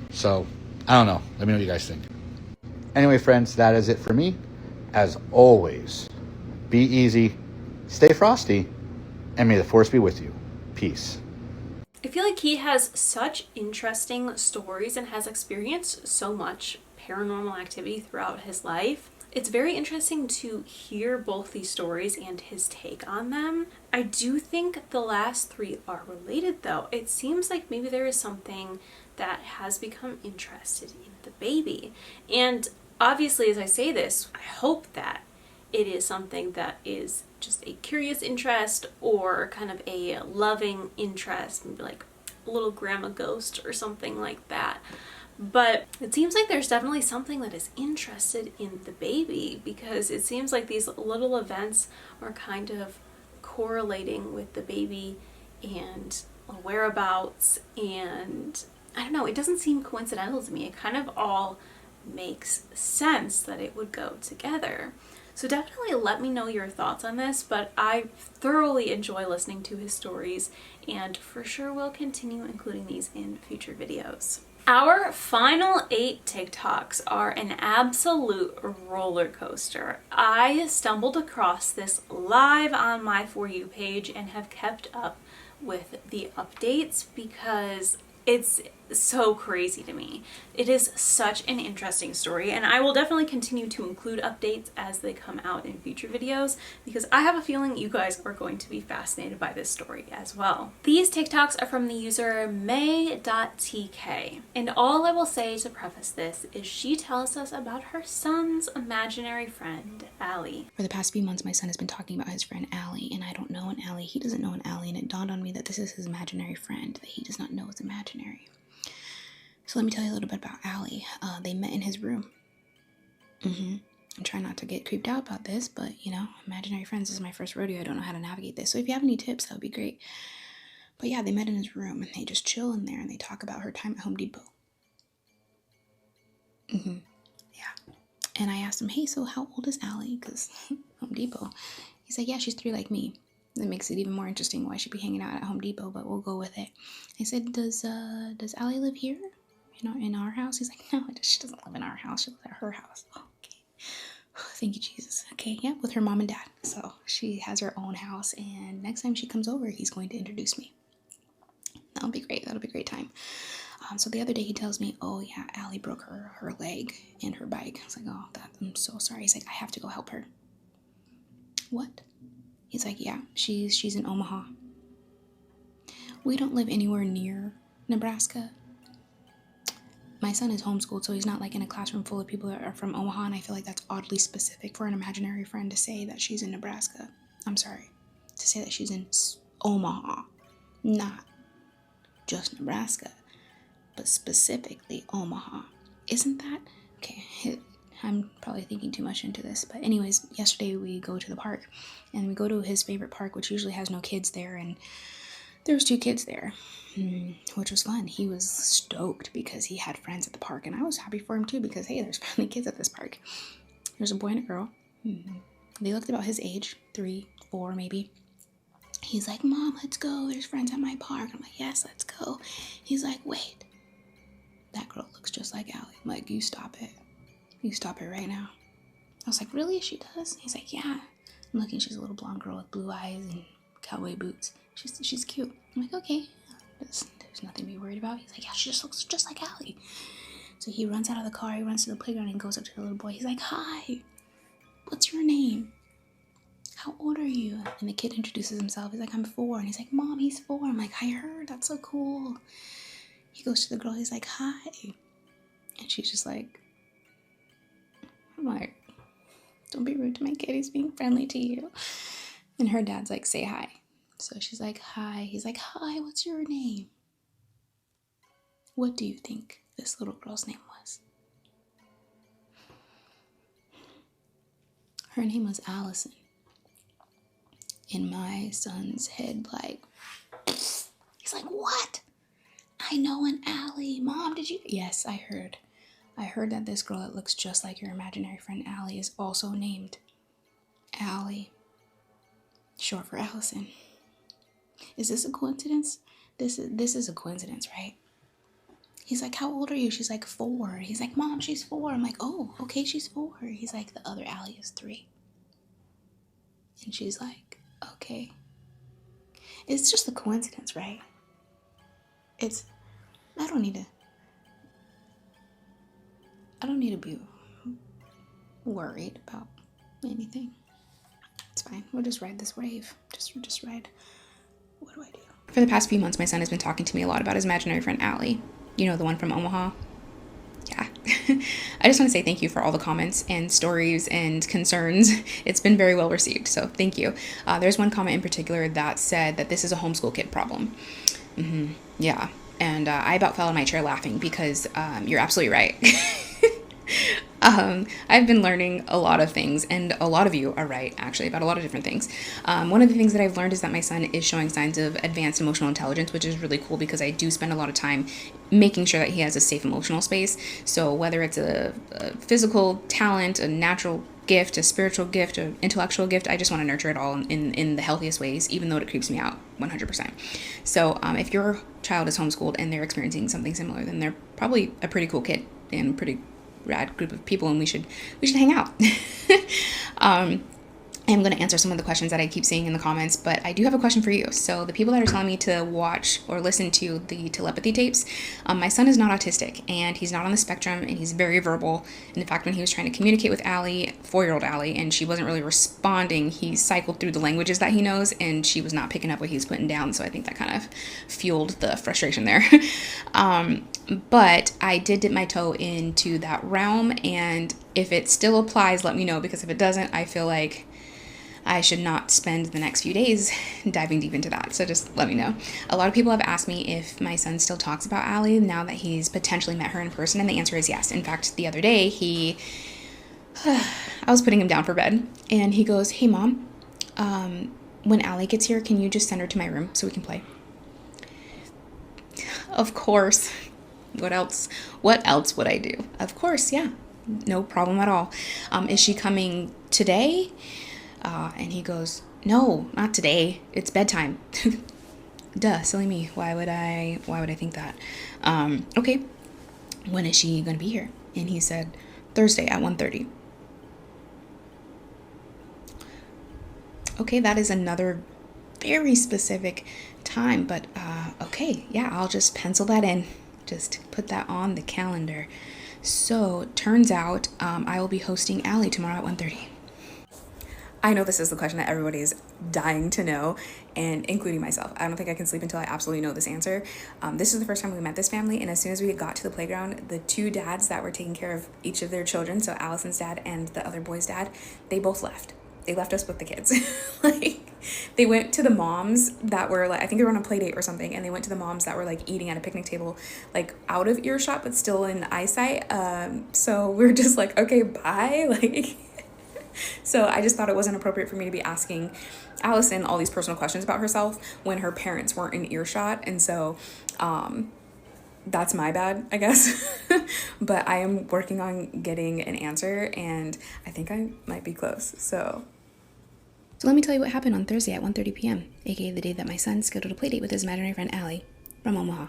So, I don't know. Let me know what you guys think. Anyway, friends, that is it for me. As always, be easy, stay frosty, and may the force be with you. Peace. I feel like he has such interesting stories and has experienced so much paranormal activity throughout his life. It's very interesting to hear both these stories and his take on them. I do think the last three are related though. It seems like maybe there is something that has become interested in the baby. And obviously, as I say this, I hope that it is something that is just a curious interest or kind of a loving interest, maybe like a little grandma ghost or something like that. But it seems like there's definitely something that is interested in the baby, because it seems like these little events are kind of correlating with the baby and whereabouts, and I don't know, it doesn't seem coincidental to me. It kind of all makes sense that it would go together. So definitely let me know your thoughts on this, but I thoroughly enjoy listening to his stories and for sure will continue including these in future videos. Our final 8 TikToks are an absolute roller coaster. I stumbled across this live on my For You page and have kept up with the updates because it's so crazy to me. It is such an interesting story, and I will definitely continue to include updates as they come out in future videos because I have a feeling you guys are going to be fascinated by this story as well. These TikToks are from the user may.tk, and all I will say to preface this is she tells us about her son's imaginary friend, Allie. For the past few months, my son has been talking about his friend Allie, and I don't know an Allie, he doesn't know an Allie, and it dawned on me that this is his imaginary friend that he does not know is imaginary. So let me tell you a little bit about Allie. They met in his room. I'm trying not to get creeped out about this, but you know, imaginary friends is my first rodeo. I don't know how to navigate this. So if you have any tips, that would be great. But yeah, they met in his room and they just chill in there and they talk about her time at Home Depot. Yeah. And I asked him, hey, so how old is Allie? Because Home Depot. He's like, yeah, she's 3 like me. That makes it even more interesting why she'd be hanging out at Home Depot, but we'll go with it. I said, does Allie live here? You know, in our house? He's like, no, she doesn't live in our house. She lives at her house. Oh, okay. Thank you, Jesus. Okay, yeah, with her mom and dad. So she has her own house, and next time she comes over, he's going to introduce me. That'll be great. That'll be a great time. So the other day he tells me, oh yeah, Allie broke her leg and her bike. I was like, oh, I'm so sorry. He's like, I have to go help her. What? He's like, yeah, she's in Omaha. We don't live anywhere near Nebraska. My son is homeschooled, so he's not like in a classroom full of people that are from Omaha, and I feel like that's oddly specific for an imaginary friend to say that she's in Nebraska. I'm sorry. To say that she's in Omaha. Not just Nebraska, but specifically Omaha. Isn't that? Okay, I'm probably thinking too much into this, but anyways, yesterday we go to the park, and we go to his favorite park, which usually has no kids there, and there was 2 kids there, which was fun. He was stoked because he had friends at the park, and I was happy for him too because, hey, there's finally kids at this park. There's a boy and a girl. They looked about his age, 3, 4 maybe. He's like, Mom, let's go. There's friends at my park. I'm like, yes, let's go. He's like, wait. That girl looks just like Allie. I'm like, you stop it. You stop it right now. I was like, really? She does? He's like, yeah. I'm looking. She's a little blonde girl with blue eyes and cowboy boots. She's cute. I'm like, okay, There's nothing to be worried about. He's like, yeah, she just looks just like Allie. So he runs out of the car, he runs to the playground and goes up to the little boy. He's like, hi, what's your name? How old are you? And the kid introduces himself. He's like, I'm 4. And he's like, Mom, he's 4. I'm like, I heard, that's so cool. He goes to the girl, he's like, hi. And she's just like, I'm like, don't be rude to my kid, he's being friendly to you. And her dad's like, say hi. So she's like, hi. He's like, hi, what's your name? What do you think this little girl's name was? Her name was Allison. In my son's head, like, he's like, what? I know an Allie. Mom, did you? Yes, I heard. I heard that this girl that looks just like your imaginary friend Allie is also named Allie. Short for Allison. Is this a coincidence? This is a coincidence, right? He's like, how old are you? She's like, 4. He's like, Mom, she's 4. I'm like, oh, okay, she's 4. He's like, the other Allie is 3. And she's like, okay. It's just a coincidence, right? I don't need to be worried about anything. It's fine. We'll just ride this wave. Just ride. What do I do? For the past few months, my son has been talking to me a lot about his imaginary friend, Allie. You know, the one from Omaha? Yeah. I just want to say thank you for all the comments and stories and concerns. It's been very well received, so thank you. There's one comment in particular that said that this is a homeschool kid problem. Yeah. And I about fell in my chair laughing because you're absolutely right. I've been learning a lot of things, and a lot of you are right, actually, about a lot of different things. One of the things that I've learned is that my son is showing signs of advanced emotional intelligence, which is really cool because I do spend a lot of time making sure that he has a safe emotional space. So whether it's a physical talent, a natural gift, a spiritual gift, an intellectual gift, I just want to nurture it all in the healthiest ways, even though it creeps me out 100%. So if your child is homeschooled and they're experiencing something similar, then they're probably a pretty cool kid and pretty rad group of people, and we should hang out. I'm going to answer some of the questions that I keep seeing in the comments, but I do have a question for you. So the people that are telling me to watch or listen to the telepathy tapes, my son is not autistic and he's not on the spectrum and he's very verbal. And in fact, when he was trying to communicate with Allie, 4-year-old Allie, and she wasn't really responding, he cycled through the languages that he knows and she was not picking up what he was putting down. So I think that kind of fueled the frustration there. But I did dip my toe into that realm, and if it still applies, let me know, because if it doesn't, I feel like I should not spend the next few days diving deep into that. So just let me know. A lot of people have asked me if my son still talks about Allie now that he's potentially met her in person, and the answer is yes. In fact, the other day, I was putting him down for bed, and he goes, hey, Mom, when Allie gets here, can you just send her to my room so we can play? Of course. What else would I do? Of course, yeah. No problem at all. Is she coming today? And he goes, no, not today. It's bedtime. Duh, silly me. Why would I think that? Okay. When is she going to be here? And he said, Thursday at 1:30. Okay, that is another very specific time, but okay, yeah, I'll just pencil that in. Just put that on the calendar. So, turns out I will be hosting Allie tomorrow at 1:30. I know this is the question that everybody's dying to know, and including myself. I don't think I can sleep until I absolutely know this answer. This is the first time we met this family, and as soon as we got to the playground, the 2 dads that were taking care of each of their children, so Allison's dad and the other boy's dad, they both left. They left us with the kids. Like, they went to the moms that were like, I think they were on a play date or something, and they went to the moms that were like eating at a picnic table, like out of earshot but still in eyesight. So we're just like, okay, bye. Like, so I just thought it wasn't appropriate for me to be asking Allison all these personal questions about herself when her parents weren't in earshot, and so that's my bad, I guess. But I am working on getting an answer, and I think I might be close. So let me tell you what happened on Thursday at 1:30 p.m., aka the day that my son scheduled a play date with his imaginary friend Allie from Omaha.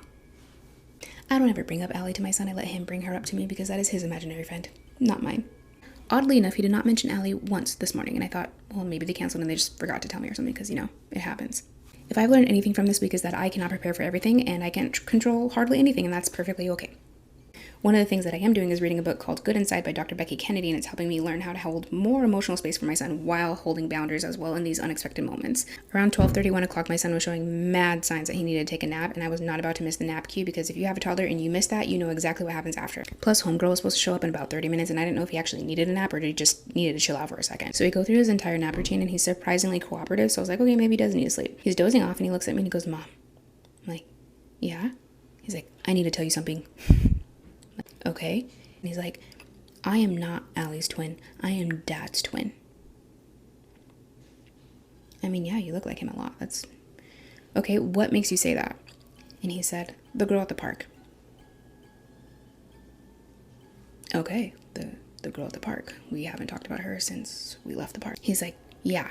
I don't ever bring up Allie to my son. I let him bring her up to me because that is his imaginary friend, not mine. Oddly enough, he did not mention Allie once this morning, and I thought, well, maybe they canceled and they just forgot to tell me or something because, you know, it happens. If I've learned anything from this week is that I cannot prepare for everything and I can't control hardly anything, and that's perfectly okay. One of the things that I am doing is reading a book called Good Inside by Dr. Becky Kennedy, and it's helping me learn how to hold more emotional space for my son while holding boundaries as well in these unexpected moments. Around 12:30, 1 o'clock, my son was showing mad signs that he needed to take a nap, and I was not about to miss the nap cue, because if you have a toddler and you miss that, you know exactly what happens after. Plus, homegirl was supposed to show up in about 30 minutes, and I didn't know if he actually needed a nap or he just needed to chill out for a second. So we go through his entire nap routine, and he's surprisingly cooperative, so I was like, okay, maybe he does need to sleep. He's dozing off, and he looks at me and he goes, Mom. I'm like, yeah? He's like, I need to tell you something. Okay. And he's like, I am not Allie's twin. I am Dad's twin. I mean, yeah, you look like him a lot. That's okay. What makes you say that? And he said, the girl at the park. Okay, the girl at the park. We haven't talked about her since we left the park. He's like, yeah,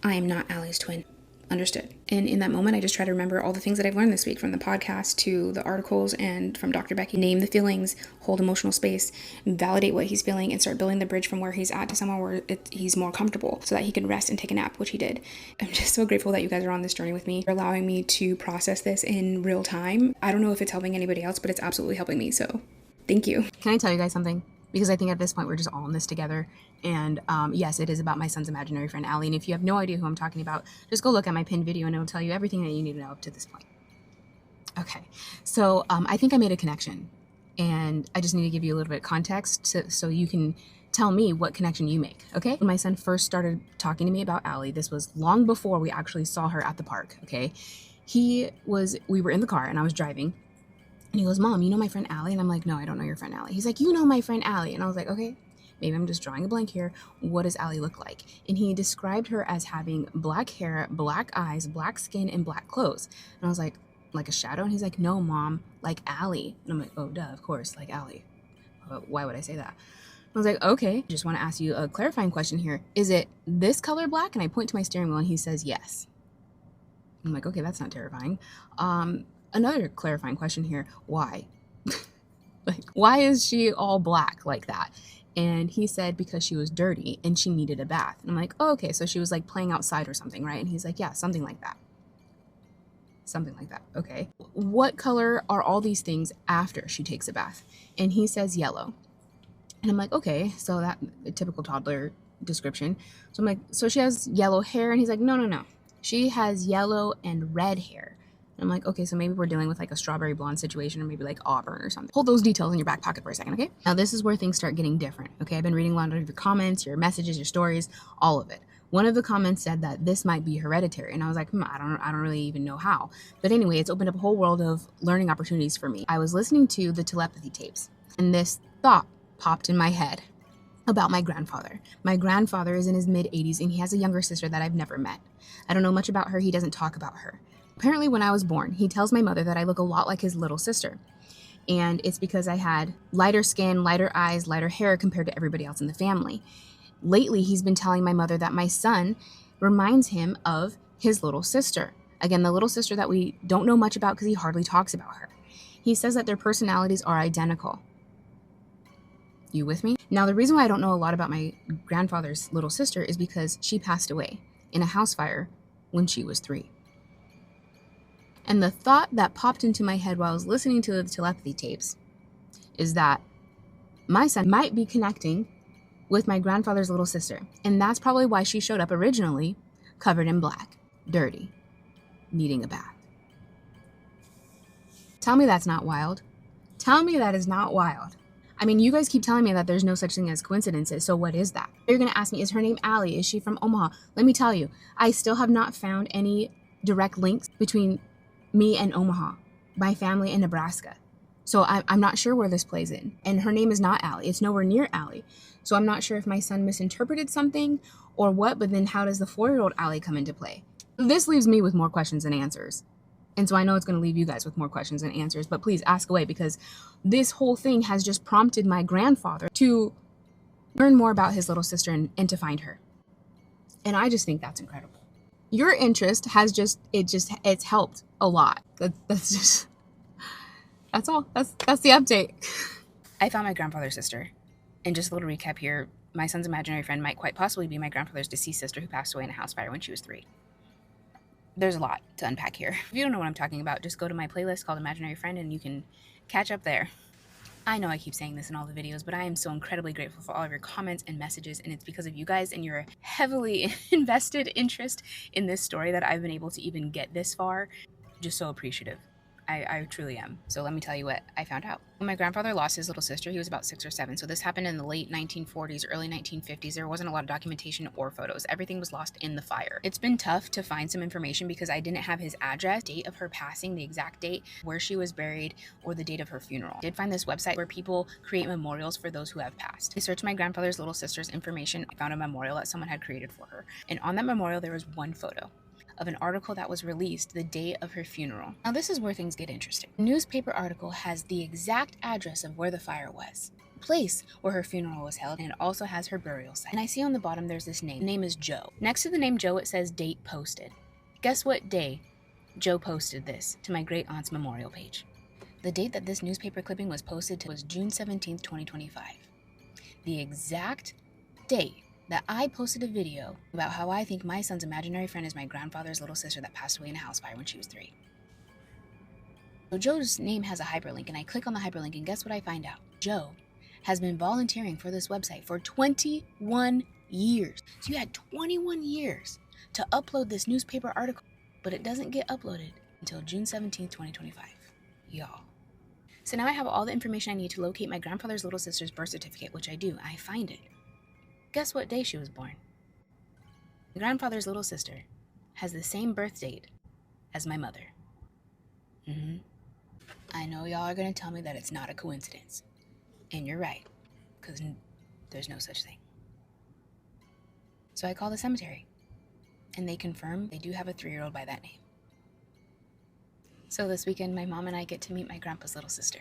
I am not Allie's twin. Understood. And in that moment, I just try to remember all the things that I've learned this week, from the podcast to the articles and from Dr. Becky. Name the feelings, hold emotional space, validate what he's feeling, and start building the bridge from where he's at to somewhere where he's more comfortable so that he can rest and take a nap, which he did. I'm just so grateful that you guys are on this journey with me. You're allowing me to process this in real time. I don't know if it's helping anybody else, but it's absolutely helping me. So thank you. Can I tell you guys something? Because I think at this point we're just all in this together. And yes, it is about my son's imaginary friend, Allie. And if you have no idea who I'm talking about, just go look at my pinned video and it'll tell you everything that you need to know up to this point. Okay, so I think I made a connection. And I just need to give you a little bit of context so you can tell me what connection you make, okay? When my son first started talking to me about Allie, this was long before we actually saw her at the park, okay? We were in the car and I was driving. And he goes, Mom, you know my friend Allie? And I'm like, no, I don't know your friend Allie. He's like, you know my friend Allie. And I was like, okay, maybe I'm just drawing a blank here. What does Allie look like? And he described her as having black hair, black eyes, black skin, and black clothes. And I was like a shadow? And he's like, no, Mom, like Allie. And I'm like, oh, duh, of course, like Allie. Why would I say that? I was like, okay, just want to ask you a clarifying question here. Is it this color black? And I point to my steering wheel and he says, yes. I'm like, okay, that's not terrifying. Another clarifying question here. Why? Like, why is she all black like that? And he said because she was dirty and she needed a bath. And I'm like, oh, okay, so she was like playing outside or something, right? And he's like, yeah, something like that. Something like that. Okay. What color are all these things after she takes a bath? And he says yellow. And I'm like, okay, so that a typical toddler description. So I'm like, so she has yellow hair? And he's like, no. She has yellow and red hair. And I'm like, okay, so maybe we're dealing with like a strawberry blonde situation or maybe like auburn or something. Hold those details in your back pocket for a second, okay? Now this is where things start getting different, okay? I've been reading a lot of your comments, your messages, your stories, all of it. One of the comments said that this might be hereditary. And I was like, I don't really even know how. But anyway, it's opened up a whole world of learning opportunities for me. I was listening to the telepathy tapes and this thought popped in my head about my grandfather. My grandfather is in his mid-80s and he has a younger sister that I've never met. I don't know much about her. He doesn't talk about her. Apparently, when I was born, he tells my mother that I look a lot like his little sister. And it's because I had lighter skin, lighter eyes, lighter hair compared to everybody else in the family. Lately, he's been telling my mother that my son reminds him of his little sister. Again, the little sister that we don't know much about because he hardly talks about her. He says that their personalities are identical. You with me? Now, the reason why I don't know a lot about my grandfather's little sister is because she passed away in a house fire when she was 3. And the thought that popped into my head while I was listening to the telepathy tapes is that my son might be connecting with my grandfather's little sister. And that's probably why she showed up originally covered in black, dirty, needing a bath. Tell me that's not wild. Tell me that is not wild. I mean, you guys keep telling me that there's no such thing as coincidences, so what is that? You're going to ask me, is her name Allie? Is she from Omaha? Let me tell you, I still have not found any direct links between me and Omaha, my family in Nebraska. So I'm not sure where this plays in. And her name is not Allie. It's nowhere near Allie. So I'm not sure if my son misinterpreted something or what, but then how does the 4-year-old Allie come into play? This leaves me with more questions than answers. And so I know it's going to leave you guys with more questions than answers, but please ask away because this whole thing has just prompted my grandfather to learn more about his little sister and to find her. And I just think that's incredible. Your interest has it's helped a lot. That's all. That's the update. I found my grandfather's sister. And just a little recap here, my son's imaginary friend might quite possibly be my grandfather's deceased sister who passed away in a house fire when she was 3. there's a lot to unpack here. If you don't know what I'm talking about, just go to my playlist called Imaginary Friend and you can catch up there. I know I keep saying this in all the videos, but I am so incredibly grateful for all of your comments and messages, and it's because of you guys and your heavily invested interest in this story that I've been able to even get this far. Just so appreciative. I truly am. So let me tell you what I found out. When my grandfather lost his little sister, he was about 6 or 7. So this happened in the late 1940s, early 1950s. There wasn't a lot of documentation or photos. Everything was lost in the fire. It's been tough to find some information because I didn't have his address, date of her passing, the exact date, where she was buried, or the date of her funeral. I did find this website where people create memorials for those who have passed. I searched my grandfather's little sister's information. I found a memorial that someone had created for her. And on that memorial, there was one photo of an article that was released the day of her funeral. Now this is where things get interesting. The newspaper article has the exact address of where the fire was, the place where her funeral was held, and it also has her burial site. And I see on the bottom there's this name. The name is Joe. Next to the name Joe, it says date posted. Guess what day Joe posted this to my great aunt's memorial page? The date that this newspaper clipping was posted to was June 17th, 2025. The exact date that I posted a video about how I think my son's imaginary friend is my grandfather's little sister that passed away in a house fire when she was 3. So Joe's name has a hyperlink, and I click on the hyperlink, and guess what I find out? Joe has been volunteering for this website for 21 years. So you had 21 years to upload this newspaper article, but it doesn't get uploaded until June 17th, 2025. Y'all. So now I have all the information I need to locate my grandfather's little sister's birth certificate, which I do. I find it. Guess what day she was born? My grandfather's little sister has the same birth date as my mother. I know y'all are going to tell me that it's not a coincidence. And you're right, because there's no such thing. So I call the cemetery, and they confirm they do have a 3-year-old by that name. So this weekend, my mom and I get to meet my grandpa's little sister.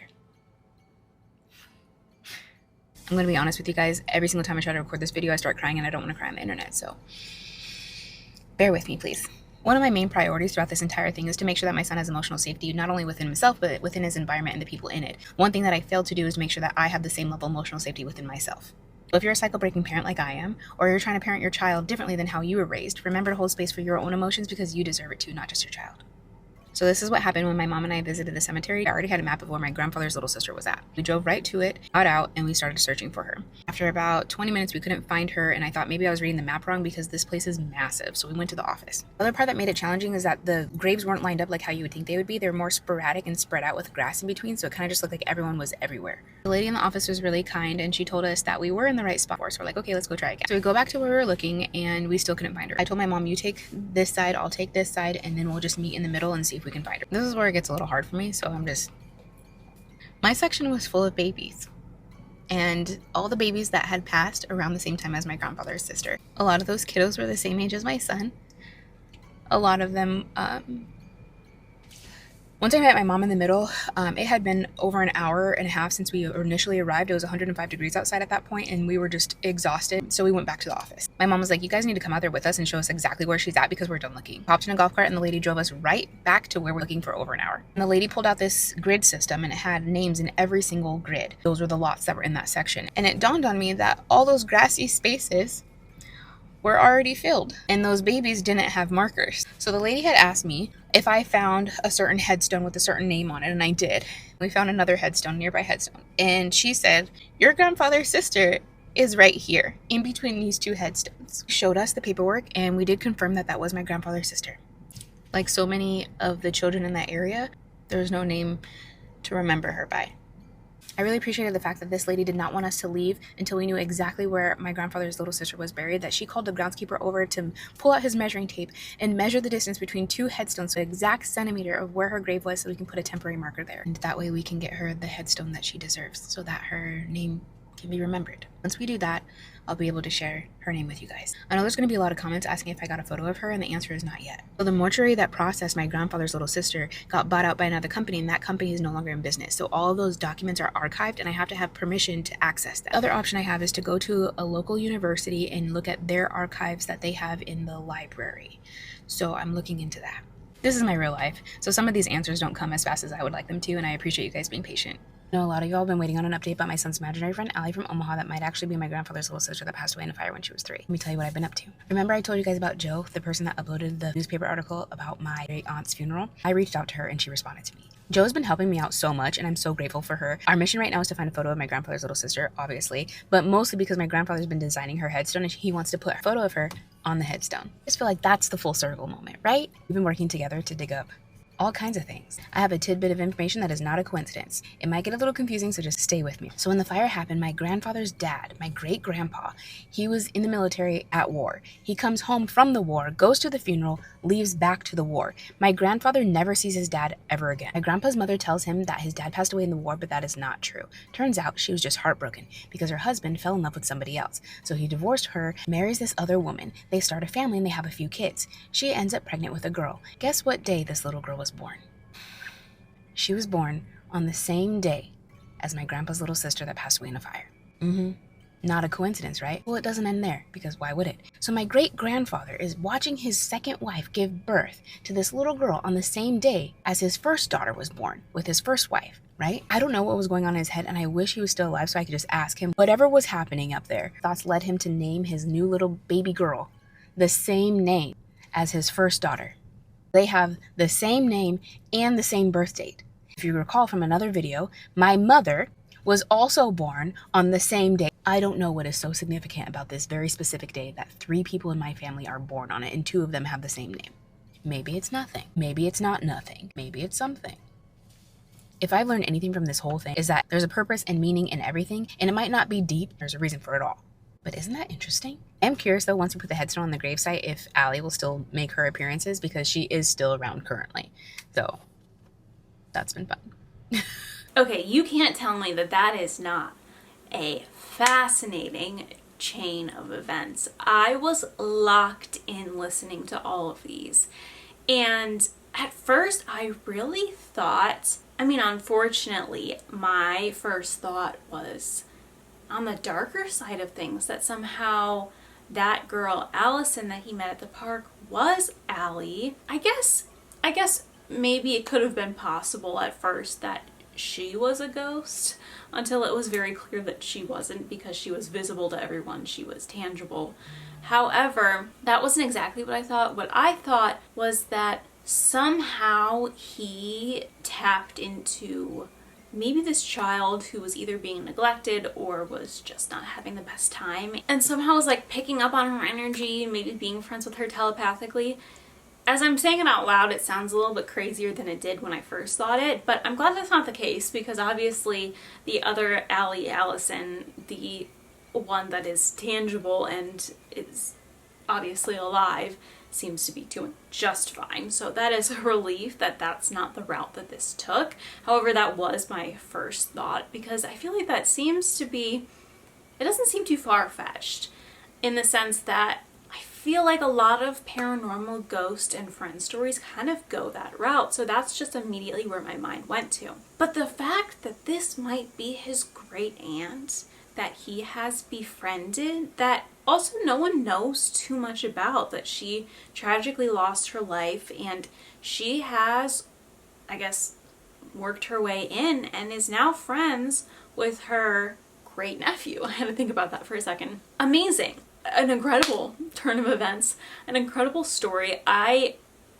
I'm going to be honest with you guys, every single time I try to record this video, I start crying, and I don't want to cry on the internet, so bear with me, please. One of my main priorities throughout this entire thing is to make sure that my son has emotional safety, not only within himself, but within his environment and the people in it. One thing that I failed to do is make sure that I have the same level of emotional safety within myself. So if you're a cycle-breaking parent like I am, or you're trying to parent your child differently than how you were raised, remember to hold space for your own emotions because you deserve it too, not just your child. So this is what happened when my mom and I visited the cemetery. I already had a map of where my grandfather's little sister was at. We drove right to it, got out, and we started searching for her. After about 20 minutes, we couldn't find her, and I thought maybe I was reading the map wrong because this place is massive. So we went to the office. The other part that made it challenging is that the graves weren't lined up like how you would think they would be. They're more sporadic and spread out with grass in between, so it kind of just looked like everyone was everywhere. The lady in the office was really kind, and she told us that we were in the right spot for us. So we're like, okay, let's go try again. So we go back to where we were looking, and we still couldn't find her. I told my mom, you take this side, I'll take this side, and then we'll just meet in the middle and see if we can find her. This is where it gets a little hard for me, so my section was full of babies, and all the babies that had passed around the same time as my grandfather's sister. A lot of those kiddos were the same age as my son. A lot of them, once I met my mom in the middle, it had been over an hour and a half since we initially arrived. It was 105 degrees outside at that point, and we were just exhausted, so we went back to the office. My mom was like, you guys need to come out there with us and show us exactly where she's at because we're done looking. Hopped in a golf cart, and the lady drove us right back to where we're looking for over an hour. And the lady pulled out this grid system, and it had names in every single grid. Those were the lots that were in that section. And it dawned on me that all those grassy spaces were already filled, and those babies didn't have markers. So the lady had asked me if I found a certain headstone with a certain name on it, and I did. We found another headstone, nearby headstone, and she said, your grandfather's sister is right here in between these 2 headstones. She showed us the paperwork, and we did confirm that that was my grandfather's sister. Like so many of the children in that area, there was no name to remember her by. I really appreciated the fact that this lady did not want us to leave until we knew exactly where my grandfather's little sister was buried, that she called the groundskeeper over to pull out his measuring tape and measure the distance between 2 headstones, so exact centimeter of where her grave was, so we can put a temporary marker there. And that way we can get her the headstone that she deserves so that her name can be remembered. Once we do that, I'll be able to share her name with you guys. I know there's going to be a lot of comments asking if I got a photo of her, and the answer is not yet. So the mortuary that processed my grandfather's little sister got bought out by another company, and that company is no longer in business. So all of those documents are archived, and I have to have permission to access them. The other option I have is to go to a local university and look at their archives that they have in the library. So I'm looking into that. This is my real life, so some of these answers don't come as fast as I would like them to, and I appreciate you guys being patient. I know a lot of y'all have been waiting on an update about my son's imaginary friend, Allie from Omaha, that might actually be my grandfather's little sister that passed away in a fire when she was 3. Let me tell you what I've been up to. Remember I told you guys about Joe, the person that uploaded the newspaper article about my great aunt's funeral? I reached out to her and she responded to me. Joe's been helping me out so much, and I'm so grateful for her. Our mission right now is to find a photo of my grandfather's little sister, obviously, but mostly because my grandfather's been designing her headstone and he wants to put a photo of her on the headstone. I just feel like that's the full circle moment, right? We've been working together to dig up all kinds of things. I have a tidbit of information that is not a coincidence. It might get a little confusing, so just stay with me. So when the fire happened, my grandfather's dad, my great-grandpa, he was in the military at war. He comes home from the war, goes to the funeral, leaves back to the war. My grandfather never sees his dad ever again. My grandpa's mother tells him that his dad passed away in the war, but that is not true. Turns out she was just heartbroken because her husband fell in love with somebody else. So he divorced her, marries this other woman. They start a family and they have a few kids. She ends up pregnant with a girl. Guess what day this little girl was born? She was born on the same day as my grandpa's little sister that passed away in a fire. Not a coincidence, right? Well, it doesn't end there, because why would it? So my great-grandfather is watching his second wife give birth to this little girl on the same day as his first daughter was born with his first wife, right? I don't know what was going on in his head, and I wish he was still alive so I could just ask him. Whatever was happening up there, thoughts led him to name his new little baby girl the same name as his first daughter. They have the same name and the same birth date. If you recall from another video, my mother was also born on the same day. I don't know what is so significant about this very specific day that 3 people in my family are born on it and 2 of them have the same name. Maybe it's nothing. Maybe it's not nothing. Maybe it's something. If I've learned anything from this whole thing, is that there's a purpose and meaning in everything, and it might not be deep, there's a reason for it all. But isn't that interesting? I'm curious though, once we put the headstone on the gravesite, if Allie will still make her appearances, because she is still around currently. So that's been fun. Okay, you can't tell me that that is not a fascinating chain of events. I was locked in listening to all of these. And at first I really thought, unfortunately, my first thought was on the darker side of things, that somehow that girl Allison that he met at the park was Allie. I guess maybe it could have been possible at first that she was a ghost, until it was very clear that she wasn't, because she was visible to everyone, she was tangible. However, that wasn't exactly what I thought. What I thought was that somehow he tapped into maybe this child who was either being neglected or was just not having the best time, and somehow was like picking up on her energy and maybe being friends with her telepathically. As I'm saying it out loud, it sounds a little bit crazier than it did when I first thought it, but I'm glad that's not the case, because obviously the other Allie Allison, the one that is tangible and is obviously alive, seems to be doing just fine. So that is a relief that that's not the route that this took. However, that was my first thought, because I feel like that seems to be, it doesn't seem too far-fetched, in the sense that I feel like a lot of paranormal ghost and friend stories kind of go that route, so that's just immediately where my mind went to. But the fact that this might be his great aunt that he has befriended, that also no one knows too much about, that she tragically lost her life, and she has, I guess, worked her way in and is now friends with her great nephew. I had to think about that for a second. Amazing. An incredible turn of events, an incredible story. I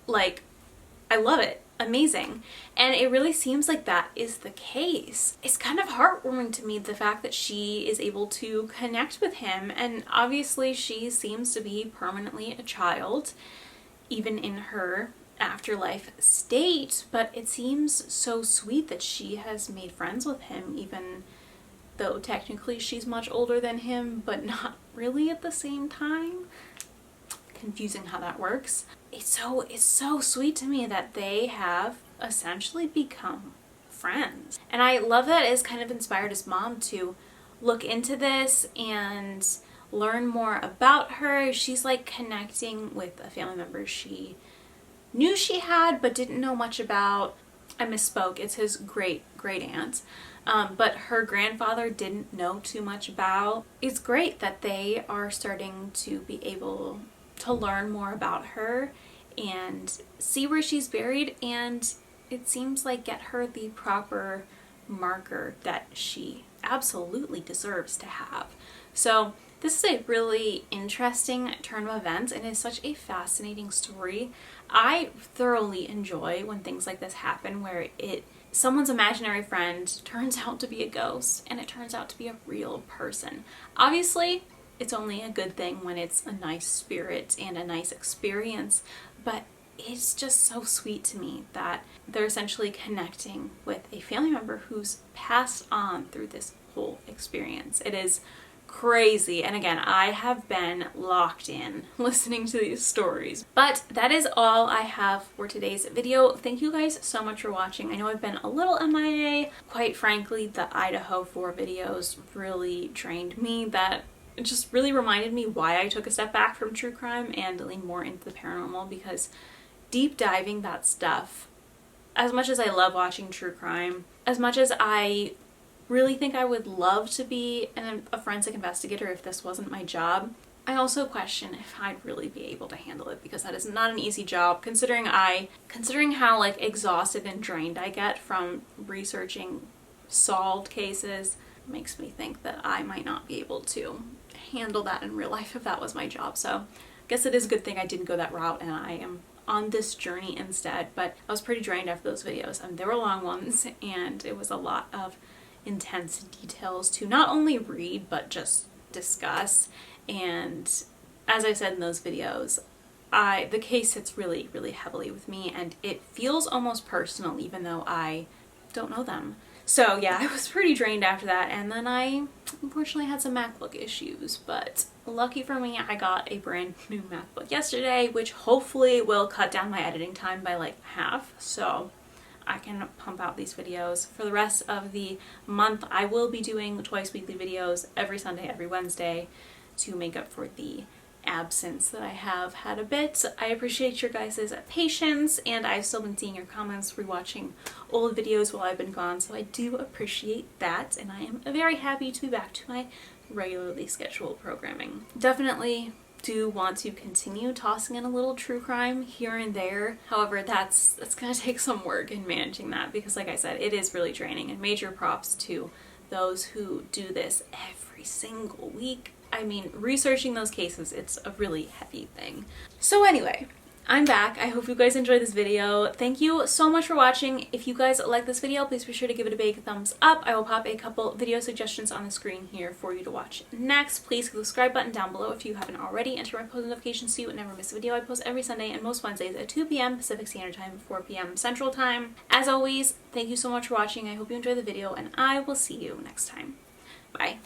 love it. Amazing. And it really seems like that is the case. It's kind of heartwarming to me, the fact that she is able to connect with him, and obviously she seems to be permanently a child, even in her afterlife state, but it seems so sweet that she has made friends with him, even though technically she's much older than him, but not really at the same time. Confusing how that works. It's so sweet to me that they have essentially become friends. And I love that it's kind of inspired his mom to look into this and learn more about her. She's like connecting with a family member she knew she had but didn't know much about. I misspoke, it's his great aunt. But her grandfather didn't know too much about. It's great that they are starting to be able to learn more about her and see where she's buried, and it seems like get her the proper marker that she absolutely deserves to have. So this is a really interesting turn of events and is such a fascinating story. I thoroughly enjoy when things like this happen, where someone's imaginary friend turns out to be a ghost and it turns out to be a real person. Obviously, it's only a good thing when it's a nice spirit and a nice experience, but it's just so sweet to me that they're essentially connecting with a family member who's passed on through this whole experience. It is crazy. And again, I have been locked in listening to these stories. But that is all I have for today's video. Thank you guys so much for watching. I know I've been a little MIA. Quite frankly, the Idaho 4 videos really drained me. That it just really reminded me why I took a step back from true crime and leaned more into the paranormal, because deep diving that stuff, as much as I love watching true crime, as much as I really think I would love to be a forensic investigator if this wasn't my job, I also question if I'd really be able to handle it, because that is not an easy job, considering how like exhausted and drained I get from researching solved cases. It makes me think that I might not be able to handle that in real life if that was my job. So I guess it is a good thing I didn't go that route and I am on this journey instead. But I was pretty drained after those videos. They were long ones and it was a lot of intense details to not only read but just discuss. And as I said in those videos, the case sits really, really heavily with me, and it feels almost personal even though I don't know them. So yeah, I was pretty drained after that, and then I unfortunately had some MacBook issues, but lucky for me, I got a brand new MacBook yesterday, which hopefully will cut down my editing time by like half, so I can pump out these videos. For the rest of the month, I will be doing twice weekly videos every Sunday, every Wednesday, to make up for the absence that I have had a bit. I appreciate your guys' patience, and I've still been seeing your comments rewatching old videos while I've been gone, so I do appreciate that, and I am very happy to be back to my regularly scheduled programming. Definitely do want to continue tossing in a little true crime here and there. However, that's gonna take some work in managing that, because like I said, it is really draining, and major props to those who do this every single week. I mean, researching those cases, it's a really heavy thing. So anyway, I'm back. I hope you guys enjoyed this video. Thank you so much for watching. If you guys like this video, please be sure to give it a big thumbs up. I will pop a couple video suggestions on the screen here for you to watch next. Please click the subscribe button down below if you haven't already, and turn on post notifications so you would never miss a video. I post every Sunday and most Wednesdays at 2 p.m. Pacific Standard Time, 4 p.m. Central Time. As always, thank you so much for watching. I hope you enjoyed the video, and I will see you next time. Bye.